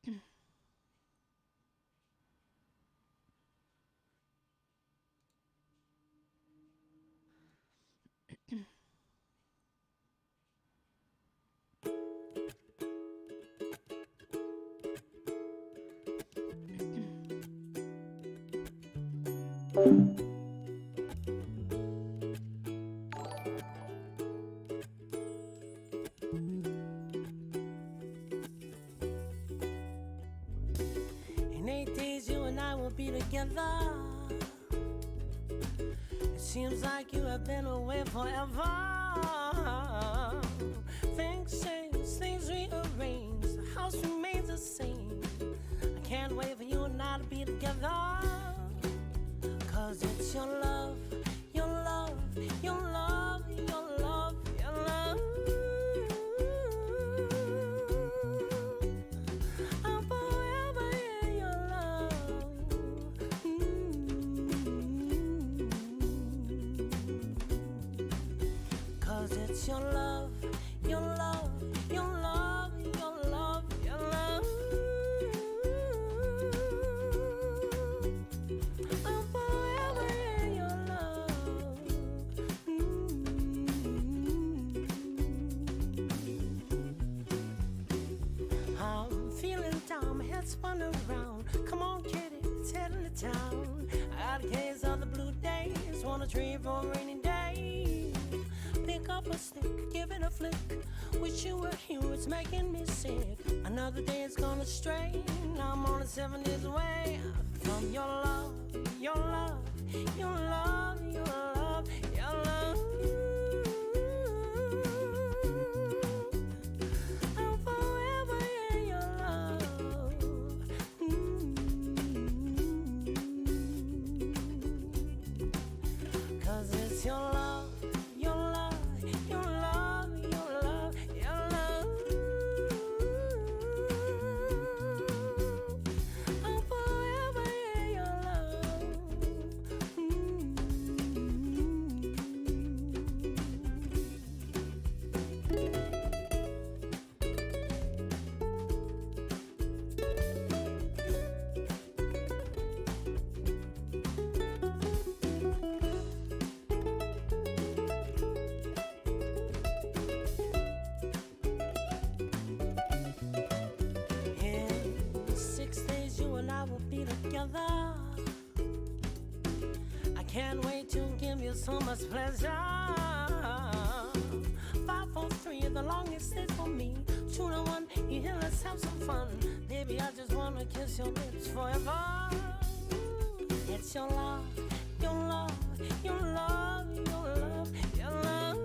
In 8 days you and I will be together. It seems like you have been away forever. Things change, things rearrange, the house remains the same. I can't wait for you and I to be together. 'Cause it's your love, your love, your love, your love, your love. I'm forever in your love. 'Cause it's your love, your love, your love, your love, your love. I'm forever in your love. I'm feeling down, my head's spun around. Come on, kitty, let's head into town. I got a case of the blue days, want a tree for a rainy day. Pick up a stick, give it a flick. Wish you were here, it's making me sick. Another day is gonna stray. I'm only 7 days away from your love, your love, your love, your love, your love. I'm forever in your love. 'Cause it's your love, your love, your love, your love, your love. I'm forever in your love. In 6 days you and I will be together. I can't wait to give you so much pleasure. 5, 4, 3, the longest is for me. 2 to 1, you here, let's have some fun. Baby, I just wanna kiss your lips forever. It's your love, your love, your love, your love, your love.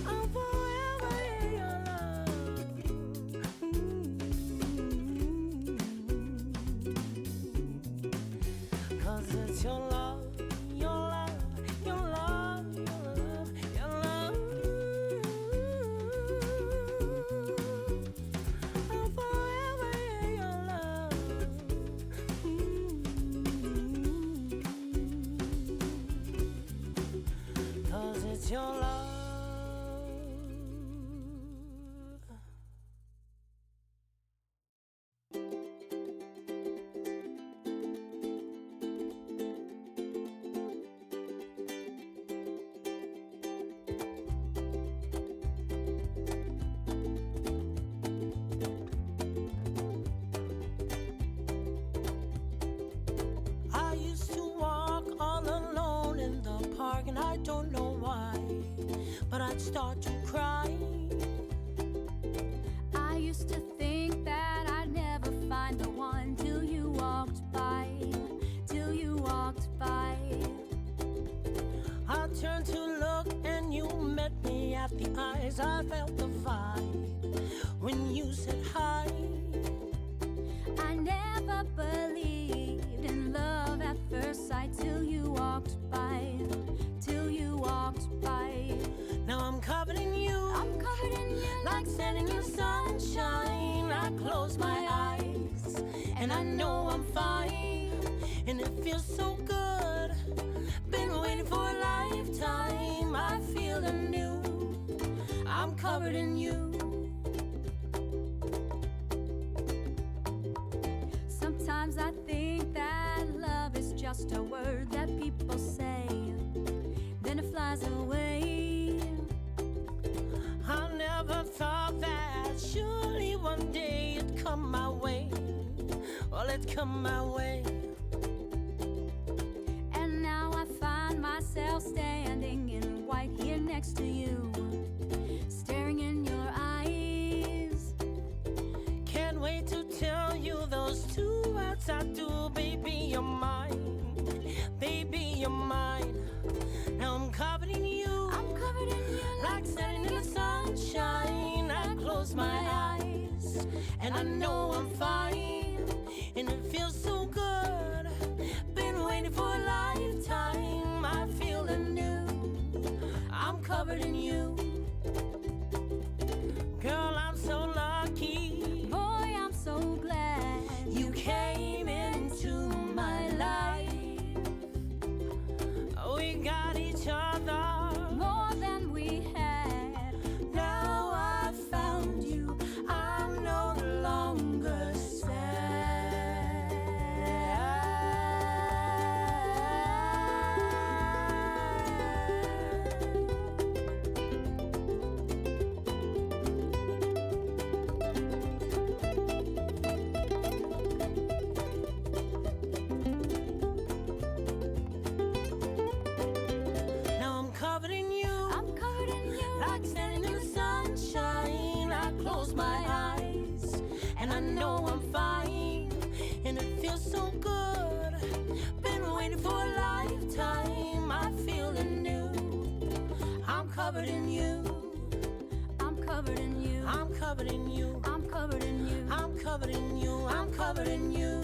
I'm forever in your love. 'Cause it's your love, your love, your love, your love, your love. I'm forever in your love. 'Cause it's your love. I used to walk all alone in the park, and I don't know why, but I'd start to cry. I used to think that I'd never find the one till you walked by, till you walked by. I turned to look and you met me at the eyes. I felt the vibe when you said hi. I never believed in love at first sight till you walked by, till you walked by. Now I'm covered in you, I'm covered in you like setting in sunshine. I close my eyes and I know I'm fine, and it feels so good. Been waiting for a lifetime. I feel anew, I'm covered in you. away. I never thought that surely one day it'd come my way. Well, it'd come my way. And now I find myself standing in white here next to you, staring in your eyes. Can't wait to tell you those two words I do. Baby, you're mine. Baby, you're mine. Now I'm covered in you. I'm covered in you Like standing in the sunshine. I close my eyes and I know I'm fine. And it feels so good. Been waiting for a lifetime. I feel anew. I'm covered in you. Girl, I'm so lucky. Boy, I'm so glad You came into my life. We got each other. more than we had. Now I found you. I'm no longer Now I'm covered in you. I'm covered in you Like standing in the sunshine. I close my eyes and I know I'm fine. And it feels so good. Been waiting for a lifetime. I feel anew. I'm covered in you. I'm covered in you. I'm covered in you. I'm covered in you. I'm covered in you. I'm covered in you.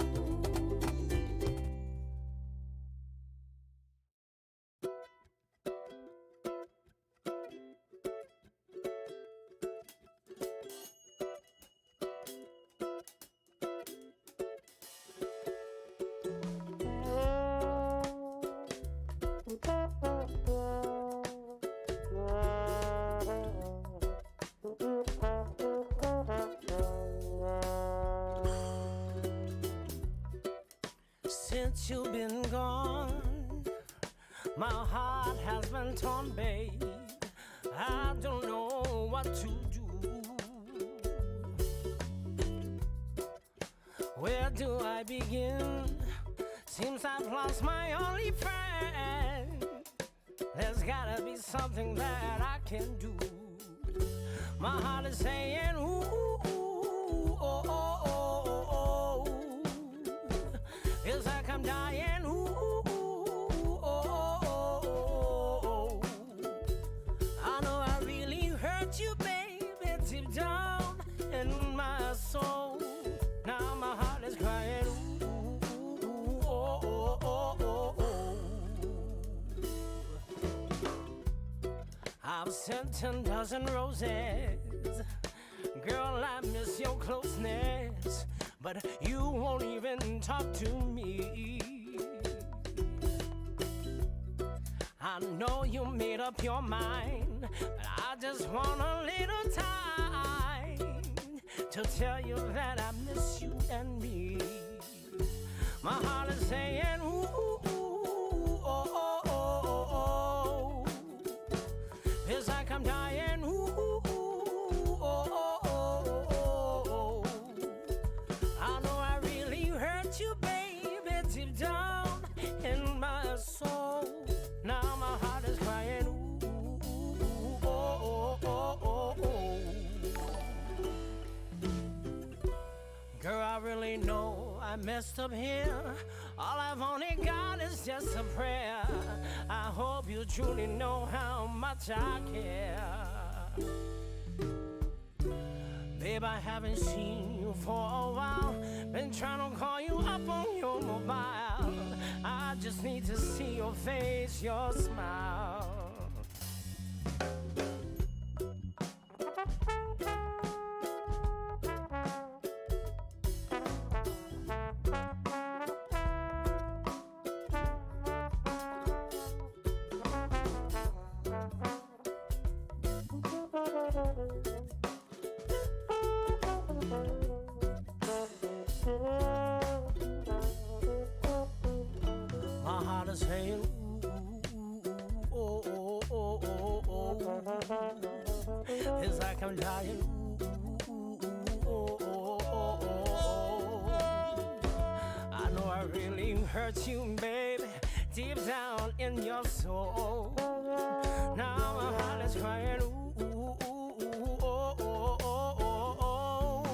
Since you've been gone, my heart has been torn, babe. I don't know what to do. Where do I begin? Seems I've lost my only friend. There's gotta be something that I can do. My heart is saying, ooh, ooh, oh, oh, oh, oh, oh. Feels like I'm dying, ooh, ooh, oh, oh, oh, oh. I know I really hurt you, baby, deep down in my soul. Now my heart is crying, ooh, ooh, oh, oh, oh, oh, oh. I've sent 10 dozen roses. Girl, I miss your closeness, but you won't even talk to me. I know you made up your mind, but I just want a little time to tell you that I miss you and me. My heart is saying, ooh, ooh, ooh, oh, oh, oh, oh, oh. Feels like I'm dying, ooh, ooh, ooh, oh, oh, oh, oh, oh. I know I really hurt you, baby, deep down in my soul. Now my heart is crying, ooh, ooh, oh, oh, oh, oh, oh. Girl, I really know I messed up here. All I've only got is just a prayer. I hope you truly know how much I care. Babe, I haven't seen you for a while. Been trying to call you up on your mobile. I just need to see your face, your smile. My heart is saying, ooh, ooh, ooh, oh, I'm dying. Ooh, ooh, ooh, oh, oh, oh, oh, oh. I know I really hurt you, baby, deep down in your soul. Now my heart is crying. Ooh, ooh, ooh, ooh, oh, oh, oh, oh,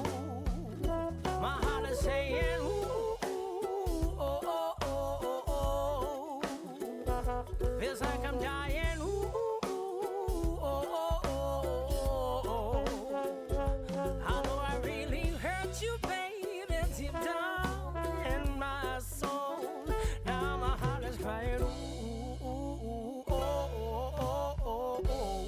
oh. My heart is saying, ooh, ooh, oh, oh, oh, oh, oh. Feels like I'm dying. Ooh, ooh, oh, oh, oh, oh, oh. I know I really hurt you, baby, deep down in my soul. Now my heart is crying. Ooh, ooh, ooh, oh, oh, oh, oh, oh.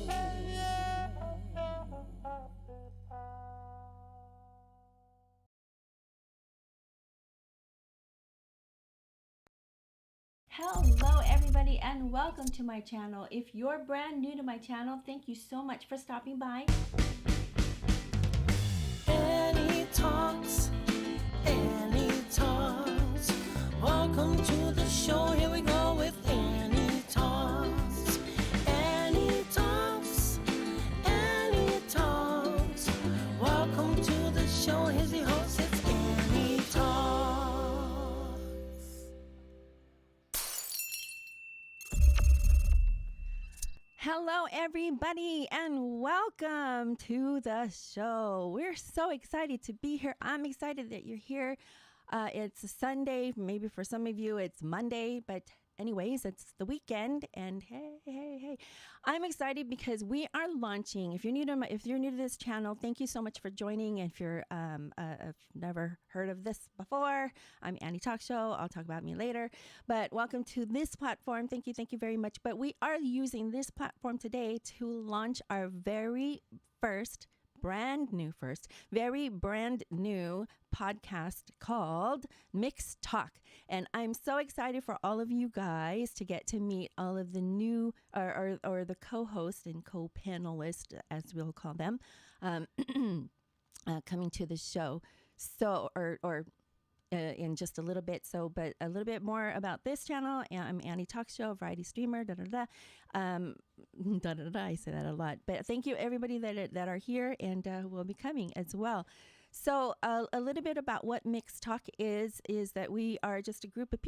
Hello everybody and welcome to my channel. If you're brand new to my channel, thank you so much for stopping by. Annie talks, Annie talks. Welcome to the show. Here we go with Annie talks. Annie talks, Annie talks. Welcome to the show. Here's the host. It's Annie talks. Hello everybody and welcome to the show. We're so excited to be here. I'm excited that you're here. It's a Sunday, maybe for some of you it's Monday, but anyways, it's the weekend and hey. I'm excited because we are launching. If you're new to this channel, thank you so much for joining. If if you've never heard of this before, I'm Annie Talk Show. I'll talk about me later. But welcome to this platform. Thank you very much. But we are using this platform today to launch our very brand new podcast called Mixed Talk. And I'm so excited for all of you guys to get to meet all of the new or the co-host and co-panelists, as we'll call them, coming to the show. So, in just a little bit. So, but a little bit more about this channel. I'm Annie Talk Show, variety streamer, I say that a lot. But thank you everybody that are here and will be coming as well. So a little bit about what Mixed Talk is that we are just a group of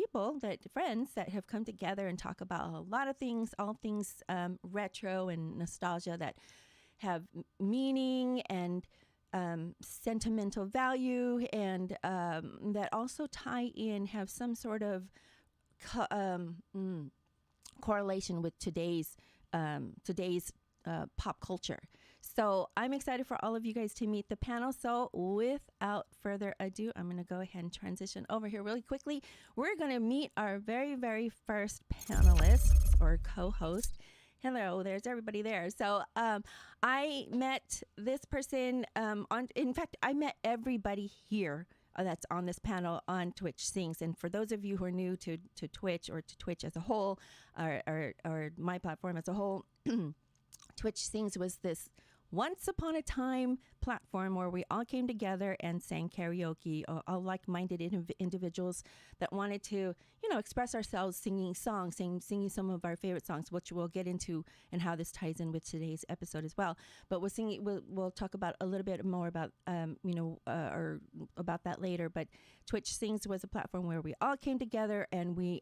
friends that have come together and talk about a lot of things, all things retro and nostalgia that have meaning and sentimental value, and that also have some sort of correlation with today's pop culture. So I'm excited for all of you guys to meet the panel. So without further ado, I'm going to go ahead and transition over here really quickly. We're going to meet our very first panelist or co-host. Hello, there's everybody there. So I met this person in fact, I met everybody here that's on this panel on Twitch Sings. And for those of you who are new to Twitch or to Twitch as a whole, or my platform as a whole, Twitch Sings was this once upon a time platform where we all came together and sang karaoke, all like-minded individuals that wanted to, express ourselves singing songs, singing some of our favorite songs, which we'll get into and how this ties in with today's episode as well. But we'll talk about a little bit more about, or about that later. But Twitch Sings was a platform where we all came together and we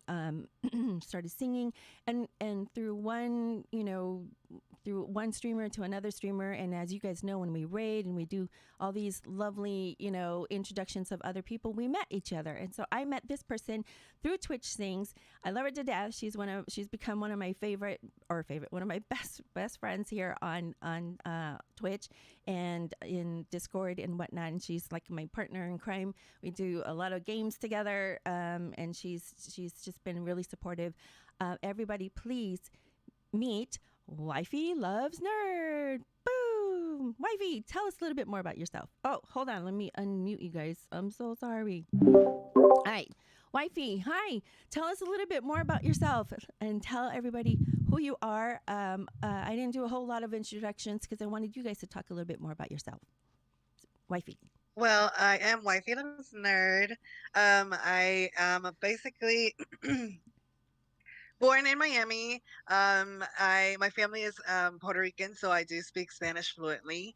started singing, and through one streamer to another streamer. And as you guys know, when we raid and we do all these lovely, introductions of other people, we met each other. And so I met this person through Twitch Sings. I love her to death. She's become one of my one of my best friends here on Twitch and in Discord and whatnot. And she's like my partner in crime. We do a lot of games together. And she's just been really supportive. Everybody, please meet Wifeylovesnerd. Boom! Wifey, tell us a little bit more about yourself. Oh, hold on. Let me unmute you guys. I'm so sorry. All right. Wifey, hi. Tell us a little bit more about yourself and tell everybody who you are. I didn't do a whole lot of introductions because I wanted you guys to talk a little bit more about yourself. Wifey. Well, I am Wifeylovesnerd. I am basically Born in Miami. My family is Puerto Rican, so I do speak Spanish fluently.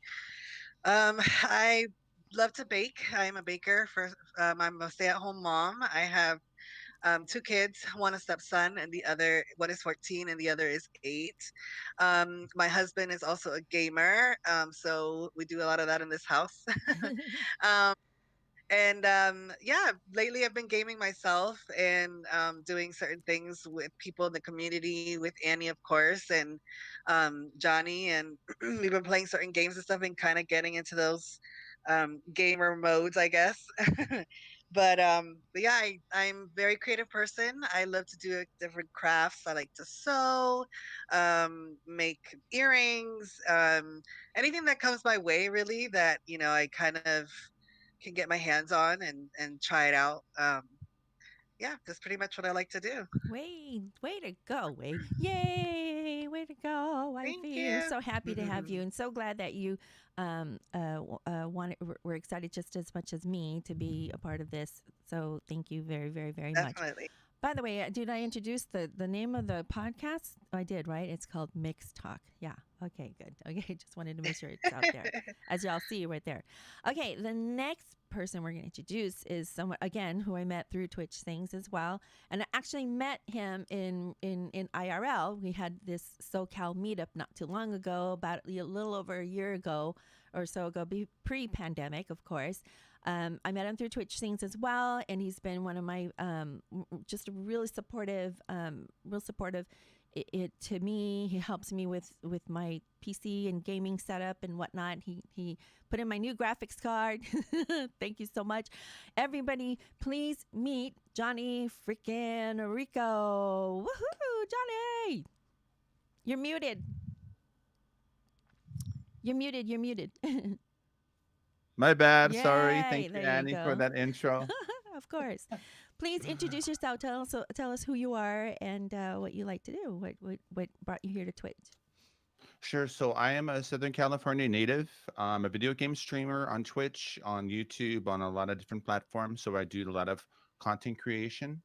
I love to bake. I'm a baker. I'm a stay-at-home mom. I have two kids, one a stepson, and the other one is 14, and the other is 8. My husband is also a gamer, so we do a lot of that in this house. um, and yeah, lately I've been gaming myself and doing certain things with people in the community, with Annie, of course, and Johnny. And we've been playing certain games and stuff and kind of getting into those gamer modes, I guess. But yeah, I'm a very creative person. I love to do different crafts. I like to sew, make earrings, anything that comes my way, really, that, I kind of can get my hands on and try it out. Yeah, that's pretty much what I like to do. Way to go, yay, way to go, Thank wifey. I'm you. so happy to have you and so glad that you were excited just as much as me to be a part of this. So thank you very, very, very much. Definitely. By the way, did I introduce the name of the podcast? Oh, I did, right? It's called Mixed Talk. Yeah. Okay, good. Okay, just wanted to make sure it's out there, as y'all see right there. Okay, the next person we're going to introduce is someone, again, who I met through Twitch things as well. And I actually met him in IRL. We had this SoCal meetup not too long ago, about a little over a year ago or so ago, pre-pandemic, of course. I met him through Twitch things as well, and he's been one of my just really supportive, real supportive. It to me, he helps me with my PC and gaming setup and whatnot. He put in my new graphics card. Thank you so much, everybody. Please meet JohnnyFrickinRico. Woohoo, Johnny! You're muted. You're muted. You're muted. My bad. Sorry. Yay, Thank you, there you Annie, for go. that intro. Of course. Please introduce yourself. Tell us who you are and what you like to do. What brought you here to Twitch? Sure. So I am a Southern California native. I'm a video game streamer on Twitch, on YouTube, on a lot of different platforms. So I do a lot of content creation.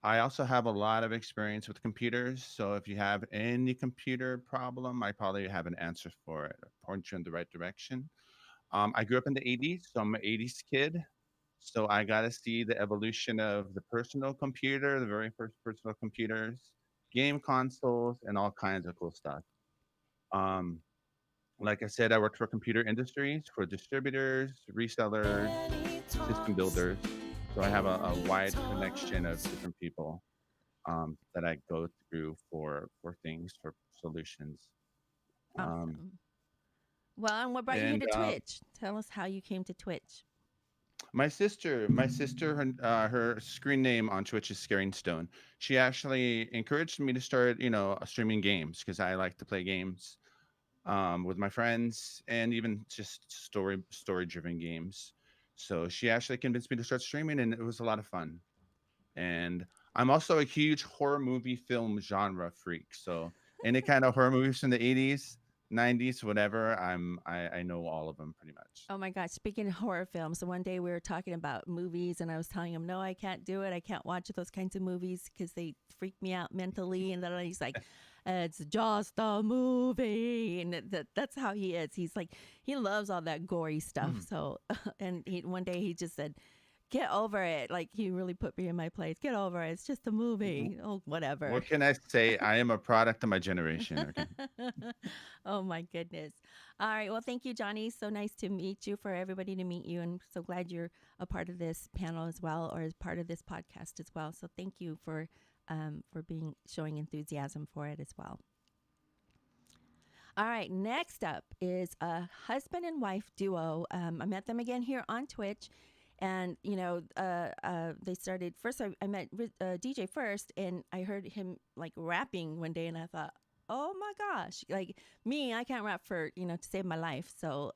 I also have a lot of experience with computers. So if you have any computer problem, I probably have an answer for it, point you in the right direction. I grew up in the 80s, so I'm an 80s kid. So I got to see the evolution of the personal computer, the very first personal computers, game consoles, and all kinds of cool stuff. Um, like I said, I worked for computer industries, for distributors, resellers, system builders. So I have a wide connection of different people that I go through for things, for solutions. Um, Awesome. Well, and what brought you here and to Twitch? Tell us how you came to Twitch. my sister, her screen name on Twitch is Scaring Stone. She actually encouraged me to start, streaming games because I like to play games with my friends and even just story driven games. So she actually convinced me to start streaming, and it was a lot of fun. And I'm also a huge horror movie film genre freak. So any kind of horror movies from the 80s, 90s, whatever, I know all of them pretty much. Oh my gosh, speaking of horror films, so one day we were talking about movies and I was telling him, no, I can't do it. I can't watch those kinds of movies because they freak me out mentally. And then he's like, it's just a movie. And that's how he is. He's like, he loves all that gory stuff. So, and one day he just said, get over it. Like he really put me in my place. Get over it. It's just a movie. Oh, whatever. What can I say? I am a product of my generation. Okay. Oh my goodness. All right. Well, thank you, Johnny. So nice to meet you, for everybody to meet you. And so glad you're a part of this panel as well, or as part of this podcast as well. So thank you for showing enthusiasm for it as well. All right. Next up is a husband and wife duo. I met them again here on Twitch. And, they started first. I met DJ first, and I heard him like rapping one day, and I thought, oh my gosh, like me, I can't rap to save my life. So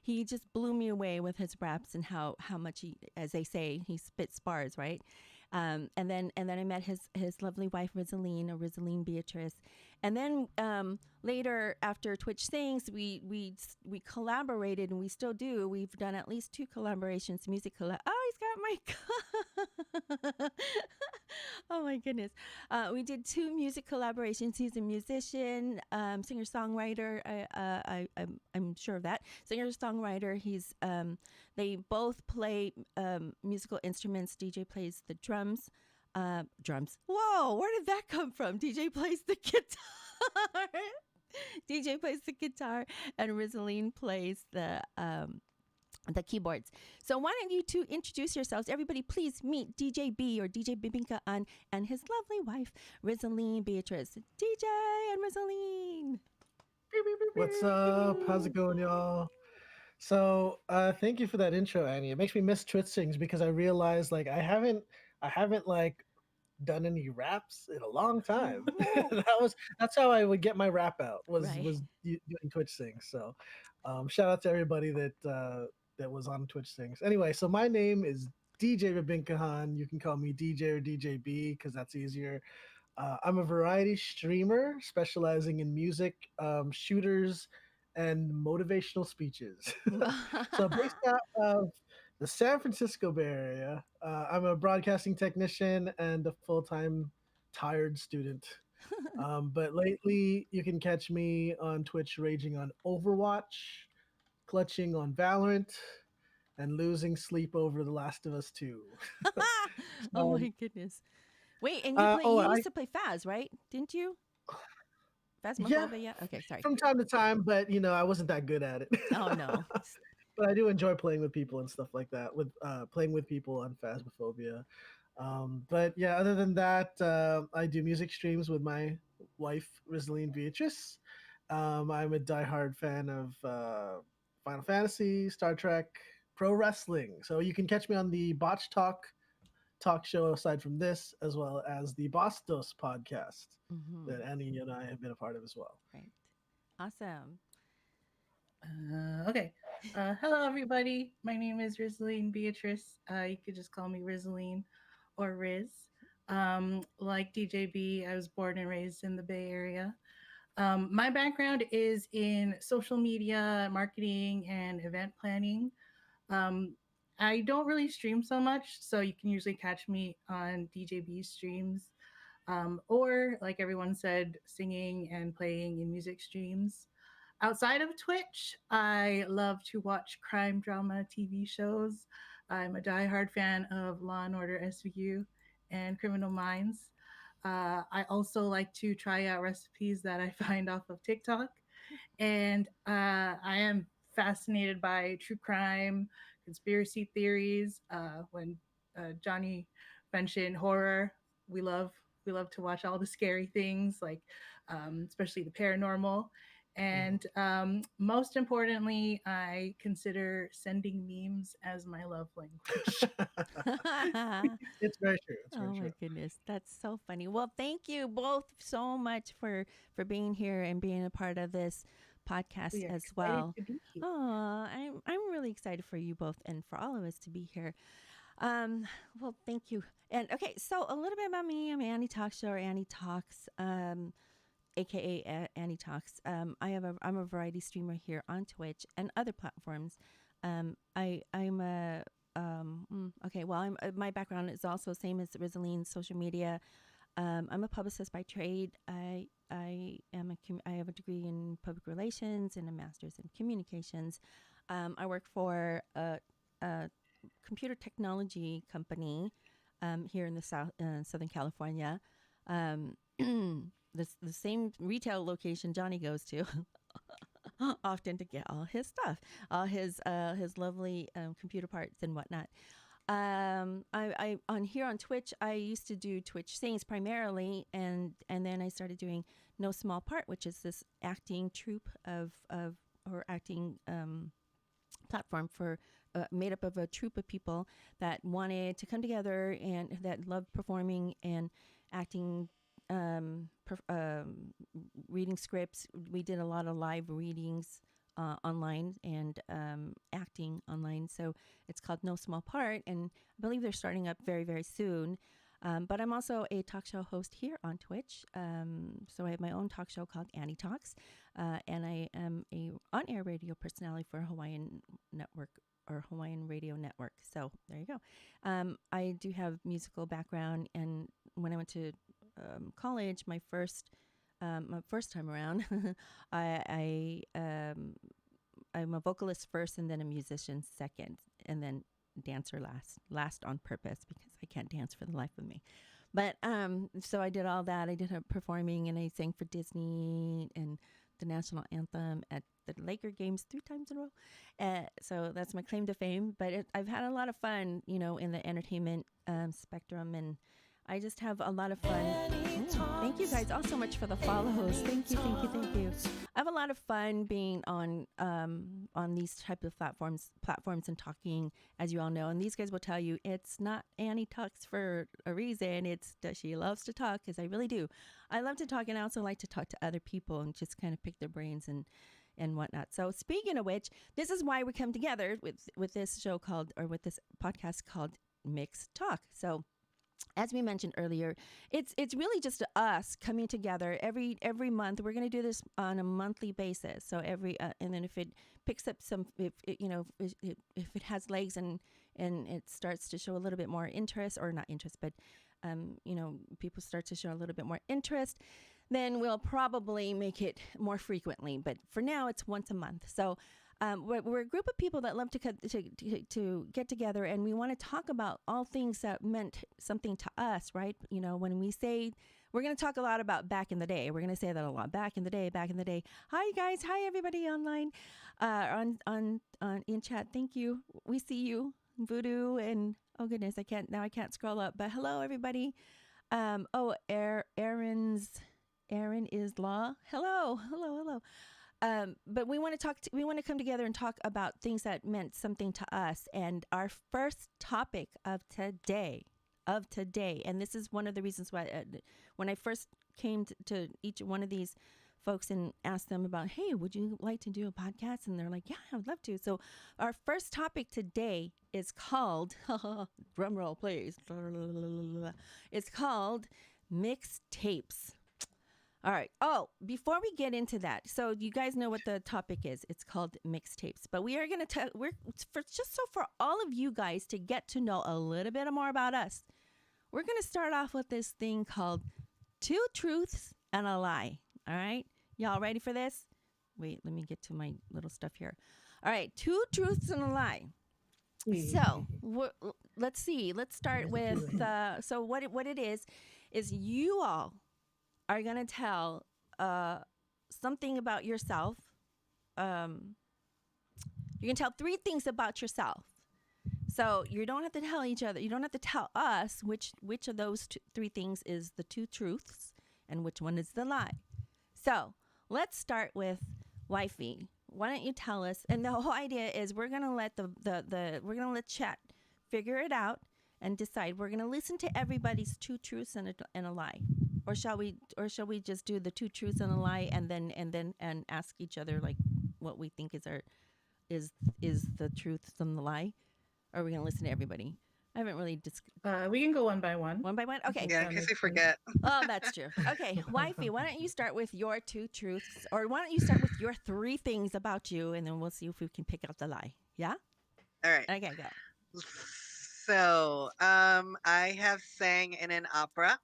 he just blew me away with his raps and how much he, as they say, he spits bars, right? And then I met his lovely wife Rizaline Beatrice, and then later after Twitch things, we collaborated, and we still do. We've done at least 2 collaborations, music collab. Oh always got my. Oh my goodness. We did 2 music collaborations. He's a musician, singer songwriter. I'm sure of that. Singer songwriter. They both play musical instruments. DJ plays the drums. Drums. Whoa, where did that come from? DJ plays the guitar. DJ plays the guitar, and Rizaline plays the keyboards. So why don't you two introduce yourselves? Everybody, please meet DJ B or DJ Bibinka and his lovely wife, Rizaline Beatrice. DJ and Rizaline. What's up? How's it going, y'all? So, thank you for that intro, Annie. It makes me miss Twitch Sings because I realized like I haven't like done any raps in a long time. That's how I would get my rap out was Right. doing Twitch Sings. So, shout out to everybody that was on Twitch Sings. Anyway, so my name is DJ Rabinkahan. You can call me DJ or DJB because that's easier. I'm a variety streamer specializing in music, shooters, and motivational speeches. So based out of the San Francisco Bay Area, I'm a broadcasting technician and a full-time tired student. But lately, you can catch me on Twitch raging on Overwatch, clutching on Valorant, and losing sleep over The Last of Us 2. Oh So, my goodness. Wait, and you I used to play Faz, right? Didn't you? yeah, Phasmophobia, yeah? Okay, sorry. from time to time, but I wasn't that good at it. Oh no. But I do enjoy playing with people and stuff like that. With playing with people on Phasmophobia. But yeah, other than that, I do music streams with my wife, Rizaline Beatrice. I'm a diehard fan of Final Fantasy, Star Trek, pro wrestling. So you can catch me on the Botch talk show aside from this, as well as the Bostos podcast that Annie and I have been a part of as well. Right. Awesome. Okay. Hello, everybody. My name is Rizaline Beatrice. You could just call me Rizaline or Riz. Like DJB, I was born and raised in the Bay Area. My background is in social media, marketing, and event planning. I don't really stream so much, so you can usually catch me on DJB streams, or like everyone said, singing and playing in music streams. Outside of Twitch, I love to watch crime drama TV shows. I'm a diehard fan of Law and Order SVU and Criminal Minds. I also like to try out recipes that I find off of TikTok. And I am fascinated by true crime, conspiracy theories. When Johnny mentioned horror, we love to watch all the scary things, like especially the paranormal. And most importantly, I consider sending memes as my love language. It's very true. It's Oh very my true. goodness, that's so funny. Well, thank you both so much for being here and being a part of this podcast We are as excited well. to be here. Oh, I'm really excited for you both and for all of us to be here. Well, thank you. And okay, so a little bit about me. I'm Annie Talks or Annie Talks, aka Annie Talks. I'm a variety streamer here on Twitch and other platforms. I'm a okay. Well, my background is also same as Rizaline's social media. I'm a publicist by trade. I have a degree in public relations and a master's in communications. I work for a computer technology company here in the Southern California. The same retail location Johnny goes to often to get all his stuff, all his lovely computer parts and whatnot. I on here on Twitch, I used to do Twitch Sings primarily, and then I started doing No Small Part, which is this acting troupe or acting platform for made up of a troupe of people that wanted to come together and that loved performing and acting, reading scripts. We did a lot of live readings online and acting online. So it's called No Small Part, and I believe they're starting up very, very soon. But I'm also a talk show host here on Twitch. So I have my own talk show called Annie Talks, and I am a on-air radio personality for Hawaiian network or Hawaiian Radio Network. So there you go. I do have musical background, and when I went to college, my first time around, I'm a vocalist first, and then a musician second, and then dancer last on purpose because I can't dance for the life of me. But so I did all that. I did performing, and I sang for Disney and the national anthem at the Laker games 3 times in a row. So that's my claim to fame. But I've had a lot of fun, in the entertainment spectrum, and I just have a lot of fun. Thank you guys all so much for the follows. Thank you. I have a lot of fun being on these type of platforms and talking, as you all know. And these guys will tell you it's not Annie talks for a reason. It's that she loves to talk, because I really do. I love to talk, and I also like to talk to other people and just kind of pick their brains and whatnot. So speaking of which, this is why we come together with this show with this podcast called Mixed Talk. So as we mentioned earlier, it's really just us coming together every month. We're going to do this on a monthly basis. So and then if it picks up if it has legs and it starts to show a little bit more interest, or not interest, but people start to show a little bit more interest, then we'll probably make it more frequently. But for now, it's once a month. So we're a group of people that love to get together, and we want to talk about all things that meant something to us, right? When we say, we're going to talk a lot about back in the day. We're going to say that a lot. Back in the day. Hi guys. Hi everybody online, on in chat. Thank you. We see you, Voodoo, and oh goodness, I can't scroll up. But hello everybody. Aaron is Law. Hello. But we want to come together and talk about things that meant something to us. And our first topic of today, and this is one of the reasons why when I first came to each one of these folks and asked them about, hey, would you like to do a podcast? And they're like, yeah, I would love to. So our first topic today is called, drum roll please, it's called mixtapes. All right. Oh, before we get into that, so you guys know what the topic is. It's called mixtapes. But we are going to for all of you guys to get to know a little bit more about us. We're going to start off with this thing called Two Truths and a Lie. All right? Y'all ready for this? Wait, let me get to my little stuff here. All right, Two Truths and a Lie. So, let's see. Let's start with so what it is you all are going to tell something about yourself. You're going to tell 3 things about yourself. So you don't have to tell each other. You don't have to tell us which of those 3 things is the 2 truths and which one is the lie. So let's start with Wifey. Why don't you tell us? And the whole idea is we're going to let we're going to let chat figure it out and decide. We're going to listen to everybody's 2 truths and a lie. Or shall we just do the 2 truths and a lie and ask each other like what we think is the truth and the lie? Or are we gonna listen to everybody? I haven't really we can go one by one. One by one? Okay. Yeah, in case you forget. Oh, that's true. Okay, Wifey, why don't you start with your 2 truths, or why don't you start with your 3 things about you, and then we'll see if we can pick out the lie. Yeah? All right. Okay, go. So, I have sang in an opera.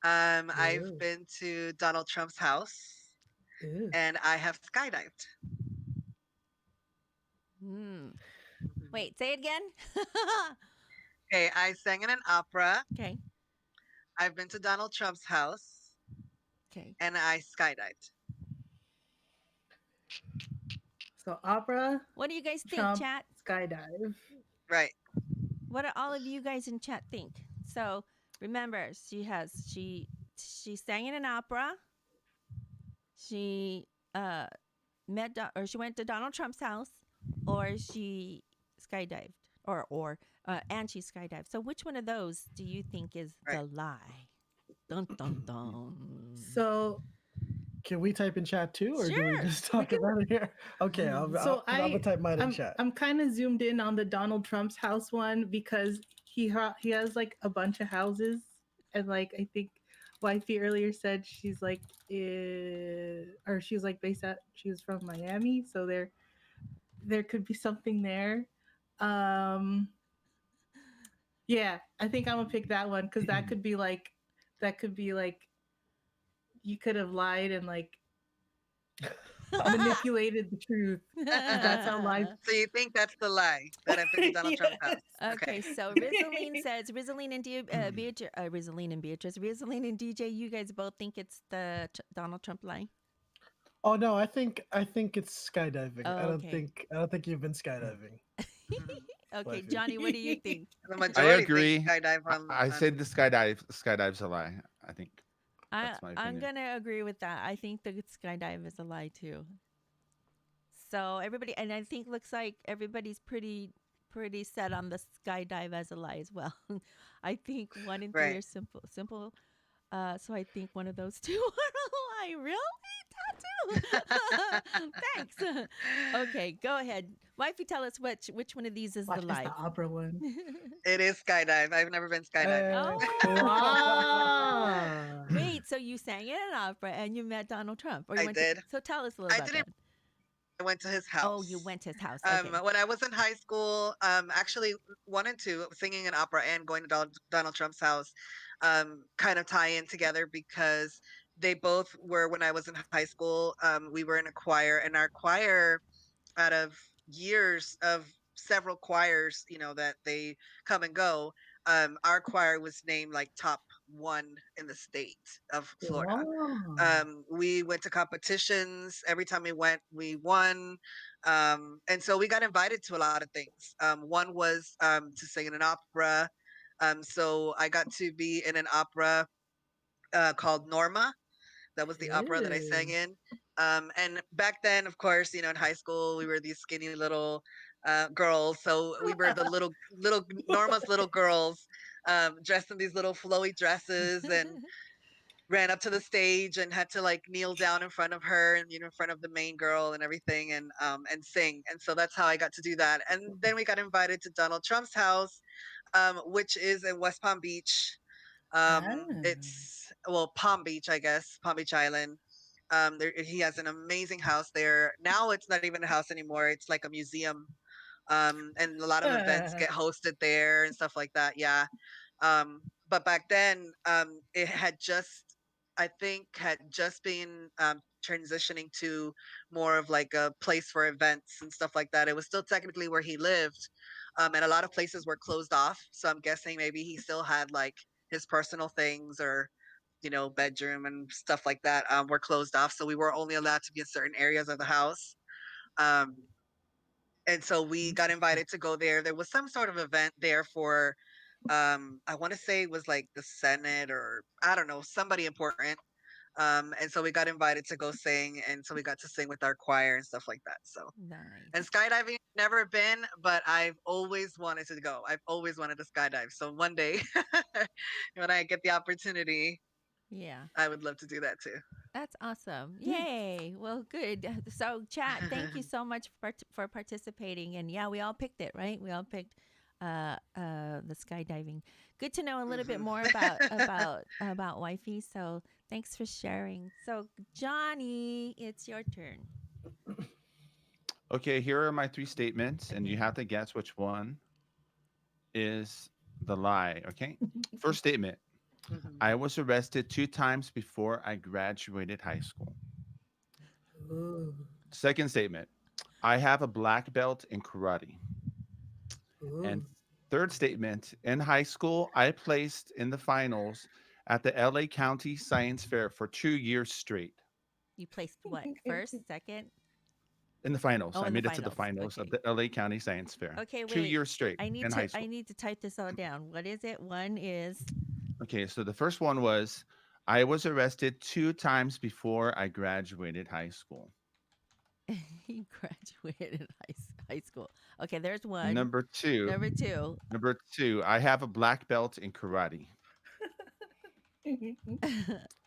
I've been to Donald Trump's house. Ooh. And I have skydived. Wait, say it again. Okay, I sang in an opera. Okay. I've been to Donald Trump's house. Okay. And I skydived. So opera. What do you guys think, Trump, chat? Skydive. Right. What do all of you guys in chat think? So remember, she sang in an opera. She she went to Donald Trump's house, or she skydived, and she skydived. So which one of those do you think is the lie? Dun dun dun. So can we type in chat too, or do Sure. we just talk about it here? Okay, I'll type mine in chat. I'm kind of zoomed in on the Donald Trump's house one because he has like a bunch of houses, and like I think Wifey earlier said she's like she was from Miami, so there could be something there. Um, yeah, I think I'm gonna pick that one because that could be like you could have lied and like manipulated the truth because that's how lies. So you think that's the lie that I've been to Donald Trump's Yes. house? Okay, Okay. so Rizaline says Rizaline and Beatrice, Rizaline and Beatrice, Rizaline and DJ. You guys both think it's the Donald Trump lie. Oh no, I think it's skydiving. Oh, okay. I don't think you've been skydiving. Mhm. Okay, Wifey. Johnny, what do you think? The I majority thinks agree. skydive I said the skydive's a lie. I think that's my I'm opinion. gonna agree with that. I think the skydive is a lie too. So everybody, and I think looks like everybody's pretty set on the skydive as a lie as well. I think one and three right. are simple. So I think one of those two are a lie. Really, tattoo. Thanks. Okay, go ahead, wifey. Tell us which one of these is Watch the this, the lie. opera one. It is skydive. I've never been skydiving. Uh, Ah. Wait, so you sang in an opera and you met Donald Trump, or you I went to? did. So tell us a little I about didn't. that. I went to his Oh, you house. went to his house. Okay. When I was in high school, actually one and two, singing an opera and going to Donald Trump's house, kind of tie in together because they both were when I was in high school. We were in a choir, and our choir, out of years of several choirs, that they come and go, our choir was named like top one in the state of Florida. Wow. We went to competitions. Every time we went, we won. And so we got invited to a lot of things. One was to sing in an opera. So I got to be in an opera called Norma. That was the opera that I sang Ooh. in. And back then, of course, in high school, we were these skinny little girls. So we were the little Norma's little girls, dressed in these little flowy dresses, and ran up to the stage and had to like kneel down in front of her and in front of the main girl and everything, and sing. And so that's how I got to do that. And then we got invited to Donald Trump's house, which is in West Palm Beach. Ah. It's, well, Palm Beach, I guess, Palm Beach Island. He has an amazing house there. Now it's not even a house anymore. It's like a museum. And a lot of events get hosted there and stuff like that. Yeah. But back then, it had just, I think, had just been transitioning to more of like a place for events and stuff like that. It was still technically where he lived, and a lot of places were closed off. So I'm guessing maybe he still had like his personal things, or bedroom and stuff like that, were closed off. So we were only allowed to be in certain areas of the house. Um, and so we got Interesting. invited to go there. There was some sort of event there for, I want to say it was like the Senate, or I don't know, somebody important. And so we got invited to go sing, and so we got to sing with our choir and stuff like that. So, and Nice. skydiving, never been, but I've always wanted to go. I've always wanted to skydive. So one day, when I get the opportunity, Yeah. I would love to do that too. That's awesome. Nice. Yay. Well, good. So, chat, thank you so much for participating. And yeah, we all picked it, right? We all picked the skydiving. Good to know a little bit Mhm. more about wifey. So, thanks for sharing. So, Johnny, it's your turn. Okay, here are my three statements, and you have to guess which one is the lie. Okay. First statement: Mhm. I was arrested 2 times before I graduated high school. Ooh. Second statement: I have a black belt in karate. And Ooh. third statement: in high school, I placed in the finals at the LA County Science Fair for 2 years straight. You placed what? First, second? In the finals, Oh, I in the made it to the finals. finals of Okay. the LA County Science Fair. Okay, Two wait. years straight in high I school. need to type this all down. What is it? One is Okay, so the first one was I was arrested 2 times before I graduated high school. he graduated high school. Okay, there's one. Number two, Number two. number two, I have a black belt in karate.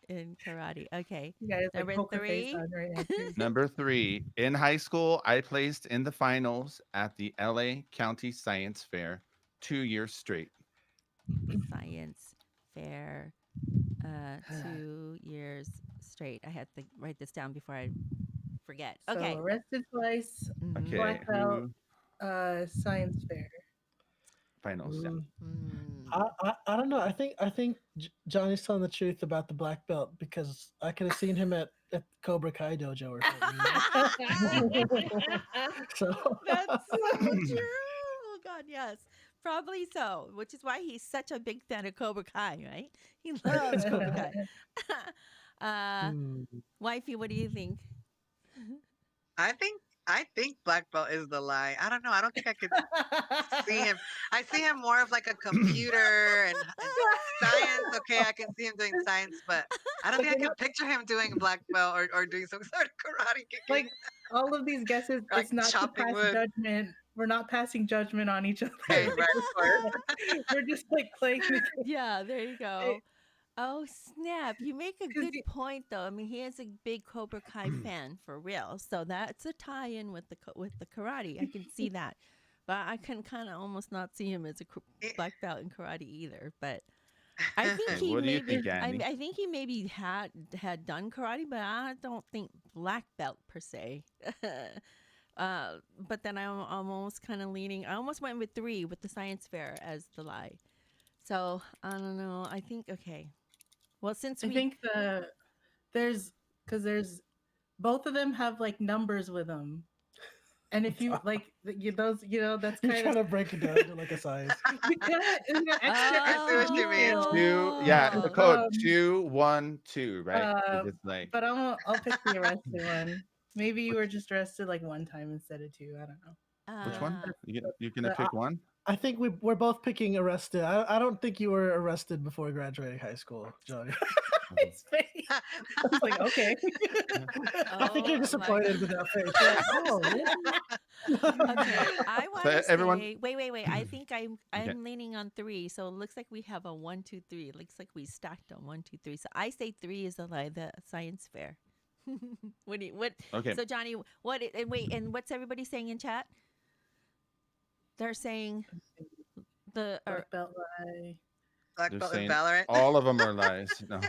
In karate. Okay. You guys like Number poker face three. on right now too. Number three, in high school, I placed in the finals at the LA County Science Fair 2 years straight. Science fair. 2 years straight. I had to write this down before I forget. So Okay. arrested twice, Mm-hmm. Okay, black belt, who science fair. finals? Yeah. Mm, Mm. I don't know. I think Johnny's telling the truth about the black belt because I could have seen him at Cobra Kai dojo or something. So That's so true. Oh God, yes, probably so. Which is why he's such a big fan of Cobra Kai, right? He loves Cobra Kai. uh, Hmm. Wifey, what do you think? I think I think black belt is the lie. I don't know. I don't think I could see him. I see him more of like a computer and science. Okay, I can see him doing science, but I don't Like think I we're can not picture him doing black belt or doing some sort of karate kicking, like all of these guesses. like It's not to chopping pass wood. judgment. We're not passing judgment on each other. Okay, right, of course. We're just like playing the game. Yeah, there you go. Oh snap! You make a Because good point, though. I mean, he is a big Cobra Kai fan for real, so that's a tie-in with with the karate. I can see that, but I can kind of almost not see him as a black belt in karate either. But I think Okay, he what do you maybe. think, Annie? I think he maybe had done karate, but I don't think black belt per se. But then I'm almost kind of leaning. I almost went with 3 with the science fair as the lie. So I don't know. I think okay. Well, since I we think there's because there's both of them have like numbers with them, and if you like those, that's You're kind trying of to break it down to like a size. you gotta, extra I see what you mean. Two, yeah, the Oh. code 212, right? It's um, just like but I'll pick the arrested one. Maybe you were just arrested like one time instead of two. I don't know. which one? Uh, You gonna I, pick one? I think we're both picking arrested. I don't think you were arrested before graduating high school, Johnny. Mhm. His face. I was like, okay. I think you're oh my disappointed with god. that face. You're like, oh, really? Okay, I want So to everyone, say. Wait. I think okay. I'm leaning on 3. So it looks like we have a 1, 2, 3. It looks like we stacked on 1, 2, 3. So I say 3 is a lie. The science fair. What do you what? Okay, So Johnny, and wait, and what's everybody saying in chat? They're saying the Black belt lie. Black they're belt in saying Valorant. all of them are lies. No.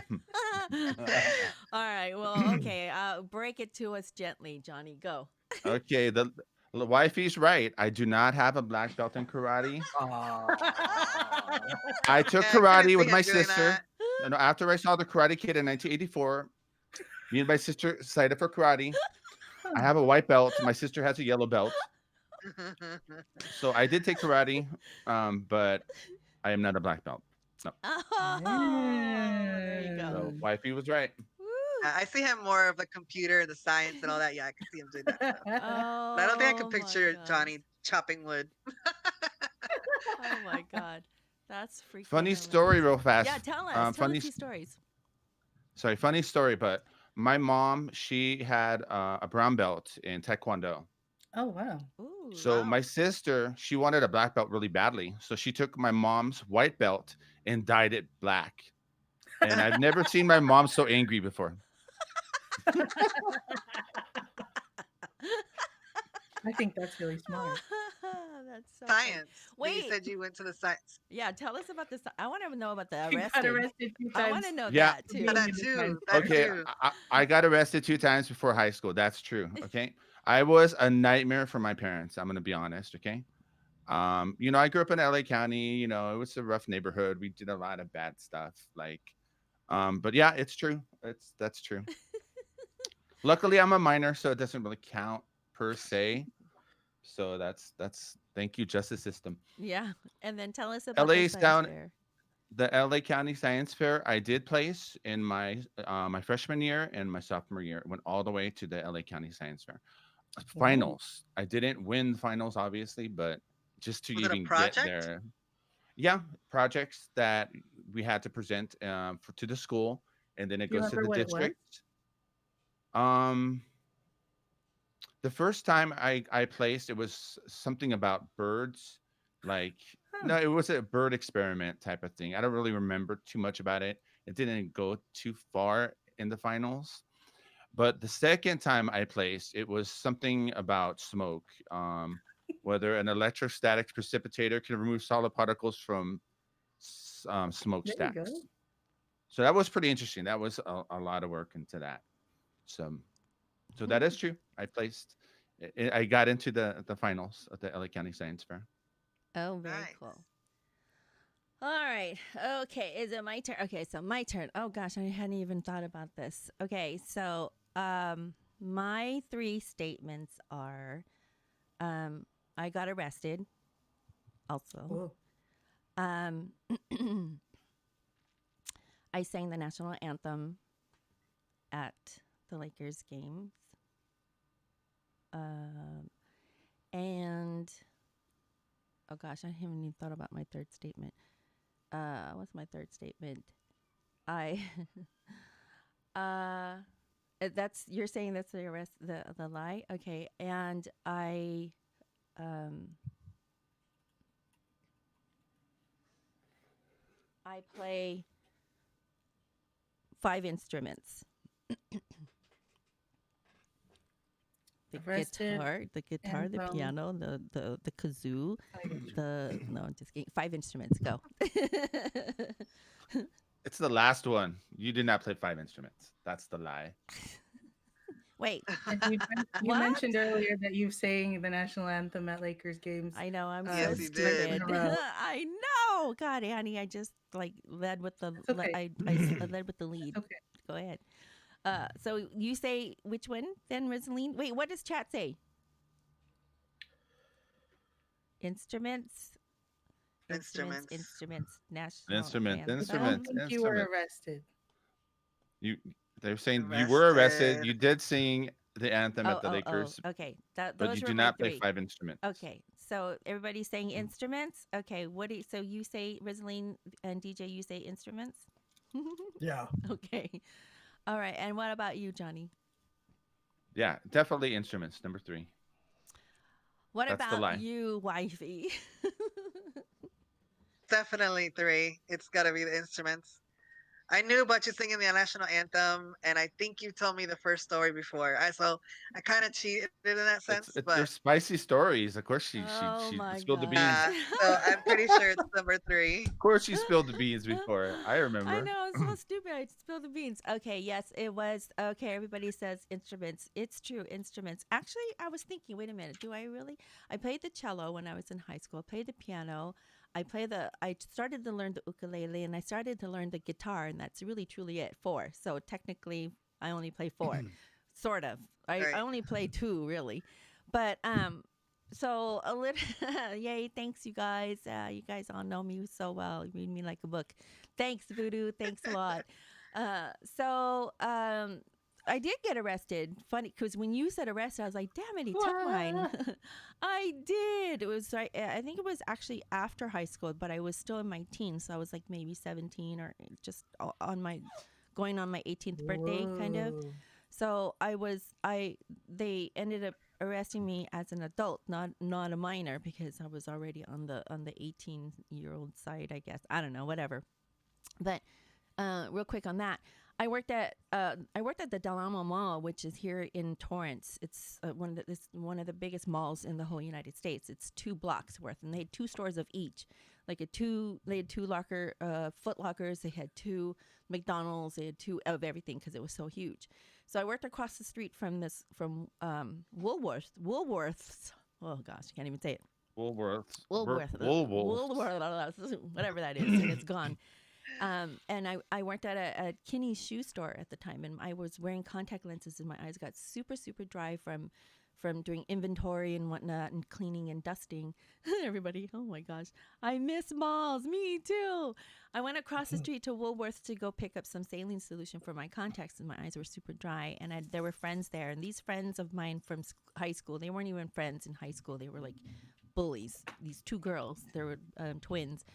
All right. Well, okay. Break it to us gently, Johnny. Go. Okay, the wifey's right. I do not have a black belt in karate. Aw. I took Yeah, I couldn't karate see with my him doing sister. that. And after I saw the Karate Kid in 1984, me and my sister decided for karate. I have a white belt. My sister has a yellow belt. So I did take karate, but I am not a black belt. No. Oh, there you go. So Mm. wifey was right. Woo. I see him more of the computer, the science, and all that. Yeah, I can see him doing that stuff. But I don't think I could Oh my picture god. Johnny chopping wood. Oh my god. That's freaking Funny story, hilarious. real Yeah, fast. tell us. Tell us Funny, these stories. sorry, funny story. But my mom, she had a brown belt in Taekwondo. Oh wow. Ooh. So Wow. my sister, she wanted a black belt really badly. So she took my mom's white belt and dyed it black. And I've never seen my mom so angry before. I think that's really smart. That's so funny. Science. But you Wait. said you went to the science. Yeah, tell us about this. I want to know about the He got arrested. arrested 2 I want times to know Yeah. that for too. Oh, being that in the too. science That fair. Okay. too. I got arrested 2 times before high school. That's true. Okay. I was a nightmare for my parents. I'm going to be honest. Okay. I grew up in LA County. It was a rough neighborhood. We did a lot of bad stuff. But yeah, it's true. That's true. Luckily, I'm a minor, so it doesn't really count per se. So that's thank you, justice system. Yeah. And then tell us about the LA's science down fair. the LA County Science Fair. I did place in my freshman year and my sophomore year. Went all the way to the LA County Science Fair Wow. finals. I didn't win the finals, obviously, but just to Was it a even get project? there, yeah, projects that we had to present to the school, and then it Do you goes to remember the what it was? district. Um, the first time I placed, it was something about birds. Like, Huh. no, it was a bird experiment type of thing. I don't really remember too much about it. It didn't go too far in the finals. But the second time I placed, it was something about smoke. Whether an electrostatic precipitator can remove solid particles from There you go. smokestacks. So that was pretty interesting. That was a lot of work into that. So So that is true. I placed. I got into the finals of the LA County Science Fair. Oh, very Nice. cool. All right. Okay. Is it my turn? Okay. So my turn. Oh gosh, I hadn't even thought about this. Okay. So my three statements are I got arrested. Also, Oh, um, I sang the national anthem at the Lakers games. Um, and oh gosh, I haven't even thought about my third statement. What's my third statement? I uh that's you're saying that's the arrest the lie? Okay. And um I play 5 instruments. arrested, The guitar, the anthem, piano, the kazoo, 5 instruments. no, I'm just kidding. 5 instruments. Go. It's the last one. You did not play 5 instruments. That's the lie. Wait, And you what? mentioned earlier that you sang the national anthem at Lakers games. I know I'm Yes, so he Twice did. in stupid. a row. I know. God, Annie, I just like led with the It's okay. I led with the lead. It's okay. Go ahead. So you say which one then, Rizaline? Wait, what does chat say? Instruments, Instruments. national Instruments, I don't anthem. think you were instruments. arrested. You. They're saying you were arrested. Arrested. You did sing the anthem at the Oh, Lakers, okay. but Those you were do my not play three. 5 instruments. Okay, so everybody's saying instruments. Okay, so you say Rizaline and DJ, you say instruments. Yeah. Okay, all right. And what about you, Johnny? Yeah, definitely instruments. Number 3. What That's the about lie. you, wifey? Definitely 3. It's got to be the instruments. I knew about you singing the national anthem, and I think you told me the first story before. So I kind of cheated in that sense, They're but spicy stories. Of course, Oh she my spilled the gosh. beans. so I'm pretty sure it's number 3. Of course, she spilled the beans before. I I remember. know, it's so stupid. I spilled the beans. Okay, yes, it was. Okay, everybody says instruments. It's true, instruments. Actually, I was thinking, wait a minute, do I really? I played the cello when I was in high school. I played the piano. I started to learn the ukulele and I started to learn the guitar, and that's really truly it. 4. So technically, I only play 4, sort of. I Right. only play 2, really. But so a little yay, thanks you guys. You guys all know me so well. You read me like a book. Thanks, Voodoo. Thanks a lot. So I did get arrested. Funny, because when you said arrested, I was like, damn it, he took mine. I did. It was I think it was actually after high school, but I was still in my teens, so I was like maybe 17 or just on my going on my 18th birthday, kind of. Whoa. So they ended up arresting me as an adult, not a minor, because I was already on the 18-year-old side, I guess. I don't know, whatever. But real quick on that, I worked at the Del Amo Mall, which is here in Torrance. It's one of the biggest malls in the whole United States. It's 2 blocks worth, and they had 2 stores of each. They had 2 Foot Lockers. They had 2 McDonald's. They had 2 of everything because it was so huge. So I worked across the street from Woolworths. Oh gosh, I can't even say it. Woolworths. Woolworths, whatever that is, and it's gone. And I worked at a Kinney's shoe store at the time, and I was wearing contact lenses, and my eyes got super dry from doing inventory and whatnot, and cleaning and dusting. Everybody, oh my gosh, I miss malls. Me too. I went across the street to Woolworths to go pick up some saline solution for my contacts, and my eyes were super dry. And there were friends there, and these friends of mine from high school, they weren't even friends in high school. They were like bullies. These 2 girls, they were twins.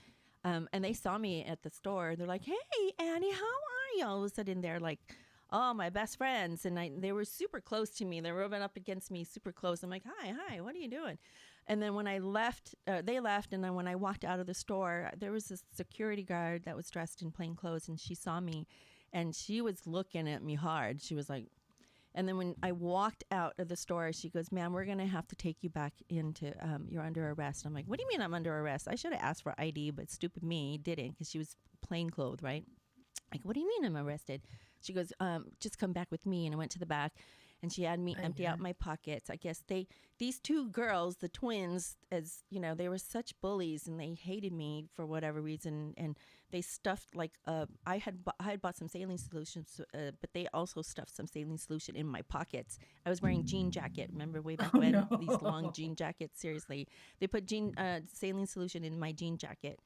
And they saw me at the store. They're like, "Hey, Annie, how are you?" All of a sudden, they're like, "Oh, my best friends." And they were super close to me. They were rubbing up against me super close. I'm like, hi, what are you doing? And then when I left, they left. And then when I walked out of the store, there was this security guard that was dressed in plain clothes. And she saw me, and she was looking at me hard. She was like, and then when I walked out of the store, she goes, "Ma'am, we're going to have to take you back into, you're under arrest." I'm like, "What do you mean I'm under arrest? I should have asked for ID, but stupid me didn't, because she was plain clothed, right?" Like, "What do you mean I'm arrested?" She goes, "Just come back with me." And I went to the back, and she had me empty Yeah. out my pockets. I guess these two girls, the twins, as you know, they were such bullies and they hated me for whatever reason. And they stuffed like I had bought some saline solutions, but they also stuffed some saline solution in my pockets. I was wearing jean jacket. Remember way back Oh when these no. long jean jackets? Seriously, they put saline solution in my jean jacket,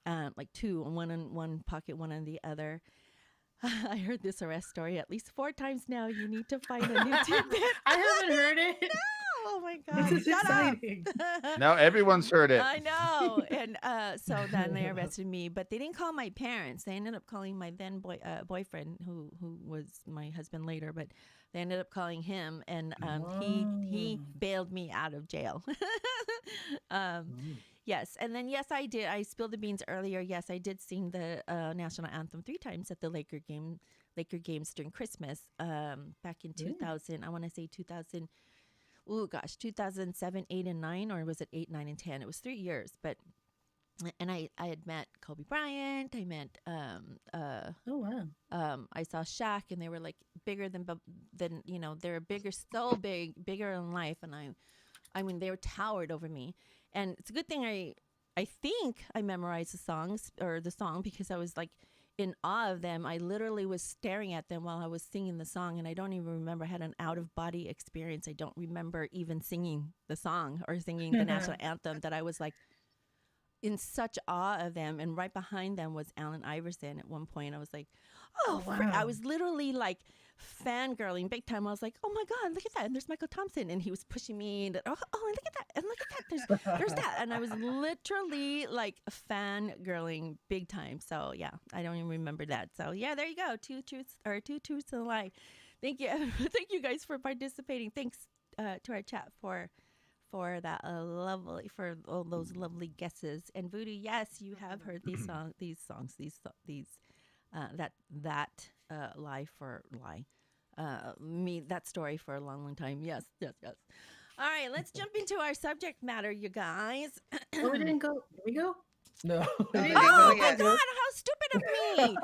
like two, one in one pocket, one on the other. I heard this arrest story at least 4 times now. You need to find a new tidbit. I haven't heard it. Oh my This God! is Shut up. exciting. Now everyone's heard it. I know. And so then they arrested me, but they didn't call my parents. They ended up calling my then boyfriend, who was my husband later. But they ended up calling him, and he Oh. bailed me out of jail. um, yes, and then yes, I did. I spilled the beans earlier. Yes, I did sing the national anthem 3 times at the Laker games during Christmas. Back in Really? 2000, I want to say 2000. Oh gosh, 2007, 8, and 9, or was it 8, 9, and 10? It was 3 years, but and I had met Kobe Bryant. I met Oh wow. I saw Shaq, and they were like bigger than you know, they're bigger, so bigger in life, and I mean they were towered over me, and it's a good thing I think I memorized the song because I was like in awe of them. I literally was staring at them while I was singing the song, and I don't even remember. I had an out of body experience. I don't remember even singing the song or singing the national anthem. That I was like in such awe of them. And right behind them was Allen Iverson. At one point, I was like, Oh I wow. was literally like fangirling big time. I was like, oh my God, look at that. And there's Michael Thompson. And he was pushing me. And, and look at that. And look at that. There's that. And I was literally like fangirling big time. So yeah, I don't even remember that. So yeah, there you go. Two truths and a lie. Thank you. Thank you guys for participating. Thanks to our chat for that for all those lovely guesses. And Voodoo, yes, you have heard these songs, that story for a long, long time. Yes, yes, yes. All right, let's jump into our subject matter, you guys. Oh, we didn't go. Did we go? No. we didn't didn't go Oh my yet. God, how stupid of me!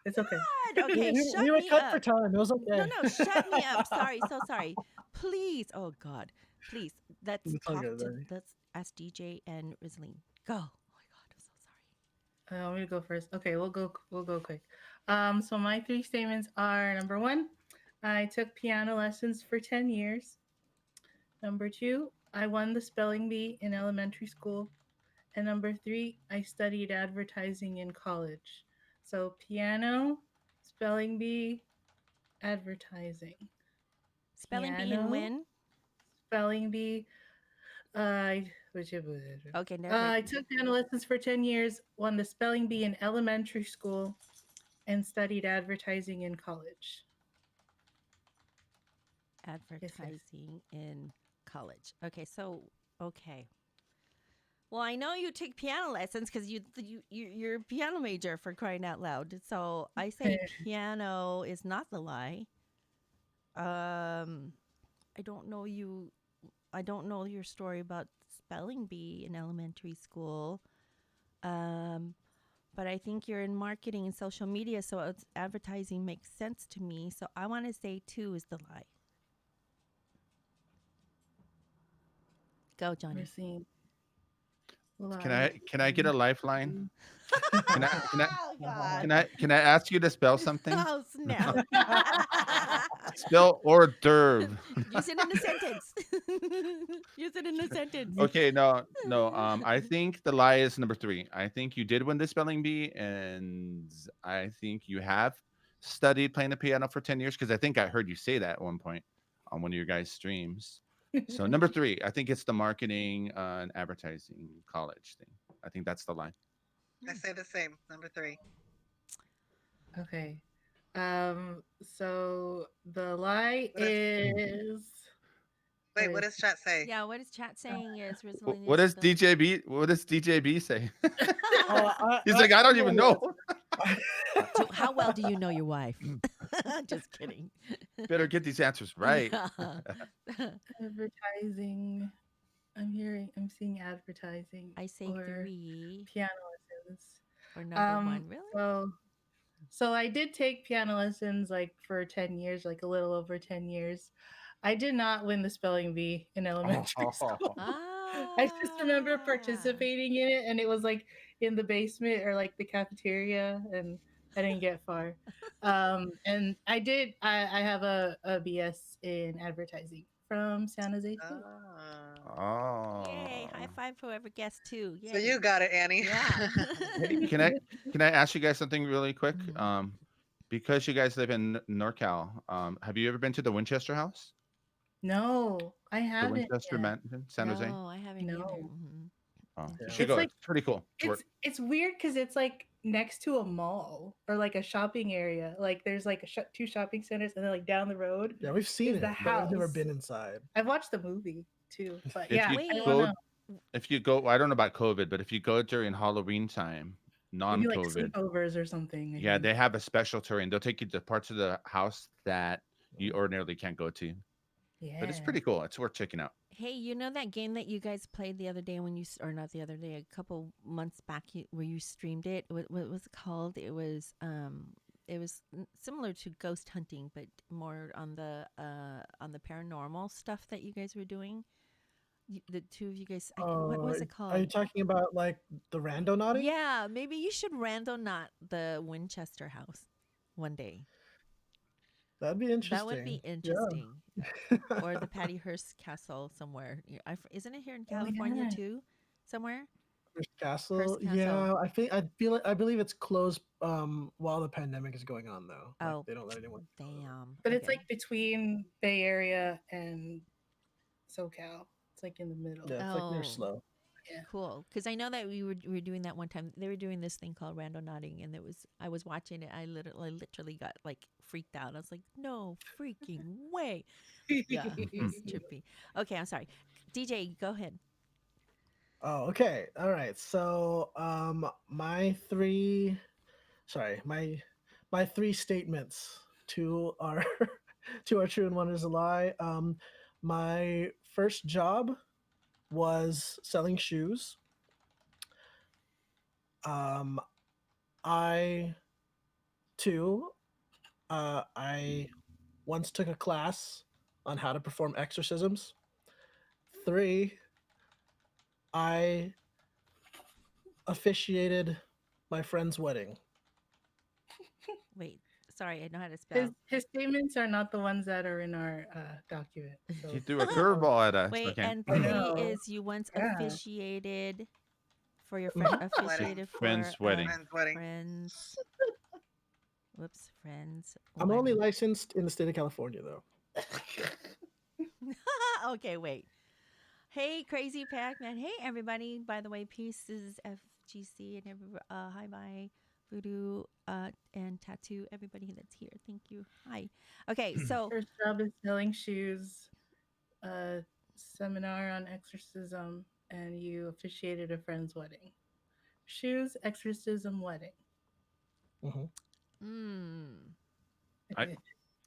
It's okay. God, okay, shut we were me cut for up. time. It was okay. No, shut me up. Sorry, so sorry. Please, oh God, please. Let's It's all talk good, to. Randy. Let's ask DJ and Rizaline. Go. Oh my God, I'm so sorry. I'm gonna go first. Okay, we'll go. We'll go quick. So my 3 statements are: number 1, I took piano lessons for 10 years. Number 2, I won the spelling bee in elementary school. And number 3, I studied advertising in college. So piano, spelling bee, advertising. Spelling bee and Piano, when? spelling bee. Okay, never I mind. took piano lessons for 10 years, won the spelling bee in elementary school, and studied advertising in college. Advertising in college. Okay, so okay. Well, I know you take piano lessons because you're a piano major, for crying out loud. So I say piano is not the lie. I don't know you. I don't know your story about spelling bee in elementary school. But I think you're in marketing and social media, so advertising makes sense to me. So I want to say 2 is the lie. Go, Johnny. We're seeing Can I get a lifeline? Can I can I Oh, God. can I ask you to spell something? Oh, snap. Spell hors d'oeuvre. Use it in a sentence. Use it in a sentence. Okay, no. I think the lie is number 3. I think you did win the spelling bee, and I think you have studied playing the piano for 10 years because I think I heard you say that at one point on one of your guys' streams. So number 3, I think it's the marketing and advertising college thing. I think that's the lie. I say the same. Number 3. Okay. So the lie What is- is. Wait, what does chat say? Yeah, what is chat saying is Rizaline What is does DJB? What does DJB say? Oh, He's like, I don't even know. How well do you know your wife? Just kidding. Better get these answers right. Advertising. I'm seeing advertising. I say or 3 piano lessons. or number 1. Really? So So I did take piano lessons like for 10 years, like a little over 10 years. I did not win the spelling bee in elementary school. I just remember Ah. participating in it, and it was like in the basement or like the cafeteria, and I didn't get far. And I did. I have a BS in advertising from San Jose State. Ah. Yay! High Oh. five whoever guessed two. So Yay! you got it, Annie. Yeah. Hey, can I ask you guys something really quick? Mhm. Because you guys live in NorCal, have you ever been to the Winchester House? No, I The haven't Winchester yet. Mansion, San Jose? No, I haven't either. No, Oh, you Yeah. should it's go. like It's pretty cool. it's weird because it's like next to a mall or like a shopping area. Like there's like two shopping centers, and then like down the road Yeah, we've seen is the it, but I've never house. been inside. I've watched the movie too, but If yeah, you I Wait. go, wanna if you go, I don't know about COVID, but if you go during Halloween time, they do like non-COVID, sleepovers or something. I yeah, think. they have a special tour and they'll take you to parts of the house that you ordinarily can't go to. But it's Yeah. pretty cool. It's worth checking out. Hey, you know that game that you guys played the other day when or not the other day, a couple months back, where you streamed it? What was it called? It was similar to ghost hunting, but more on the paranormal stuff that you guys were doing. The two of you guys, what was it Are you called? talking about like the rando naughty? Yeah, maybe you should random not the Winchester house one day. That'd be That would be interesting. interesting. Yeah. Or the Patty Hearst Castle somewhere. Isn't it here in Oh California yeah. too? Somewhere? Hearst Castle. Hearst Castle. Yeah, I believe it's closed while the pandemic is going on though. Like Oh, they don't let anyone. damn. But it's Okay. like between Bay Area and SoCal. It's like in the middle. Yeah, it's like near Oh, slow. Yeah. cool. Because I know that we were doing that one time. They were doing this thing called random nodding, and I was watching it. I literally got like freaked out. I was like, no freaking way. Yeah, it's trippy. Okay, I'm sorry. DJ, go ahead. Oh, okay. All right. So, my three statements. Two are two are true and one is a lie. My first job was selling shoes. Um, I Two, I once took a class on how to perform exorcisms. Three, I officiated my friend's wedding. Wait, sorry, I know how to spell. His statements are not the ones that are in our document. So You threw a curveball at us. Wait, Okay. and I three know. is you once Yeah. officiated for your friend, Wedding. officiated for Friend's wedding. Friend's wedding. friends. Whoops, friends. I'm only wedding. licensed in the state of California, though. Okay, wait. Hey, Crazy Pac-Man. Hey, everybody. By the way, peace. This is FGC and everybody. Hi, bye. Voodoo and Tattoo. Everybody that's here. Thank you. Hi. Okay, so First job is selling shoes, a seminar on exorcism, and you officiated a friend's wedding. Shoes, exorcism, wedding.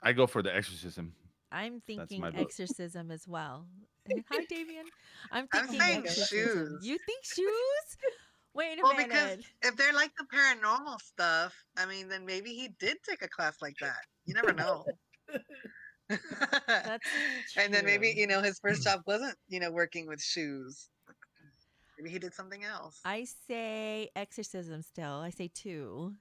I go for the exorcism. I'm thinking my vote. exorcism as well. Hi, Davian. I'm I'm thinking saying exorcism. shoes. You think shoes? Wait a Well, minute. because if they're like the paranormal stuff, I mean, then maybe he did take a class like that. You never know. That's And then maybe, true. his first job wasn't, working with shoes. Maybe he did something else. I say exorcism still. I say 2.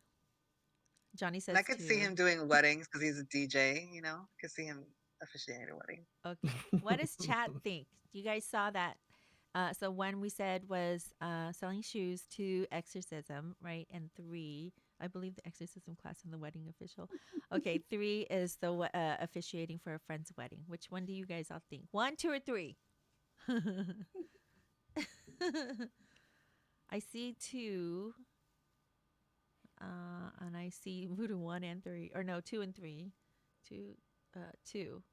Johnny says And I could 2. see him doing weddings because he's a DJ, I could see him officiating a wedding. Okay. What does chat think? You guys saw that. So 1 we said was selling shoes, 2 exorcism, right? And 3, I believe the exorcism class and the wedding official. Okay, 3 is the officiating for a friend's wedding. Which one do you guys all think? 1, 2, or 3? I see 2. And I see Voodoo 1 and 3. Or no, 2 and 3. 2.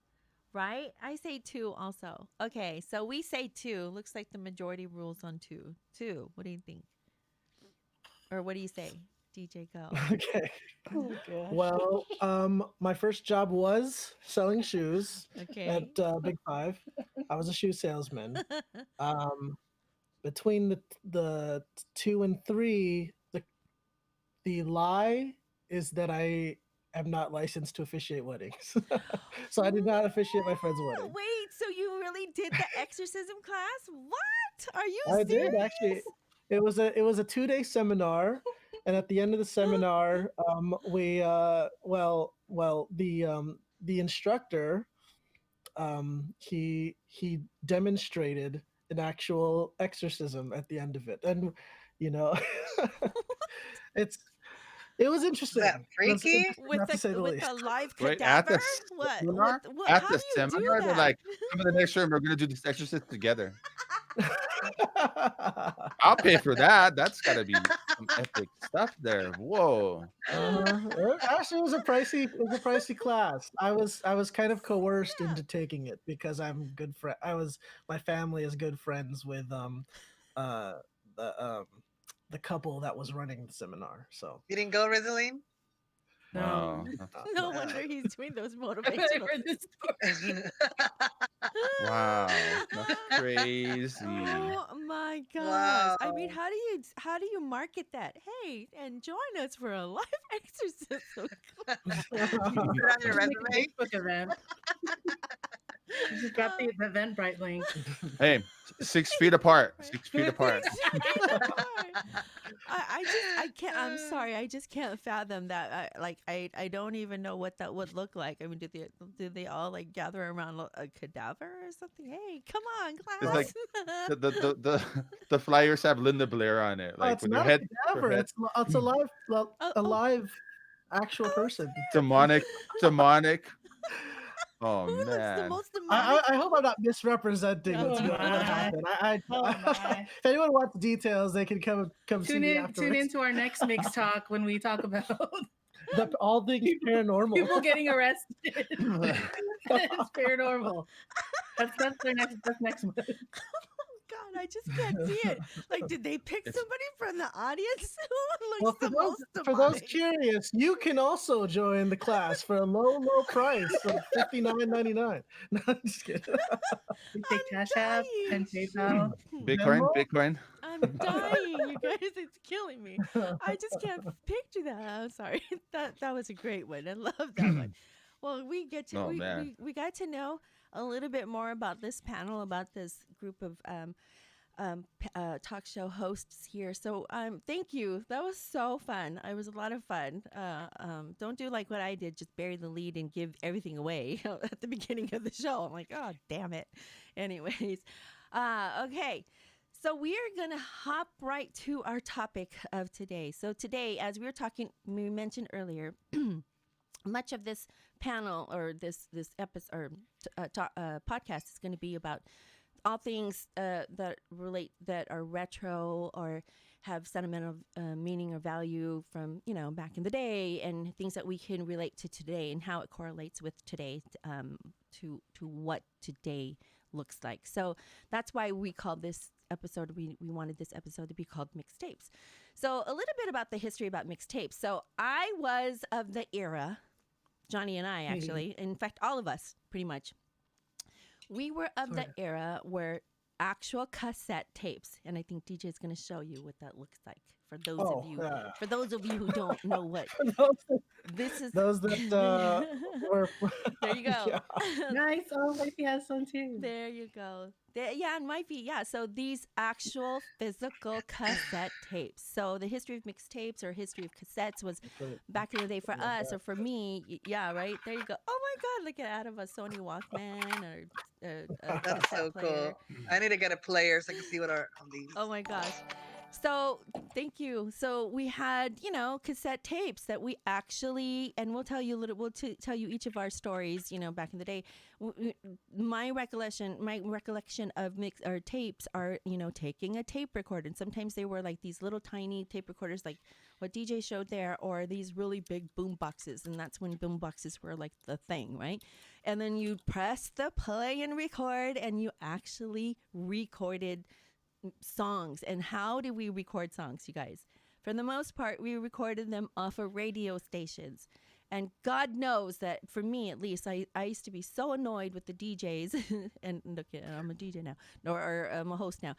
Right? I say 2 also. Okay, so we say 2. Looks like the majority rules on 2. 2. What do you think? Or what do you say? DJ, go. Okay. Oh gosh. Well, my first job was selling shoes Okay. at Big Five. I was a shoe salesman. Between the 2 and 3, the lie is that I am not licensed to officiate weddings. So I did not officiate my friend's wedding. Wait, so you really did the exorcism class? What? Are you I did serious? actually. It was a 2-day seminar, and at the end of the seminar, we the instructor, he demonstrated an actual exorcism at the end of it, and you know, it's it was Is that interesting. It was freaky? interesting, not to say the With least. a live Wait, at the cadaver? What? seminar? What? At How the do you do seminar, they're that? like, come to the next room. We're gonna do this exorcist together. I'll pay for that. That's got to be some epic stuff there. Whoa. Actually, it was a pricey class. I was kind of coerced into taking it because I'm good friend. My family is good friends with uh the um the couple that was running the seminar. So You didn't go, Rizaline? Wow. No no. wonder he's doing those I've motivational. heard this story. Wow. That's crazy. Oh my gosh. I mean, Wow. how do you market that? Hey, and join us for a live exorcism. Put it on your Just make a resume. Facebook event. You just got the Eventbrite link. Hey, 6 feet apart. 6 feet apart. I can't. I'm sorry. I just can't fathom that. I don't even know what that would look like. I mean, do they all like gather around a cadaver or something? Hey, come on, It's class. like the flyers have Linda Blair on it, Oh, like it's with her not a head, cadaver. It's a live Oh, a oh, live actual person. demonic. Oh who looks the man. most I, demonic? I I hope I'm not misrepresenting Oh what's going to my. happen. Oh my. If anyone wants details, they can come see Tune me in afterwards. into our next mix talk when we talk about All things paranormal. people getting arrested. It's paranormal. That's next month. God, I just can't see it. Like, did they pick It's- somebody from the audience who Well, looks the most for those demonic? curious, you can also join the class for a low price of $59.99. No, I'm just kidding. We take Cash App and dying. PayPal. Bitcoin, Venmo? Bitcoin. I'm dying, you guys. It's killing me. I just can't picture that. I'm sorry. That was a great one. I love that one. Well, Oh man. we got to know a little bit more about this panel, about this group of talk show hosts here. So thank you. That was so fun. It was a lot of fun. Don't do like what I did, just bury the lead and give everything away at the beginning of the show. I'm like, oh damn it. Anyways, okay. So we are going to hop right to our topic of today. So today, as we mentioned earlier, much of this panel or this episode or podcast is going to be about all things that are retro or have sentimental meaning or value from back in the day, and things that we can relate to today and how it correlates with today, to what today looks like. So that's why we called this episode, we wanted this episode to be called Mixtapes. So a little bit about the history about mixtapes. So I was of the era, Johnny and I actually, in fact, all of us pretty much, we were of the era where actual cassette tapes, and I think DJ is going to show you what that looks like for those of you who don't know what this is. Those that were. There you go. Yeah. Nice. Oh, Wifey has some too. There you go. Yeah, and Wifey, yeah. So these actual physical cassette tapes. So the history of mixtapes or history of cassettes was back in the day for us, or for me. Yeah, right. There you go. Oh my God, look at out of a Sony Walkman or a That's cassette so player. cool. I need to get a player so I can see what are on these. Oh my gosh. So thank you. So we had, cassette tapes that we actually, and we'll tell you a little, tell you each of our stories, back in the day. My recollection of mix or tapes are, taking a tape recorder. And sometimes they were like these little tiny tape recorders, like what DJ showed there, or these really big boom boxes. And that's when boom boxes were like the thing, right? And then you press the play and record, and you actually recorded songs. And how do we record songs, you guys? For the most part, we recorded them off of radio stations. And God knows that for me, at least, I used to be so annoyed with the DJs. And look, I'm a DJ now, or I'm a host now.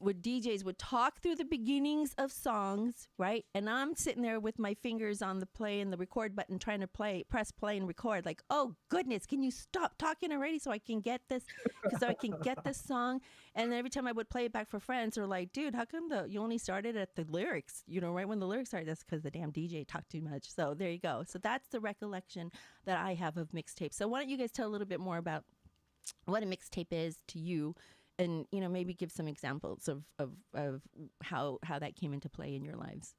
With DJs would talk through the beginnings of songs, right? And I'm sitting there with my fingers on the play and the record button, trying to press play and record. Like, oh goodness, can you stop talking already so I can get this? Because so I can get this song. And then every time I would play it back for friends, they're like, dude, how come you only started at the lyrics? Right when the lyrics started. That's because the damn DJ talked too much. So there you go. So that's the recollection that I have of mixtapes. So why don't you guys tell a little bit more about what a mixtape is to you, and maybe give some examples of how that came into play in your lives.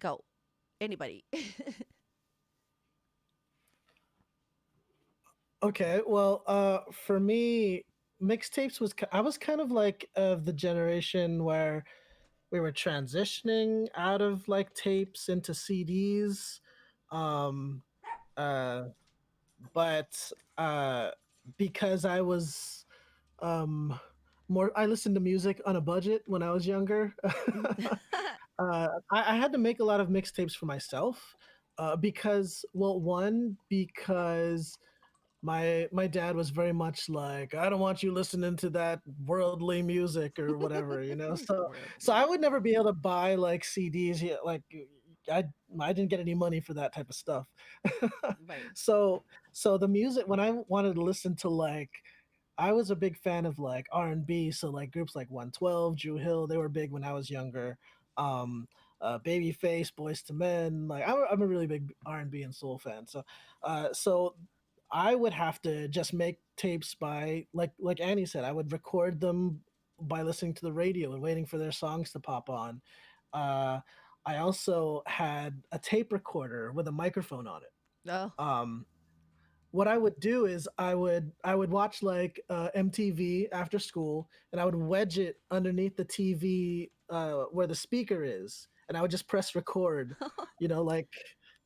Go, anybody. Okay, well, for me, mixtapes I was kind of like of the generation where we were transitioning out of like tapes into CDs. Um, uh, but because I was um I listened to music on a budget when I was younger. I had to make a lot of mixtapes for myself because, well, one, because my dad was very much like, I don't want you listening to that worldly music or whatever, so I would never be able to buy like CDs. Like I I didn't get any money for that type of stuff. Right. so so the music, when I wanted to listen to, like, I was a big fan of like R&B, so like groups like 112, Drew Hill, they were big when I was younger. Um, Babyface, Boys to Men, like I'm a really big R&B and soul fan. So I would have to just make tapes by, like Annie said, I would record them by listening to the radio and waiting for their songs to pop on. Uh, I also had a tape recorder with a microphone on it. Oh. Um, what I would do is I would watch like MTV after school, and I would wedge it underneath the TV where the speaker is, and I would just press record, like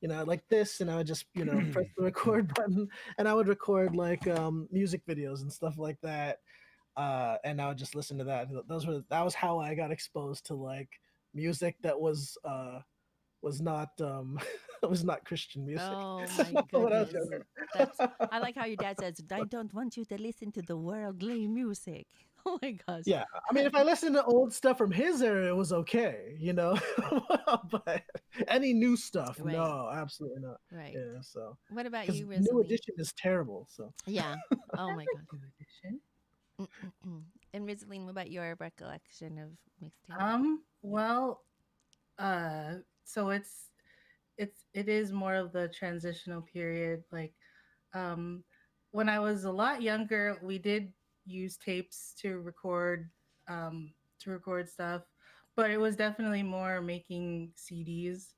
like this, and I would just press the record button, and I would record like music videos and stuff like that, and I would just listen to that. That was how I got exposed to like music that was not was not Christian music Oh my when I was goodness. younger. I like how your dad says, I don't want you to listen to the worldly music. Oh my gosh. Yeah, I mean, if I listened to old stuff from his era, it was okay, but any new stuff, Right. no, absolutely not. Right. Yeah, so What about because you, New Rizaline? Edition is terrible. So Yeah. Oh my god. New edition. And Rizaline, what about your recollection of mixtape? Well, so it is more of the transitional period. Like, um, when I was a lot younger, we did use tapes to record stuff, but it was definitely more making CDs.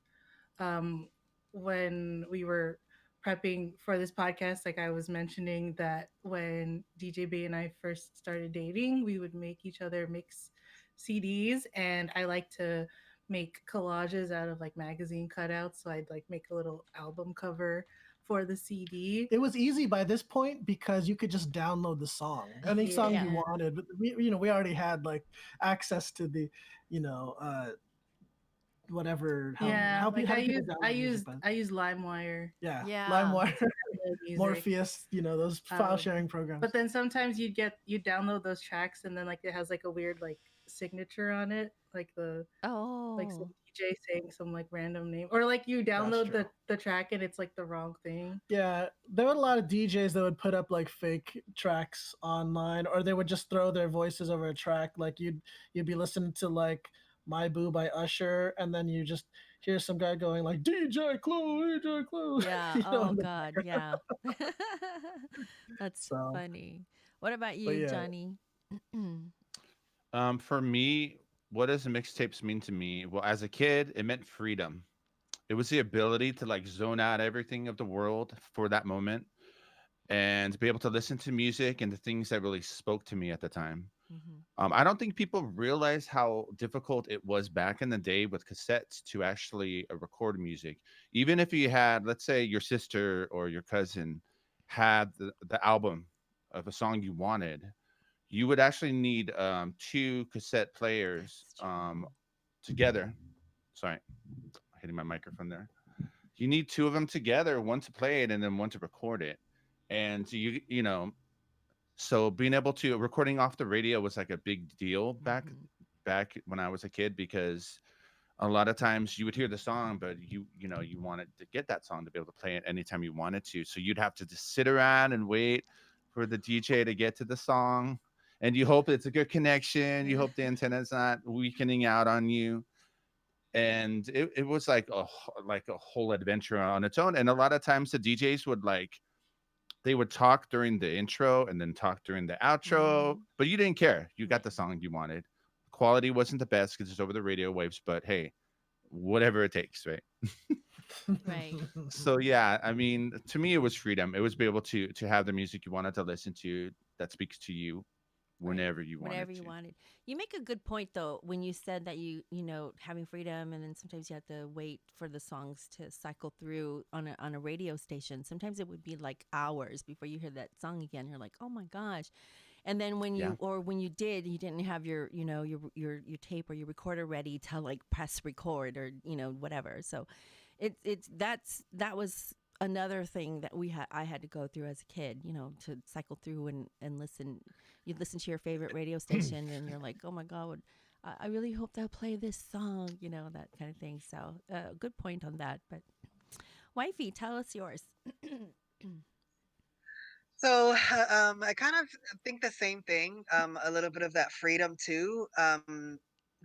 Um, when we were prepping for this podcast, like I was mentioning that when DJB and I first started dating, we would make each other mix CDs, and I like to make collages out of like magazine cutouts. So I'd like make a little album cover for the CD. it was easy by this point because you could just download the song, any song Yeah. you wanted. But we already had like access to the, you know, whatever Yeah, like how do people download music? I use LimeWire. Yeah, Yeah. LimeWire, Music. Morpheus, those file Um, sharing programs. But then sometimes you download those tracks, and then like it has like a weird like signature on it, like like some Oh. DJ saying some like random name, or like you download true. the track and it's like the wrong thing. Yeah, there were a lot of DJs that would put up like fake tracks online, or they would just throw their voices over a track. Like you'd be listening to like "My Boo" by Usher, and then you just hear some guy going like DJ Clue, DJ Clue. Yeah. Oh in the god. background. Yeah. That's So, funny. What about but you, yeah, Johnny? For me, what does mixtapes mean to me? Well, as a kid, it meant freedom. It was the ability to like zone out everything of the world for that moment and be able to listen to music and the things that really spoke to me at the time. Mm-hmm. I don't think people realize how difficult it was back in the day with cassettes to actually record music. Even if you had, let's say, your sister or your cousin had the album of a song you wanted, you would actually need two cassette players That's true. together. Sorry, hitting my microphone there. You need two of them together, one to play it and then one to record it. And so being able to recording off the radio was like a big deal back when I was a kid, because a lot of times you would hear the song, but you wanted to get that song to be able to play it anytime you wanted to. So you'd have to just sit around and wait for the DJ to get to the song. And you hope it's a good connection. You hope the antenna's not weakening out on you. And it was like a whole adventure on its own. And a lot of times the DJs would they would talk during the intro and then talk during the outro, but you didn't care. You got the song you wanted. Quality wasn't the best because it's over the radio waves, but hey, whatever it takes, right? Right. So yeah, I mean, to me, it was freedom. It was be able to have the music you wanted to listen to that speaks to you Right. whenever you wanted Whenever you to. wanted. You make a good point though when you said that having freedom, and then sometimes you have to wait for the songs to cycle through on a radio station. Sometimes it would be like hours before you hear that song again. You're like, "Oh my gosh." And then Yeah. when you did, you didn't have your tape or your recorder ready to like press record or whatever. So that was another thing that I had to go through as a kid, to cycle through and listen. You'd listen to your favorite radio station and you're like, oh my God, I really hope they'll play this song, that kind of thing. So good point on that. But Wifey, tell us yours. So I kind of think the same thing. A little bit of that freedom too.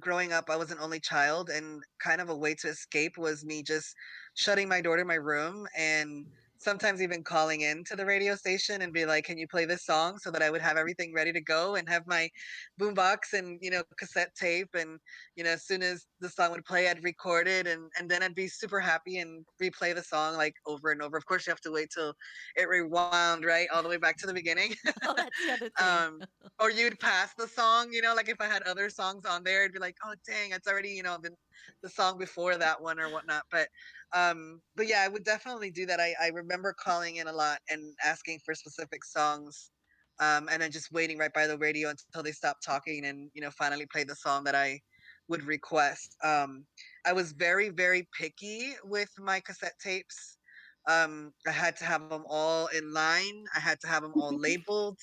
Growing up, I was an only child, and kind of a way to escape was me just shutting my door to my room and sometimes even calling in to the radio station and be like, "Can you play this song?" So that I would have everything ready to go and have my boombox and cassette tape, and as soon as the song would play, I'd record it, and then I'd be super happy and replay the song like over and over. Of course, you have to wait till it rewound, right, all the way back to the beginning. Oh, that's the other thing. um or you'd pass the song, like if I had other songs on there, it'd be like, oh dang, it's already been the song before that one or whatnot. But yeah, I would definitely do that. I remember calling in a lot and asking for specific songs, and then just waiting right by the radio until they stopped talking and finally play the song that I would request. I was very, very picky with my cassette tapes. I had to have them all in line. I had to have them all labeled.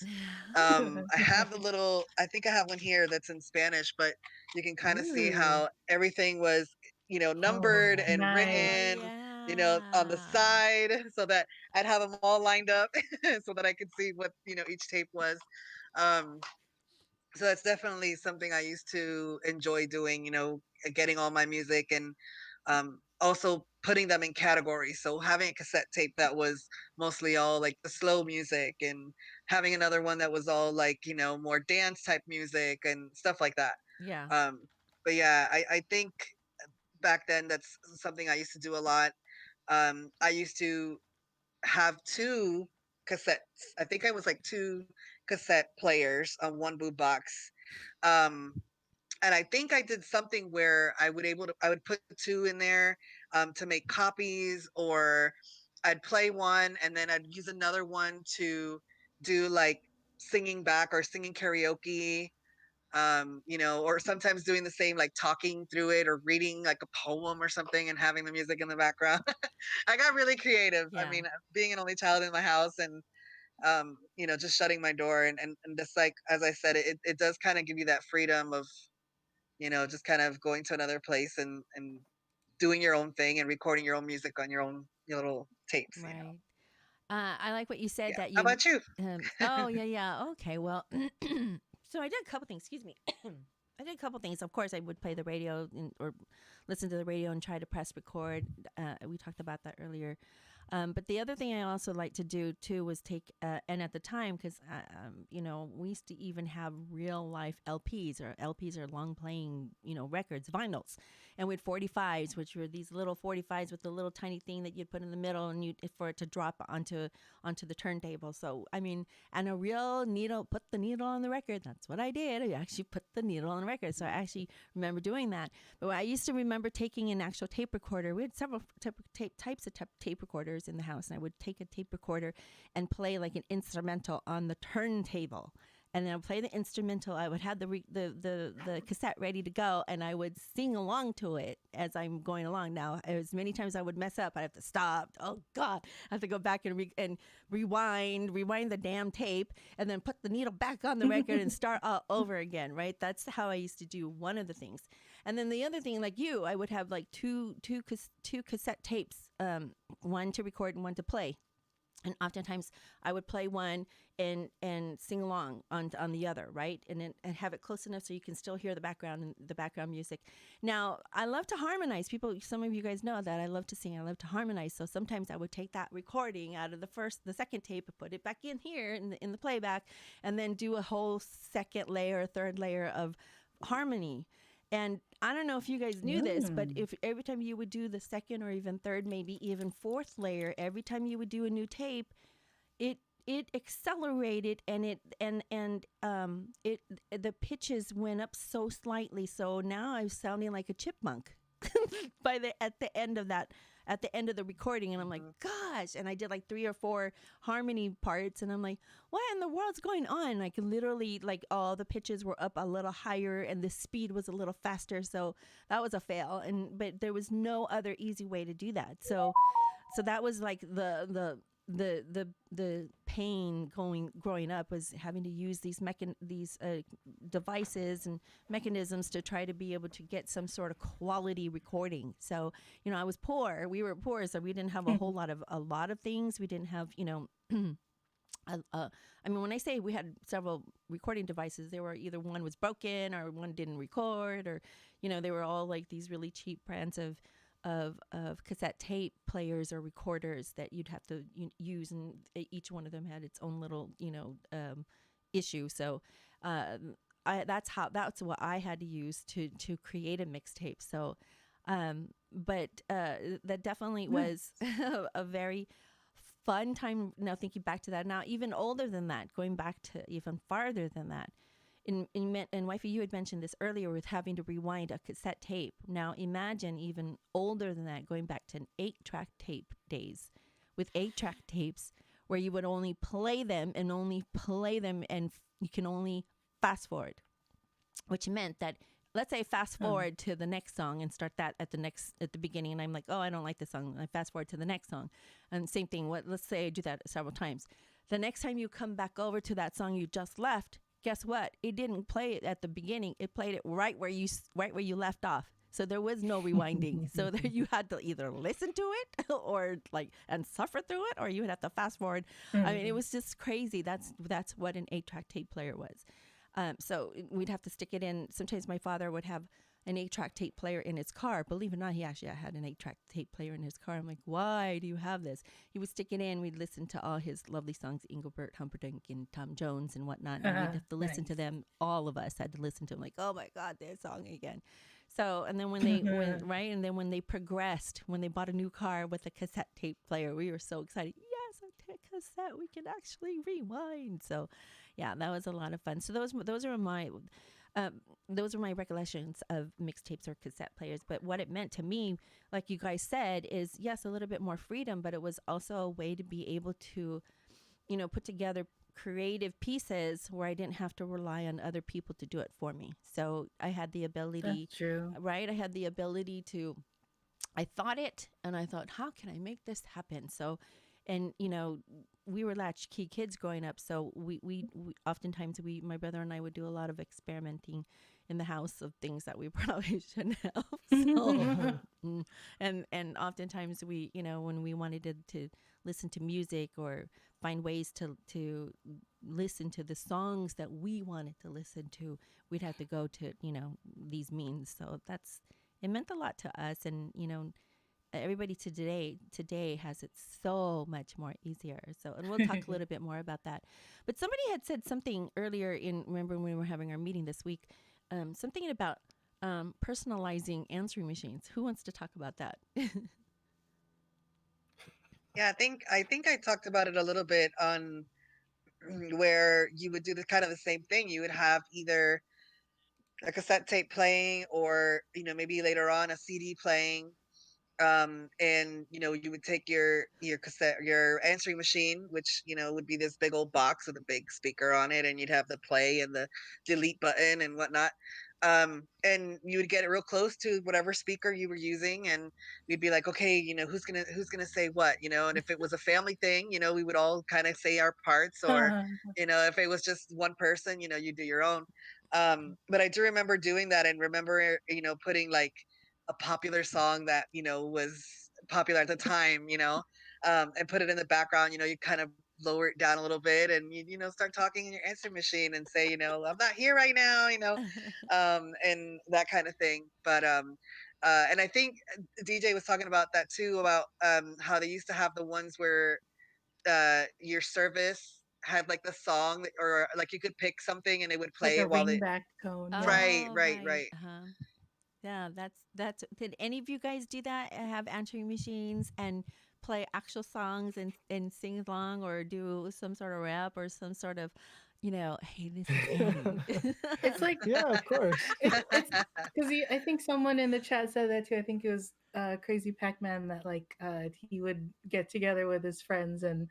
I have the little, I think I have one here that's in Spanish, but you can kind of see Ooh, how everything was, numbered Oh, and nice. Oh written, on the yeah. side, so that I'd have them all lined up so that I could see what, each tape was. Um, so that's definitely something I used to enjoy doing, getting all my music and also putting them in categories. So having a cassette tape that was mostly all like the slow music, and having another one that was all like, more dance type music and stuff like that. Yeah. Um, but yeah, I think back then that's something I used to do a lot. I used to have two cassettes. I think I was like two cassette players on one boot box. Um, and I think I did something where I would put two in there to make copies, or I'd play one and then I'd use another one to do like singing back or singing karaoke, or sometimes doing the same, like talking through it or reading like a poem or something and having the music in the background. I got really creative. I Yeah. mean, being an only child in my house and just shutting my door and just like as I said, it does kind of give you that freedom of, just kind of going to another place and doing your own thing and recording your own music on your own your little tapes. Right. I like what you said Yeah. that How you. about you? Oh yeah, yeah. Okay. Well, so I did a couple things. Excuse me. I did a couple things. Of course, I would play the radio or listen to the radio and try to press record. We talked about that earlier. But the other thing I also like to do too was take, and at the time, because we used to even have real life LPs, or LPs are long playing, records, vinyls, and we had 45s, which were these little 45s with the little tiny thing that you'd put in the middle and you for it to drop onto the turntable. So I mean, and a real needle, put the needle on the record. That's what I did. I actually put the needle on the record. So I actually remember doing that. But I used to remember taking an actual tape recorder. We had several types of tape recorders in the house, and I would take a tape recorder and play like an instrumental on the turntable. and then I'd play the instrumental. I would have the cassette ready to go, and I would sing along to it as I'm going along. Now, as many times I would mess up, I'd have to stop. Oh God, I have to go back and rewind the damn tape, and then put the needle back on the record and start all over again. Right? That's how I used to do one of the things. And then the other thing, like you, I would have like two cassette tapes, one to record and one to play. And oftentimes I would play one and sing along on the other, right? And have it close enough so you can still hear the background music. Now, I love to harmonize. Some of you guys know that I love to sing. I love to harmonize. So sometimes I would take that recording out of the second tape and put it back in here in the playback, and then do a whole second layer, third layer of harmony. And I don't know if you guys knew this, but if every time you would do the second or even third, maybe even fourth layer, every time you would do a new tape, it accelerated, and the pitches went up so slightly. So now I'm sounding like a chipmunk at the end of the recording, and I'm like, gosh. And I did like 3 or 4 harmony parts, and I'm like, what in the world's going on? And I could literally, like, all the pitches were up a little higher and the speed was a little faster. So that was a fail. But there was no other easy way to do that. So that was like the pain growing up, was having to use these devices and mechanisms to try to be able to get some sort of quality recording. So, I was poor. We were poor, so we didn't have a lot of things. We didn't have, I mean, when I say we had several recording devices, they were either one was broken or one didn't record, or, they were all like these really cheap brands of cassette tape players or recorders that you'd have to use, and each one of them had its own little issue. So that's what I had to use to create a mixtape. So but that definitely was a very fun time. Now thinking back to that, now even older than that, going back to even farther than that. And Wifey, you had mentioned this earlier with having to rewind a cassette tape. Now imagine even older than that, going back to an 8-track tape days, with 8-track tapes where you would only play them and you can only fast forward, which meant that, let's say fast forward to the next song and start that at the beginning, and I'm like, oh, I don't like this song. I fast forward to the next song, and same thing. Let's say I do that several times. The next time you come back over to that song you just left, guess what? It didn't play it at the beginning. It played it right where you left off. So there was no rewinding. So there you had to either listen to it or and suffer through it, or you would have to fast forward. I mean, it was just crazy. That's what an 8-track tape player was. So we'd have to stick it in. Sometimes my father would have an 8-track tape player in his car. Believe it or not, he actually had an 8-track tape player in his car. I'm like, why do you have this? He would stick it in. We'd listen to all his lovely songs, Engelbert Humperdinck and Tom Jones and whatnot. And we'd have to listen to them. All of us had to listen to them. Like, oh my God, their song again. So, and then when they when they progressed, when they bought a new car with a cassette tape player, we were so excited. Yes, a cassette, we can actually rewind. So, yeah, that was a lot of fun. So those are my recollections of mixtapes or cassette players. But what it meant to me, like you guys said, is yes, a little bit more freedom, but it was also a way to be able to, put together creative pieces where I didn't have to rely on other people to do it for me. So I had the ability, That's true. right? I had the ability to, I thought, how can I make this happen? So, and we were latchkey kids growing up, so we oftentimes my brother and I would do a lot of experimenting in the house of things that we probably shouldn't have. So, and oftentimes we, when we wanted to listen to music or find ways to listen to the songs that we wanted to listen to, we'd have to go to these means. So it meant a lot to us, and everybody today has it so much more easier. So, and we'll talk a little bit more about that. But somebody had said something earlier remember when we were having our meeting this week, something about personalizing answering machines. Who wants to talk about that? Yeah, I think I talked about it a little bit on where you would do the kind of the same thing. You would have either a cassette tape playing, or maybe later on a CD playing, And you would take your cassette, your answering machine, which would be this big old box with a big speaker on it, and you'd have the play and the delete button and whatnot. And you would get it real close to whatever speaker you were using, and we'd be like, okay, who's gonna say what, and if it was a family thing, we would all kind of say our parts, or if it was just one person, you do your own. But I do remember doing that, and remember putting like a popular song that was popular at the time, and put it in the background. You kind of lower it down a little bit, and start talking in your answer machine and say, I'm not here right now, and that kind of thing. But and I think DJ was talking about that too, about how they used to have the ones where your service had like the song or like you could pick something and it would Like play a it while they. ringback tone. Yeah. Right, Oh, right, right. right. Yeah, that's. Did any of you guys do that? Have answering machines and play actual songs and sing along, or do some sort of rap or some sort of, hey, this is Annie. It's like Yeah, of course. it's because I think someone in the chat said that too. I think it was Crazy Pac-Man that like he would get together with his friends, and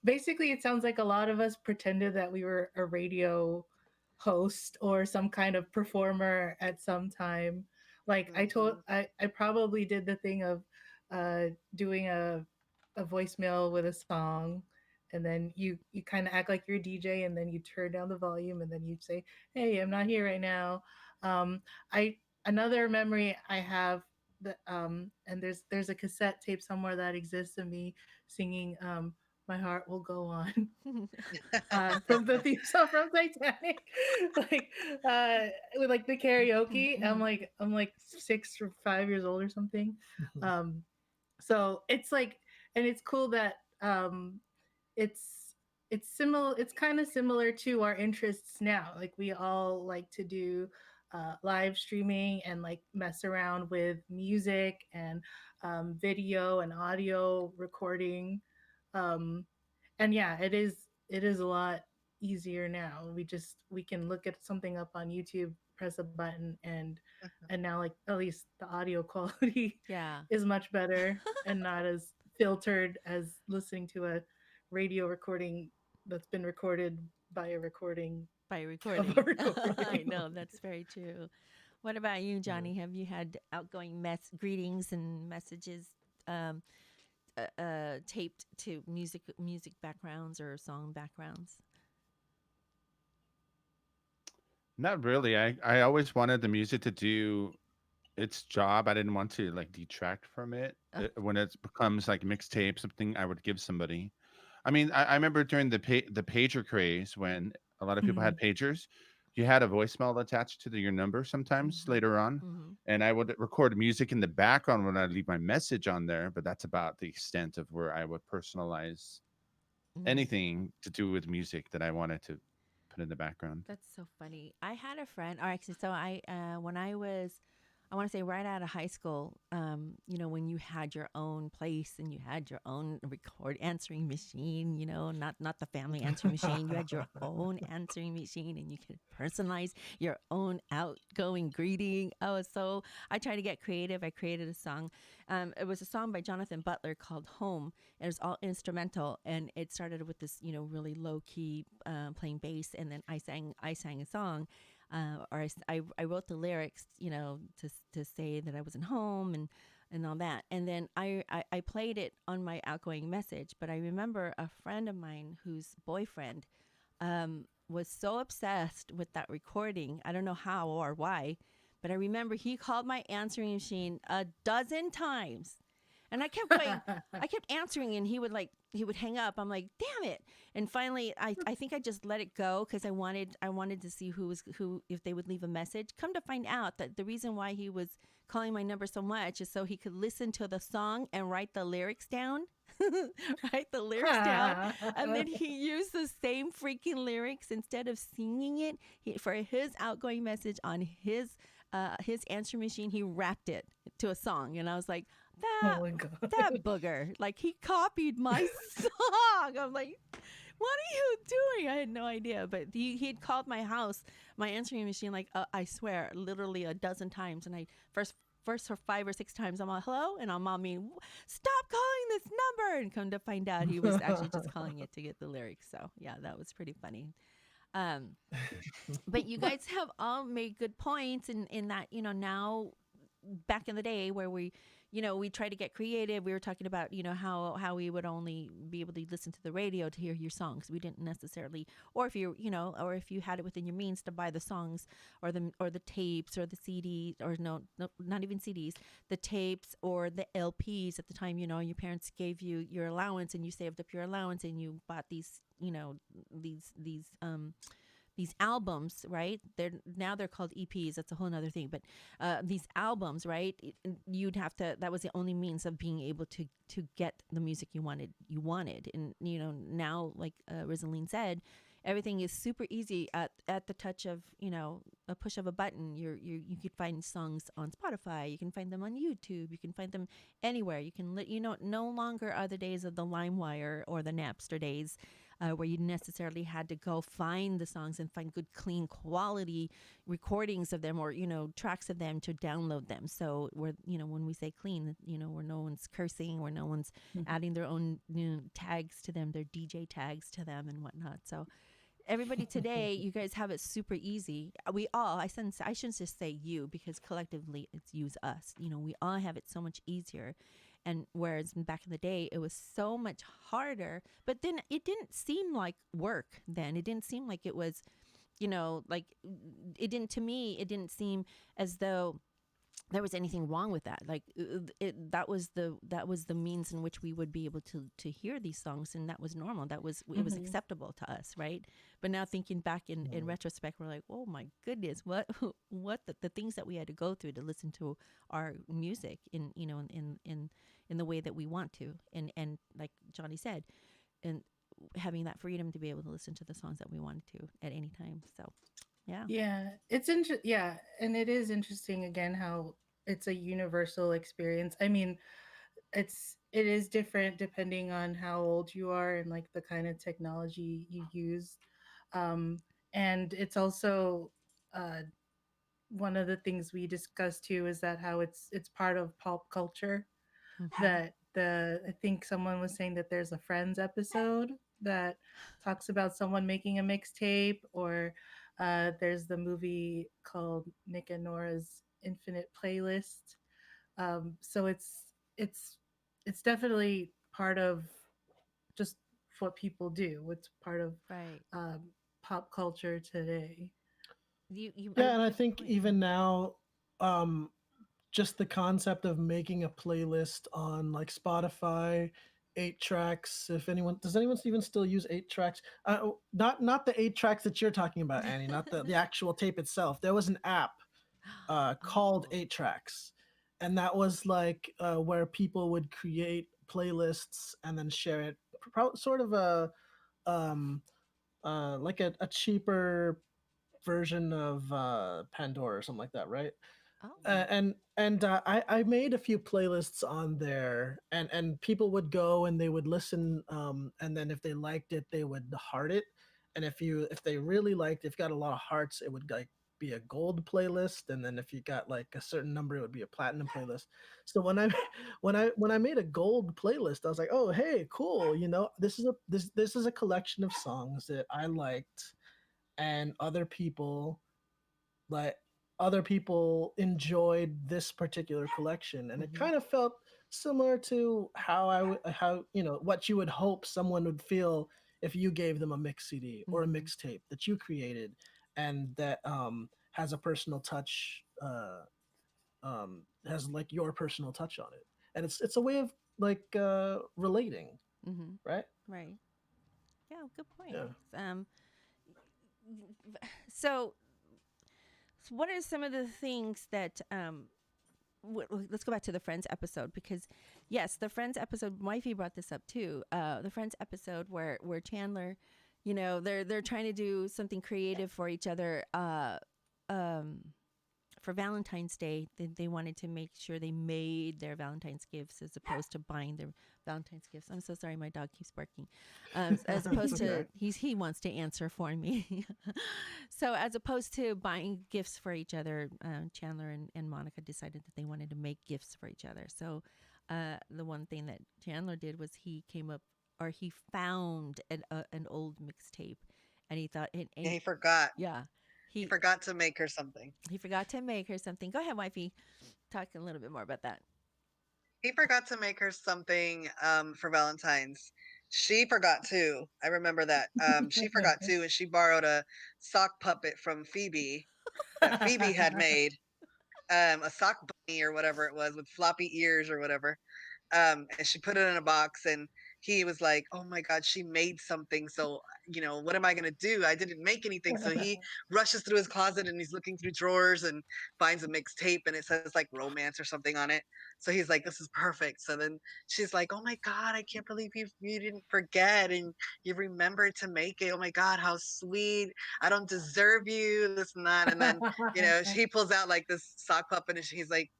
basically it sounds like a lot of us pretended that we were a radio host or some kind of performer at some time. Like Mhm. I probably did the thing of doing a voicemail with a song, and then you kind of act like you're a DJ, and then you turn down the volume, and then you'd say, hey, I'm not here right now. I Another memory I have that and there's a cassette tape somewhere that exists of me singing my heart will go on from the theme song from Titanic, like with like the karaoke. I'm like 6 or 5 years old or something. Um, so it's like, and it's cool that it's it's kind of similar to our interests now. Like we all like to do live streaming and like mess around with music and video and audio recording. Um, and yeah, it is a lot easier now. We can look at something up on YouTube, press a button, and now like at least the audio quality Yeah. is much better and not as filtered as listening to a radio recording that's been recorded by a recording By of recording. a I recording. know that's very true. What about you, Yeah. Johnny? Have you had outgoing greetings and messages um, taped to music backgrounds or song backgrounds? Not really. I always wanted the music to do its job. I didn't want to like detract from it. When it becomes like mixtape, something I would give somebody. I mean, I remember during the pager craze when a lot of people had Mhm. pagers, you had a voicemail attached to your number sometimes Mm-hmm. later on, Mm-hmm. and I would record music in the background when I leave my message on there. But that's about the extent of where I would personalize Mm. anything to do with music that I wanted to put in the background. That's so funny. I had a friend, or actually, so when I was, I want to say right out of high school, when you had your own place and you had your own record answering machine, not the family answering machine, you had your own answering machine and you could personalize your own outgoing greeting. I tried to get creative. I created a song. It was a song by Jonathan Butler called Home. It was all instrumental, and it started with this, really low key playing bass, and then I sang a song, or I wrote the lyrics, to say that I wasn't home and all that, and then I played it on my outgoing message. But I remember a friend of mine whose boyfriend was so obsessed with that recording. I don't know how or why, but I remember he called my answering machine a dozen times. And I kept waiting. I kept answering, and he would hang up. I'm like, damn it! And finally, I think I just let it go because I wanted to see who if they would leave a message. Come to find out that the reason why he was calling my number so much is so he could listen to the song and write the lyrics down. Write the lyrics down, and then he used the same freaking lyrics instead of singing it for his outgoing message on his answer machine. He rapped it to a song, and I was like, that Oh my god. that booger, like he copied my song. I'm like, what are you doing? I had no idea, but he'd called my house, my answering machine, like I swear, literally a dozen times, and I first 5 or 6 times, I'm all, hello? And I'm mean, stop calling this number. And come to find out he was actually just calling it to get the lyrics. So yeah, that was pretty funny. Um, but you guys have all made good points in that, now back in the day where we try to get creative. We were talking about, how we would only be able to listen to the radio to hear your songs. We didn't necessarily, or if or if you had it within your means to buy the songs or the tapes or the CD, or no, not even CDs, the tapes or the LPs at the time, your parents gave you your allowance and you saved up your allowance and you bought these, these albums, right? They're called EPs. That's a whole nother thing. But these albums, right? You'd have to. That was the only means of being able to get the music you wanted. And now, like Rizaline said, everything is super easy at the touch of a push of a button. You could find songs on Spotify. You can find them on YouTube. You can find them anywhere. You can no longer are the days of the LimeWire or the Napster days. Where you necessarily had to go find the songs and find good, clean, quality recordings of them or, tracks of them to download them. So when we say clean, where no one's cursing, where no one's adding their own tags to them, their DJ tags to them and whatnot. So everybody today, you guys have it super easy. We all, I shouldn't just say you because collectively it's use us. We all have it so much easier. And whereas back in the day, it was so much harder, but then it didn't seem like work then. It didn't seem like it was, to me, it didn't seem as though there was anything wrong with that. Like that was the means in which we would be able to hear these songs. And that was normal. It was acceptable to us. Right. But now thinking back in retrospect, we're like, oh my goodness, what the things that we had to go through to listen to our music in the way that we want to. And like Johnny said, and having that freedom to be able to listen to the songs that we wanted to at any time. So yeah, it's and it is interesting again how it's a universal experience. I mean, it is different depending on how old you are and like the kind of technology you use, and it's also one of the things we discussed too is that how it's part of pop culture. That I think someone was saying that there's a Friends episode that talks about someone making a mixtape, or there's the movie called Nick and Nora's Infinite Playlist. So it's definitely part of just what people do. It's part of right. pop culture today. Yeah, and I think even now, just the concept of making a playlist on like Spotify, 8 tracks. If anyone does anyone even still use 8 tracks? Not the 8 tracks that you're talking about, Annie. Not the actual tape itself. There was an app called 8 tracks, and that was like where people would create playlists and then share it. Sort of a like a cheaper version of Pandora or something like that, right? I made a few playlists on there, and people would go and they would listen, and then if they liked it, they would heart it, and if they really liked it, if you got a lot of hearts, it would like be a gold playlist, and then if you got like a certain number, it would be a platinum playlist. So when I made a gold playlist, I was like, oh hey, cool, this is a collection of songs that I liked, and like other people enjoyed this particular collection, and it kind of felt similar to how what you would hope someone would feel if you gave them a mix CD or a mixtape that you created, and that has a personal touch, has like your personal touch on it, and it's a way of like relating, right? Right. Yeah, good point. Yeah. So what are some of the things that let's go back to the Friends episode, because yes, the Friends episode, Wifey brought this up too. The Friends episode where Chandler, they're trying to do something creative for each other, for Valentine's Day, they wanted to make sure they made their Valentine's gifts as opposed to buying their Valentine's gifts. I'm so sorry, my dog keeps barking. As opposed to Okay. he wants to answer for me. So as opposed to buying gifts for each other, Chandler and Monica decided that they wanted to make gifts for each other. So the one thing that Chandler did was he came up or he found an old mixtape, and he thought, Yeah, and he forgot. yeah, He he forgot to make her something. he forgot to make her something. Go ahead, wifey. Talk a little bit more about that. He forgot to make her something for Valentine's. She forgot too. I remember that. She forgot too, and she borrowed a sock puppet from Phoebe that Phoebe had made, a sock bunny or whatever it was with floppy ears or whatever. And she put it in a box, and he was like, oh my god, she made something, so what am I going to do? I didn't make anything. So he rushes through his closet, and he's looking through drawers and finds a mixtape, and it says like romance or something on it. So he's like, this is perfect. So then she's like, oh my god, I can't believe you didn't forget, and you remembered to make it. Oh my god, how sweet. I don't deserve you, this and that. And then he pulls out like this sock puppet, and he's like,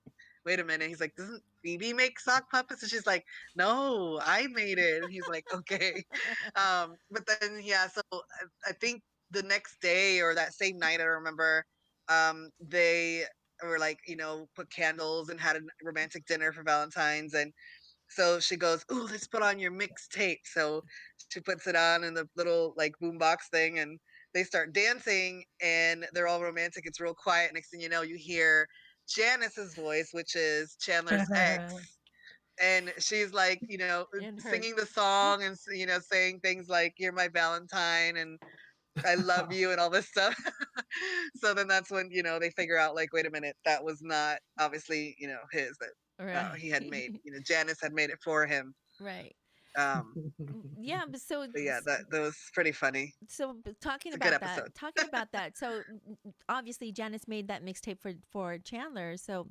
wait a minute. He's like, doesn't Phoebe make sock puppets? And she's like, no, I made it. And he's like, okay. But then, yeah, so I think the next day or that same night, I remember, they were like, put candles and had a romantic dinner for Valentine's. And so she goes, ooh, let's put on your mixtape. So she puts it on in the little like boombox thing, and they start dancing, and they're all romantic. It's real quiet. Next thing you know, you hear Janice's voice, which is Chandler's ex. And she's like, And her singing the song and, saying things like, you're my Valentine and I love you and all this stuff. So then that's when, they figure out like, wait a minute, that was not obviously, his, that right, he had made, Janice had made it for him. right. Um, Yeah, but so but yeah, that was pretty funny. talking It's a good about that, episode. so obviously Janice made that mixtape for Chandler. So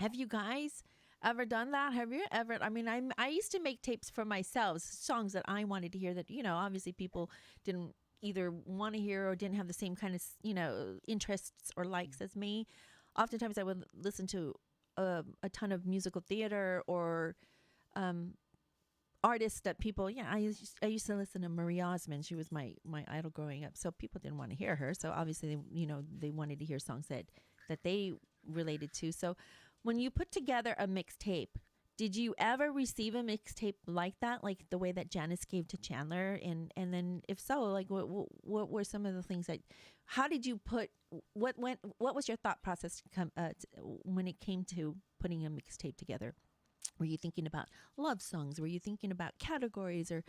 have you guys ever done that? Have you ever? I mean, I used to make tapes for myself, songs that I wanted to hear that obviously people didn't either want to hear or didn't have the same kind of interests or likes as me. Oftentimes, I would listen to a ton of musical theater or um, artists that people. Yeah, I used to listen to Marie Osmond. She was my idol growing up. So people didn't want to hear her. So obviously, they wanted to hear songs that they related to. So when you put together a mixtape, did you ever receive a mixtape like that, like the way that Janice gave to Chandler? And then if so, like what were some of the things that, how did you put, what was your thought process when it came to putting a mixtape together? Were you thinking about love songs? Were you thinking about categories, or,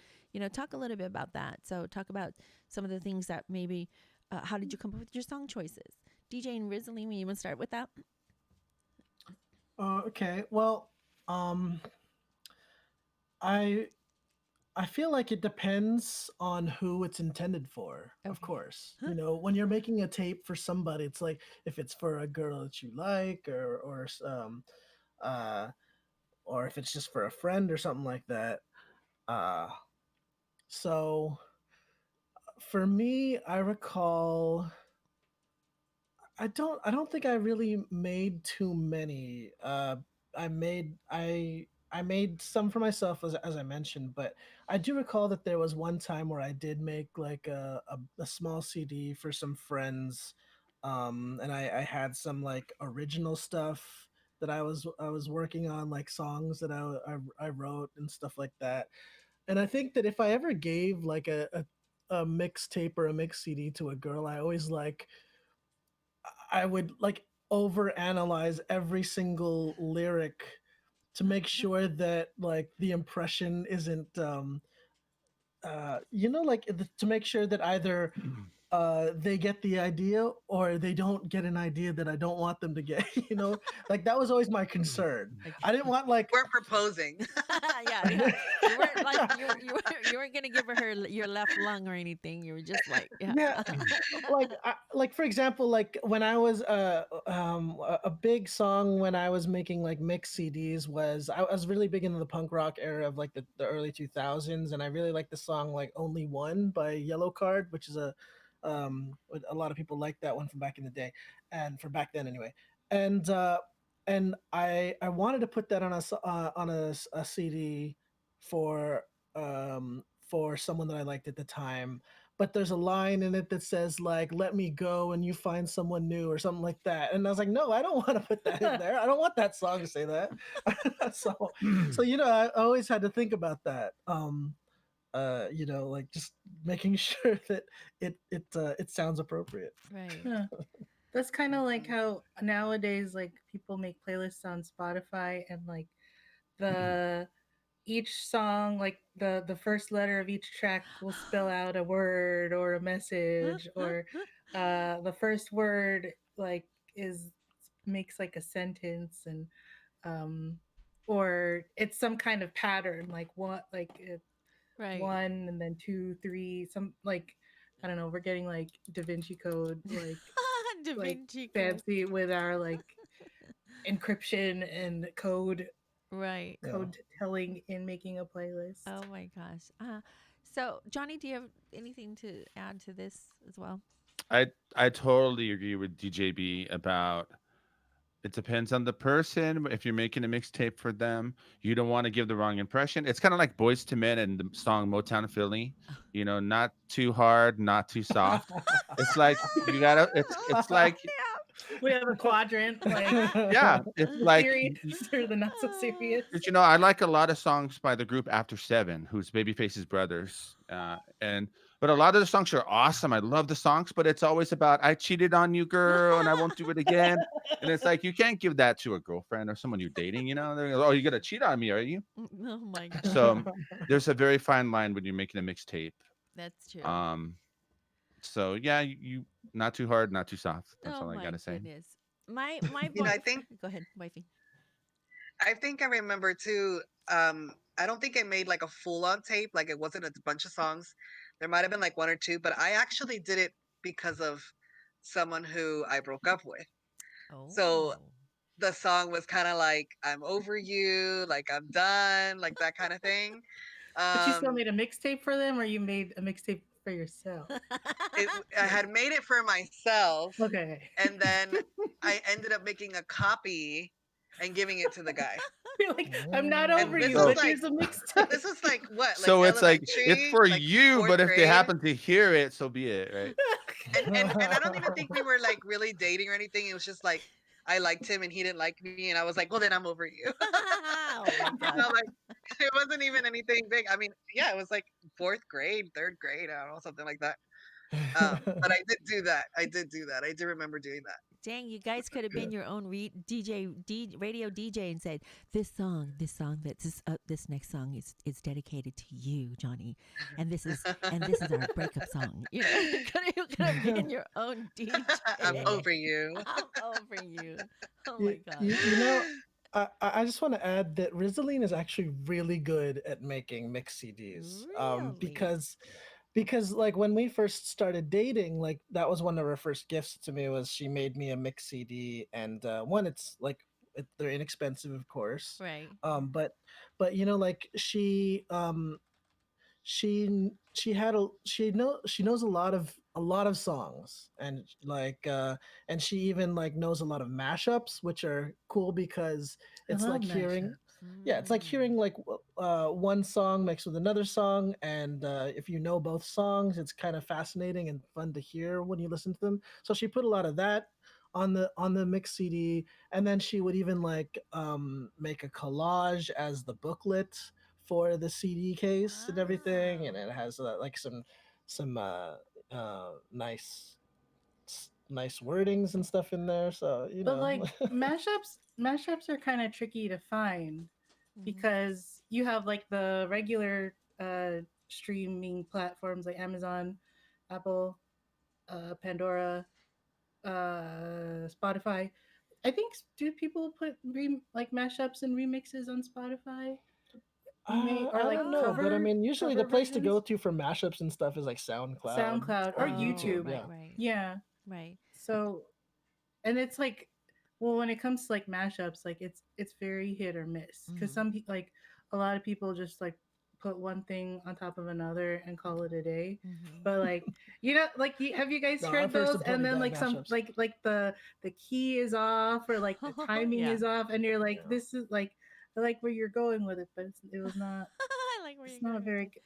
talk a little bit about that. So talk about some of the things that maybe, how did you come up with your song choices? DJ and Rizaline, you want to start with that? Okay. Well, um, I I feel like it depends on who it's intended for, of Okay. course. When you're making a tape for somebody, it's like if it's for a girl that you like, uh or if it's just for a friend or something like that. Uh so for me, I recall I don't think I really made too many. I made some for myself, as I mentioned, but I do recall that there was one time where I did make like a small CD for some friends, and I had some like original stuff that I was working on, like songs that I wrote and stuff like that. And I think that if I ever gave like a mixtape or a mix CD to a girl, I would like overanalyze every single lyric to make sure that like the impression isn't to make sure that either they get the idea or they don't get an idea that I don't want them to get. Like that was always my concern. I didn't want like We're proposing. Yeah, yeah. You weren't like you weren't gonna give her your left lung or anything. You were just like, yeah. yeah, like for example, like when I was a big song when I was making like mix CDs was I was really big into the punk rock era of like the early 2000s, and I really like the song like Only One by Yellow Card, which is a lot of people like that one from back in the day, and from back then anyway. and uh, and I wanted to put that on a CD for for someone that I liked at the time. But there's a line in it that says like "Let me go and you find someone new" or something like that, and I was like, no, I don't want to put that in there. I don't want that song to say that. So I always had to think about that. Like just making sure that it sounds appropriate. Right. Yeah. That's kind of like how nowadays like people make playlists on Spotify and like the each song like the first letter of each track will spell out a word or a message or the first word like is makes like a sentence and um or it's some kind of pattern like what like Right. one and then two three some like I don't know we're getting like Da Vinci Code Da like Vinci Code. fancy with our like encryption and Right. Yeah. code telling in making a playlist. Oh my gosh. So Johnny, do you have anything to add to this as well? I totally agree with DJB about it depends on the person. If you're making a mixtape for them, you don't want to give the wrong impression. It's kind of like Boys to Men and the song Motown Philly. Not too hard, not too soft. It's like you gotta. It's like We have a quadrant like yeah. It's like serious or the not so serious. but I like a lot of songs by the group After Seven, who's Babyface's brothers, and but a lot of the songs are awesome. I love the songs, but it's always about I cheated on you, girl, and I won't do it again. And it's like you can't give that to a girlfriend or someone you're dating. They're oh, you're gonna cheat on me, are you? Oh my gosh. So there's a very fine line when you're making a mixtape. That's true. So yeah, you not too hard, not too soft. That's Oh all I my gotta say. goodness. My You know, I boyfriend. think Go ahead, wifey. I remember too. I don't think I made like a full on tape. Like it wasn't a bunch of songs. There might have been like one or two, but I actually did it because of someone who I broke up with. So Oh. the song was kind of like "I'm over you," like "I'm done," like that kind of thing. But you still Um, made a mixtape for them, or you made a mixtape for yourself? I had made it for myself, Okay. and then I ended up making a copy and giving it to the guy. You're like, I'm not And over this you, was So but like here's a mixtape. this was like what, like so it's elementary, for like you, fourth but if they grade. happen to hear it, so be it, right? And I don't even think we were like really dating or anything. It was just like I liked him and he didn't like me, and I was like, well, then I'm over you. Oh my gosh. Like it wasn't even anything big. I mean, yeah, it was like fourth grade, third grade, I don't know, something like that. But I did do that. I did do that. I do remember doing that. Dang, you guys could have been your own radio DJ and said, this song this next song is dedicated to you, Johnny, and this is our breakup song." You could have been your own DJ. I'm over you. I'm over you. Oh you, my gosh. I just want to add that Rizaline is actually really good at making mix CDs. Really? Because like when we first started dating, like that was one of her first gifts to me was she made me a mix CD, and one it's like they're inexpensive, of course, Right. but like she knows a lot of songs, and and she even like knows a lot of mashups, which are cool because I it's love like hearing mashups. yeah, it's like Mm. hearing like one song mixed with another song, and if you know both songs, it's kind of fascinating and fun to hear when you listen to them. So she put a lot of that on the mix CD, and then she would even like make a collage as the booklet for the CD case and everything, and Wow. it has like some nice wordings and stuff in there. So But like mashups are kind of tricky to find Mhm. because you have like the regular streaming platforms like Amazon, Apple, Pandora, Spotify. I think do people put like mashups and remixes on Spotify? You may or I like don't know, but I Oh. mean, usually the cover place to go versions, to for mashups and stuff is like SoundCloud SoundCloud or or Oh, YouTube. YouTube. right, Yeah. right, Yeah. right. So and it's like well when it comes to like mashups like it's very hit or miss because Mhm. some like a lot of people just like put one thing on top of another and call it a day. Mm-hmm. But like, like have you guys No, heard I've heard those? some And pretty then bad like some mashups. like the key is off or like the timing Yeah. is off, and you're like, Yeah. this is like I like where you're going with it, but it was not. I like where It's you're not going with very. it.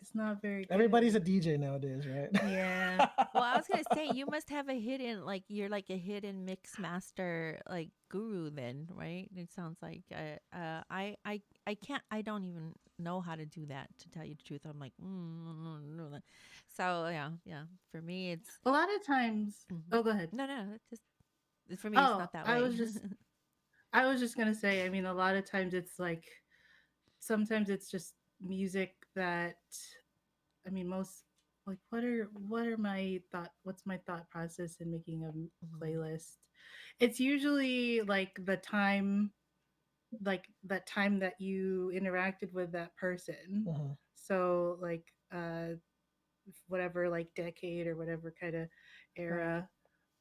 It's not very Everybody's good. a DJ nowadays, right? Yeah. Well, I was gonna say you must have a hidden, like you're like a hidden mix master, like guru, then, right? It sounds like I can't, I don't even know how to do that. To tell you the truth, I'm like, so yeah, yeah. For me, it's A lot of times. mhm. Oh, go ahead. No, it's just for me, it's Oh, not that I way. was just. I was just gonna say. I mean, a lot of times it's like. Sometimes it's just music that. I mean, most like what are my thought? What's my thought process in making a Mhm. playlist? It's usually like the time, like that time that you interacted with that person. Mhm. So like whatever like decade or whatever kind of Right. era.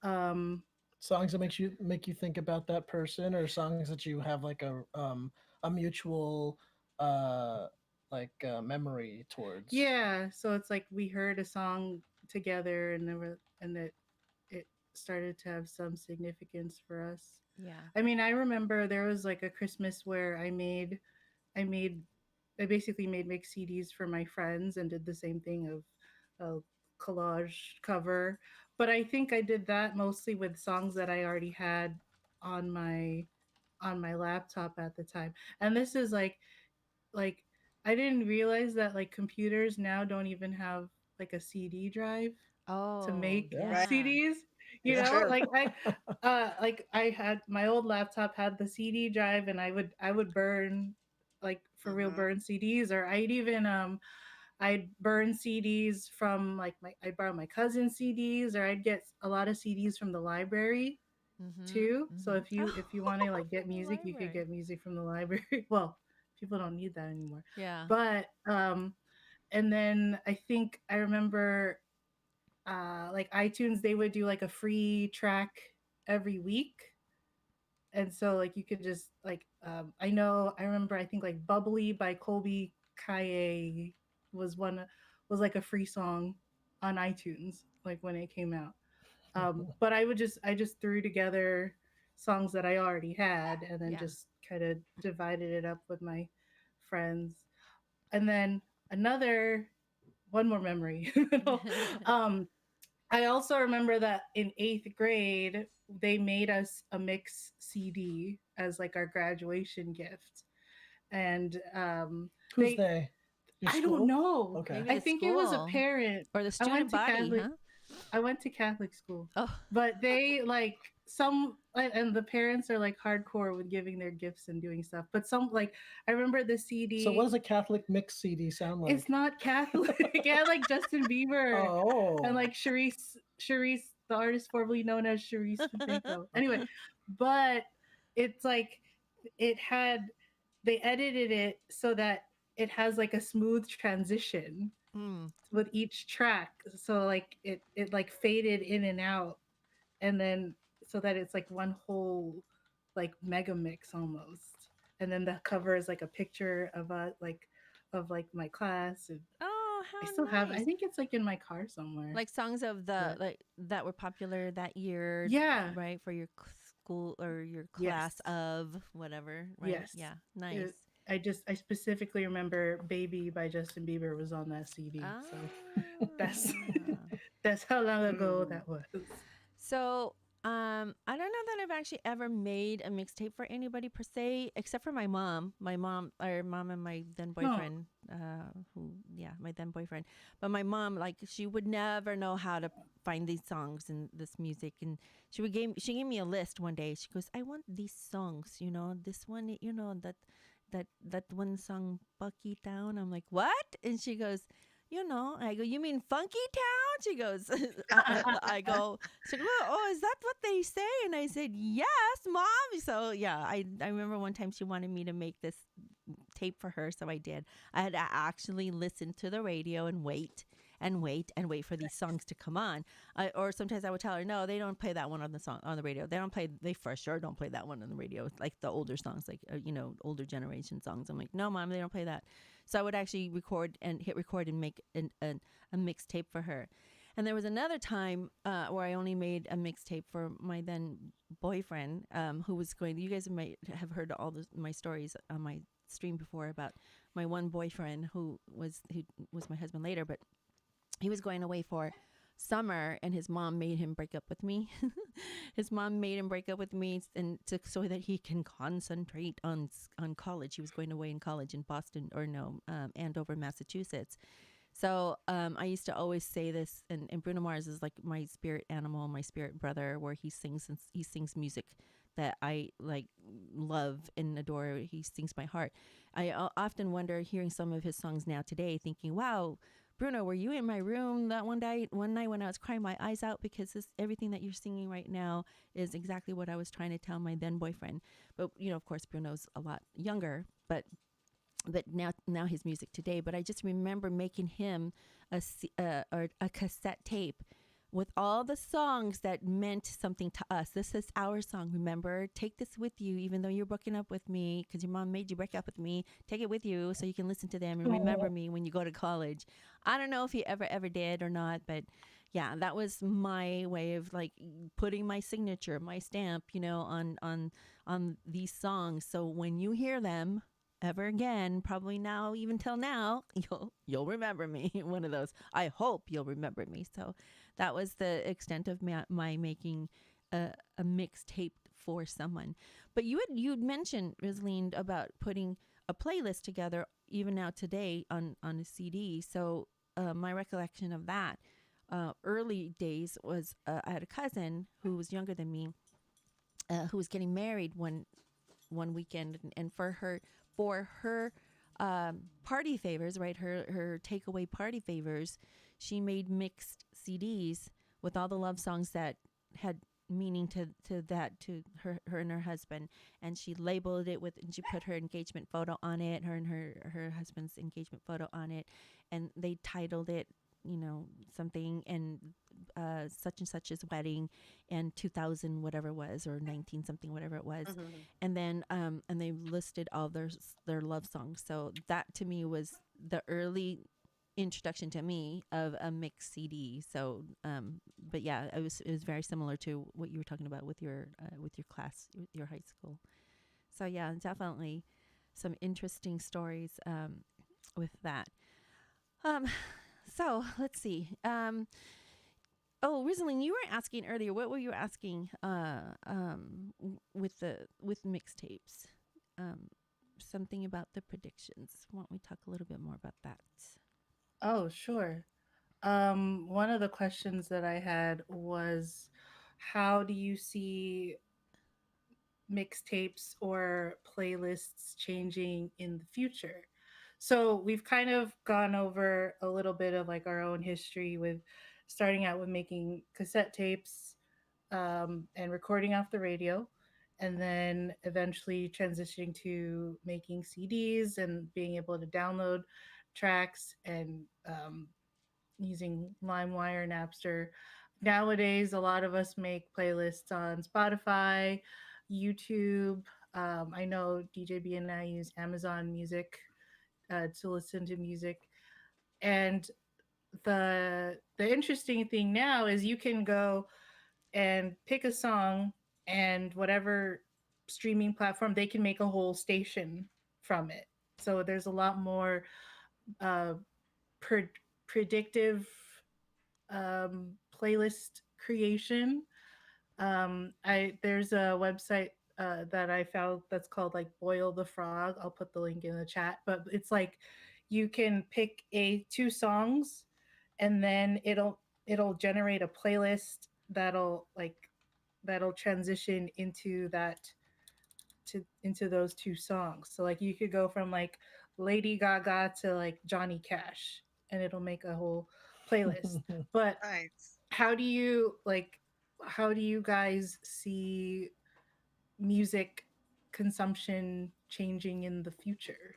Um Songs that make you think about that person, or songs that you have like a mutual uh memory towards. yeah, so it's like we heard a song together and that it started to have some significance for us. Yeah. I mean, I remember there was like a Christmas where I made I basically made mix CDs for my friends and did the same thing of a collage cover. But I think I did that mostly with songs that I already had on my on my laptop at the time. And this is like I didn't realize that like computers now don't even have like a CD drive to Oh, make Yeah. Right. yeah. CDs. You It's Yeah. know, true. like I had my old laptop had the CD drive, and I would burn like for real Hmm. burn CDs, or I'd burn CDs from like I'd borrow my cousin's CDs, or I'd get a lot of CDs from the library Mm-hmm. too. So Mm-hmm. if you want to like get The music, you could library. get music from the library. Well, people don't need that anymore. Yeah. But and then I think I remember like iTunes, they would do like a free track every week. And so like you could just like I remember I think like Bubbly by Colby Kaye was one was like a free song on iTunes like when it came out. But I just threw together songs that I already had and then Yeah. just kind of divided it up with my friends. And then another one more memory. um I also remember that in 8th grade, they made us a mix CD as like our graduation gift. And Who's they? Your I don't school? know. Okay. Maybe I the think it was a school parent. or the I went student to body, Catholic. huh? I went to Catholic school, Oh, but they like and the parents are like hardcore with giving their gifts and doing stuff. But some like I remember the So what CD. does a Catholic mix CD sound It's like? not Catholic. It had like Justin Bieber and Oh. like Charisse, the artist formerly known as Charisse Patinko. Anyway, but it's like it had they edited it so that it has like a smooth transition mm, with each track. So like it like faded in and out, and then so that it's like one whole like mega mix almost. And then the cover is like a picture of like my class, and oh, I still how have. I nice! think it's like in my car somewhere. Like songs of the But like that were popular that year, yeah, right? For your school or your yes, class of whatever, right? yes. Yeah, nice. It, I specifically remember "Baby" by Justin Bieber was on that CD. Ah, So that's that's how long ago Mm. that was. so I don't know that I've actually ever made a mixtape for anybody per se, except for my mom. Our mom and my then No, boyfriend, my then boyfriend. But my mom, like, she would never know how to find these songs and this music, and she gave me a list one day. She goes, "I want these songs, this one, that one song, Bucky Town." I'm like, "What?" And she goes, I go, "You mean Funky Town?" She goes, I go, she goes, "Oh, is that what they say?" And I said, "Yes, Mom." So yeah, I remember one time she wanted me to make this tape for her, so I did. I had to actually listen to the radio and wait. and wait for these songs to come on. Or sometimes I would tell her, no, they don't play that one on the radio. They for sure don't play that one on the radio. Like the older songs, like older generation songs. I'm like, no, mom, they don't play that. So I would actually record and hit record and make a mixtape for her. And there was another time where I only made a mixtape for my then boyfriend, who was going. You guys might have heard all my stories on my stream before about my one boyfriend who was my husband later, but he was going away for summer, and his mom made him break up with me. His mom made him break up with me, and so that he can concentrate on college. He was going away in college in Boston, or no, Andover, Massachusetts. So I used to always say this, and Bruno Mars is like my spirit animal, my spirit brother, where he sings music that I like, love and adore. He sings my heart. I often wonder, hearing some of his songs now today, thinking, wow, Bruno, were you in my room that one night when I was crying my eyes out, because everything that you're singing right now is exactly what I was trying to tell my then boyfriend. But of course, Bruno's a lot younger, but now his music today. But I just remember making him or a cassette tape with all the songs that meant something to us. This is our song. Remember, take this with you, even though you're breaking up with me because your mom made you break up with me. Take it with you so you can listen to them and remember me when you go to college. I don't know if he ever did or not, but yeah, that was my way of like putting my signature, my stamp, on these songs. So when you hear them ever again, probably now, even till now, you'll remember me. One of those. I hope you'll remember me. So that was the extent of my making a mixtape for someone. But you'd mentioned, Rizaline, about putting a playlist together even now today on a CD. So my recollection of that early days was I had a cousin who was younger than me, who was getting married one weekend, and for her party favors, right? Her takeaway party favors, she made mixed CDs with all the love songs that had meaning to her and her husband, and she labeled it with, and she put her engagement photo on it, her and her husband's engagement photo on it, and they titled it something, and such and such's wedding, and 2000 whatever it was, or 19 something whatever it was. Mhm. And then and they listed all their love songs. So that to me was the early introduction to me of a mixed CD. So but yeah, it was very similar to what you were talking about with your class, your high school. So yeah, definitely some interesting stories with that. um so let's see. Oh, Rizaline, you were asking earlier. What were you asking? With mixtapes, something about the predictions. Why don't we talk a little bit more about that? Oh, sure. One of the questions that I had was, how do you see mixtapes or playlists changing in the future? So we've kind of gone over a little bit of like our own history with starting out with making cassette tapes, and recording off the radio, and then eventually transitioning to making CDs and being able to download tracks, and using LimeWire, Napster. Nowadays, a lot of us make playlists on Spotify, YouTube. I know DJB and I use Amazon Music to listen to music. And the interesting thing now is you can go and pick a song, and whatever streaming platform, they can make a whole station from it. So there's a lot more uh, predictive playlist creation. I There's a website that I found that's called like Boil the Frog. I'll put the link in the chat, but it's like you can pick a two songs, and then it'll generate a playlist that'll transition into into those two songs. So like you could go from like Lady Gaga to like Johnny Cash, and it'll make a whole playlist. But Nice. how do you like how do you guys see music consumption changing in the future?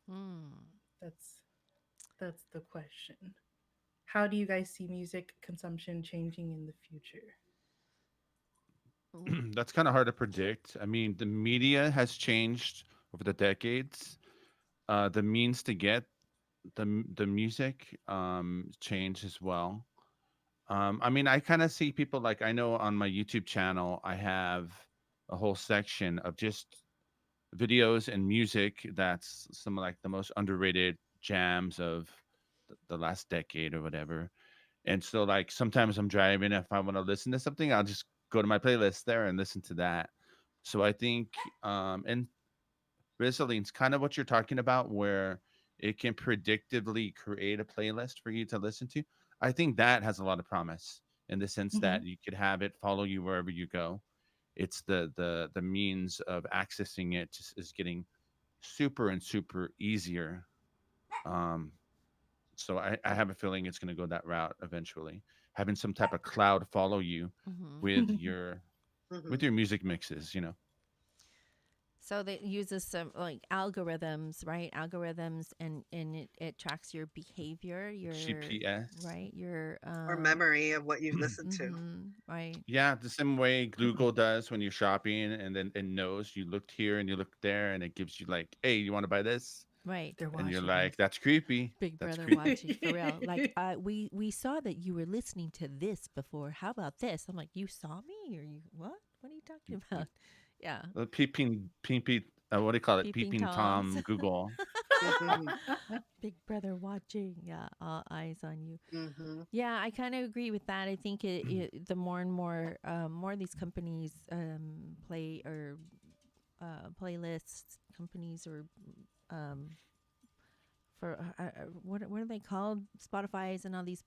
Hmm. That's that's the question. how do you guys see music consumption changing in the future? Mm, That's kind of hard to predict. I mean, the media has changed over the decades. The means to get the music changed as well. I mean, I kind of see people like I know on my YouTube channel, I have a whole section of just videos and music that's some of like the most underrated jams of the last decade or whatever. And so like sometimes I'm driving, if I want to listen to something, I'll just go to my playlist there and listen to that. So I think and Rizaline's kind of what you're talking about, where it can predictively create a playlist for you to listen to. I think that has a lot of promise in the sense Hmm. that you could have it follow you wherever you go. It's the means of accessing it just is getting super and super easier. Um, so I have a feeling it's going to go that route eventually, having some type of cloud follow you mhm. with your Hmm. music mixes. You know, So that uses some like algorithms, right? Algorithms, and it tracks your behavior, your GPS. right, your Or memory of what you've listened to. right, Yeah, the same way Google does when you're shopping, and then it knows you looked here and you looked there, and it gives you like, "Hey, you want to buy this?" right. They're And you're watching like, "That's creepy. Big That's brother creepy." watching for real. Like, we saw that you were listening to this before. How about this? I'm like, you saw me, or you what? What are you talking about? Yeah, Peeping, what do you call it? peeping Peeping toms. Tom Google. Hmm. Big brother watching. Yeah, all eyes on you. Hmm. Yeah, I kind of agree with that. I think the more and more, more of these companies play or playlists companies or um, for what are they called? Spotify's and all these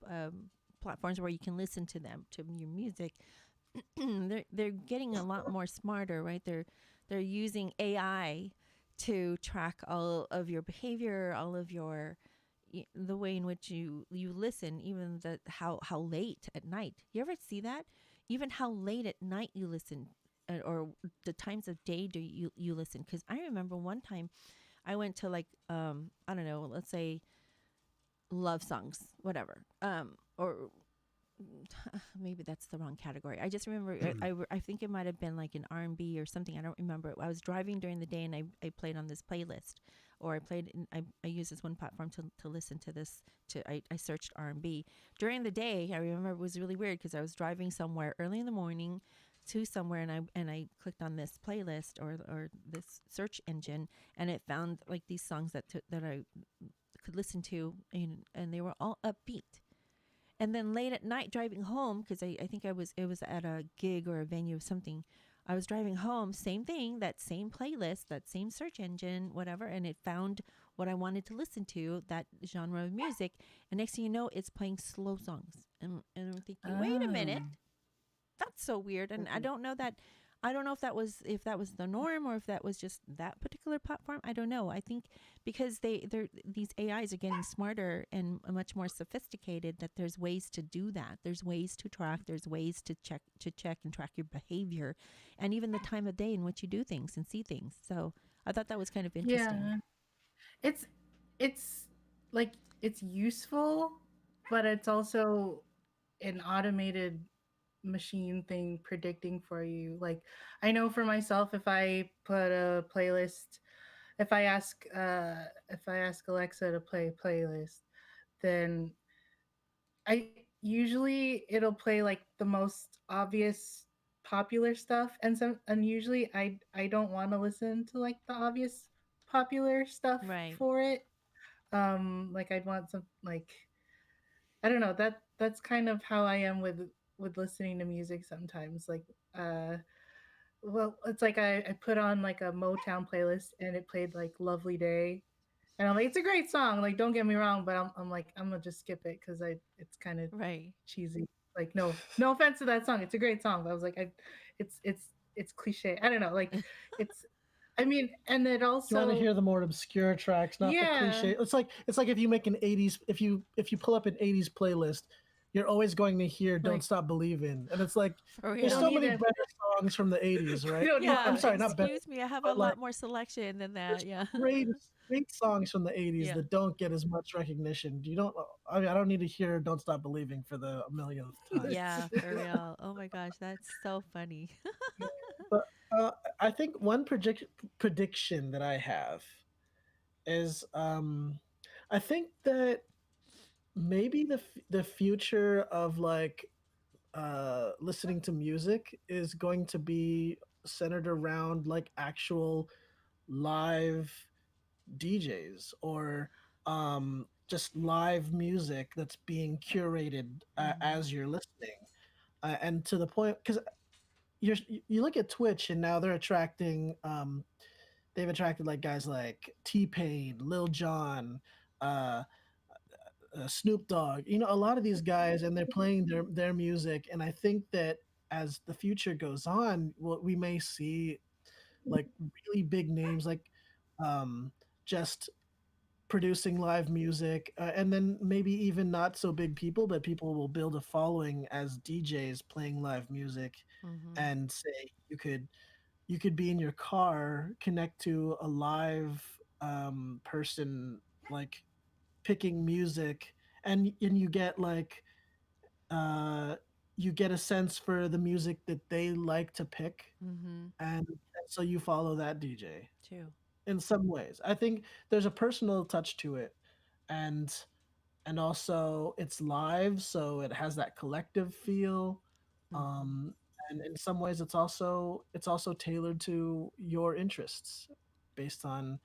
platforms where you can listen to them to your music. They're getting a lot more smarter, right? They're using AI to track all of your behavior, all of your the way in which you listen, even the how late at night. You ever see that? Even how late at night you listen, or the times of day do you listen? Because I remember one time I went to like I don't know, let's say love songs, whatever, or maybe that's the wrong category. I just remember I think it might have been like an R&B or something. I don't remember. I was driving during the day and I played on this playlist, or I played I used this one platform to listen to this. I searched R&B during the day. I remember it was really weird because I was driving somewhere early in the morning to somewhere, and I clicked on this playlist or this search engine, and it found like these songs that I could listen to, and they were all upbeat. And then late at night driving home, because I think it was at a gig or a venue of something. I was driving home, same thing, that same playlist, that same search engine, whatever, and it found what I wanted to listen to, that genre of music. And next thing you know, it's playing slow songs. And I'm thinking, wait a Oh. minute, that's so weird. And Hmm. I don't know if that was the norm or if that was just that particular platform. I don't know. I think because they're these AIs are getting smarter and much more sophisticated, that there's ways to do that. There's ways to track, there's ways to check and track your behavior, and even the time of day in which you do things and see things. So I thought that was kind of interesting. Yeah. It's it's like it's useful, but it's also an automated machine thing predicting for you. Like I know for myself, if I put a playlist, if I ask Alexa to play a playlist, then I usually it'll play like the most obvious popular stuff, and usually I don't want to listen to like the obvious popular stuff Right. for it. Like I'd want some like I don't know, that's kind of how I am with listening to music sometimes. Like uh well, it's like I put on like a Motown playlist and it played like Lovely Day. And I'm like, it's a great song. Like, don't get me wrong, but I'm like, I'm gonna just skip it because it's kind of Right. cheesy. Like, no offense to that song. It's a great song, but I was like, it's cliche. I don't know. Like, it's, I mean, and it You want to also, hear the more obscure tracks, not the yeah, cliche. It's like if you make an '80s, if you pull up an '80s playlist, you're always going to hear "Don't Like, Stop Believing," and it's like For there's don't so real. need many to. better songs from the '80s, We right? don't need I'm Yeah, sorry, not better, excuse me. I have a but like lot more selection than that. there's Yeah. great songs from the '80s Yeah. that don't get as much recognition. You don't. I mean, I don't need to hear "Don't Stop Believing" for the millionth time. Yeah, for real. Oh my gosh, that's so funny. But I think one prediction that I have is I think that maybe the future of like listening to music is going to be centered around like actual live DJs or just live music that's being curated Hmm. as you're listening. And to the point, because you look at Twitch and now they're attracting they've attracted like guys like T Pain, Lil Jon, uh, Snoop Dogg. You know, a lot of these guys, and they're playing their music. And I think that as the future goes on, what we may see like really big names like um, just producing live music, and then maybe even not so big people, but people will build a following as DJs playing live music, Hmm. and say you could be in your car, connect to a live person like picking music, and you get like uh, you get a sense for the music that they like to pick, Hmm. and so you follow that DJ True. in some ways. I think there's a personal touch to it, and also it's live, so it has that collective feel. Hmm. Um, and in some ways, it's also tailored to your interests, based on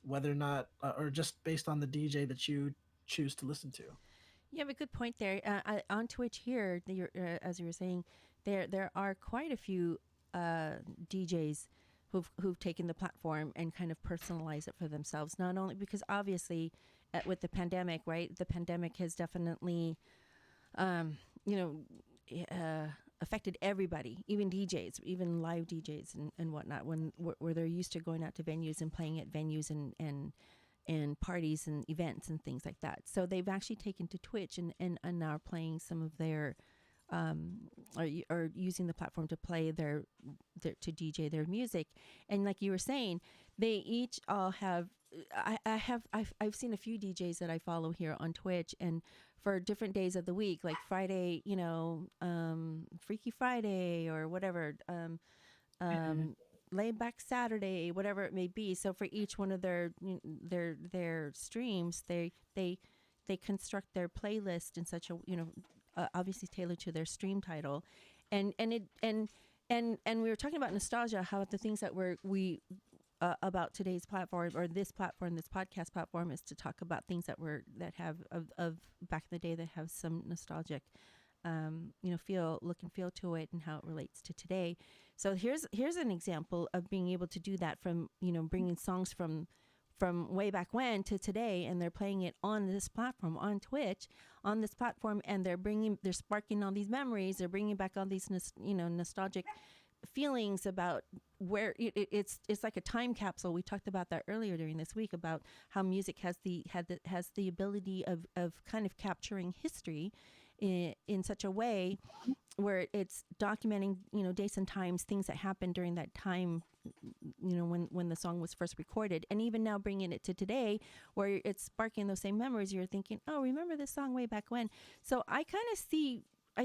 whether or not, or just based on the DJ that you choose to listen to. You have a good point there. On Twitch here, as you were saying, there are quite a few DJs who've taken the platform and kind of personalized it for themselves. Not only because obviously, with the pandemic, right? The pandemic has definitely, um, you know, affected everybody, even DJs, even live DJs and whatnot. Where they're used to going out to venues and playing at venues and parties and events and things like that. So they've actually taken to Twitch and are playing some of their or using the platform to play their to DJ their music. And like you were saying, they each all have I've seen a few DJs that I follow here on Twitch, and for different days of the week, like Friday, Freaky Friday or whatever, laid back Saturday, whatever it may be. So for each one of their streams, they construct their playlist in such a obviously tailored to their stream title, and it and we were talking about nostalgia, how the things that we about today's platform or this platform, this podcast platform, is to talk about things that have of back in the day that have some nostalgic look and feel to it and how it relates to today. So here's an example of being able to do that from bringing songs from way back when to today, and they're playing it on this platform, on Twitch, on this platform, and they're sparking all these memories. They're bringing back all these nostalgic feelings about where it's like a time capsule. We talked about that earlier during this week about how music has the ability of kind of capturing history in such a way where it's documenting dates and times, things that happened during that time, when the song was first recorded, and even now bringing it to today where it's sparking those same memories. You're thinking, oh, remember this song way back when. So I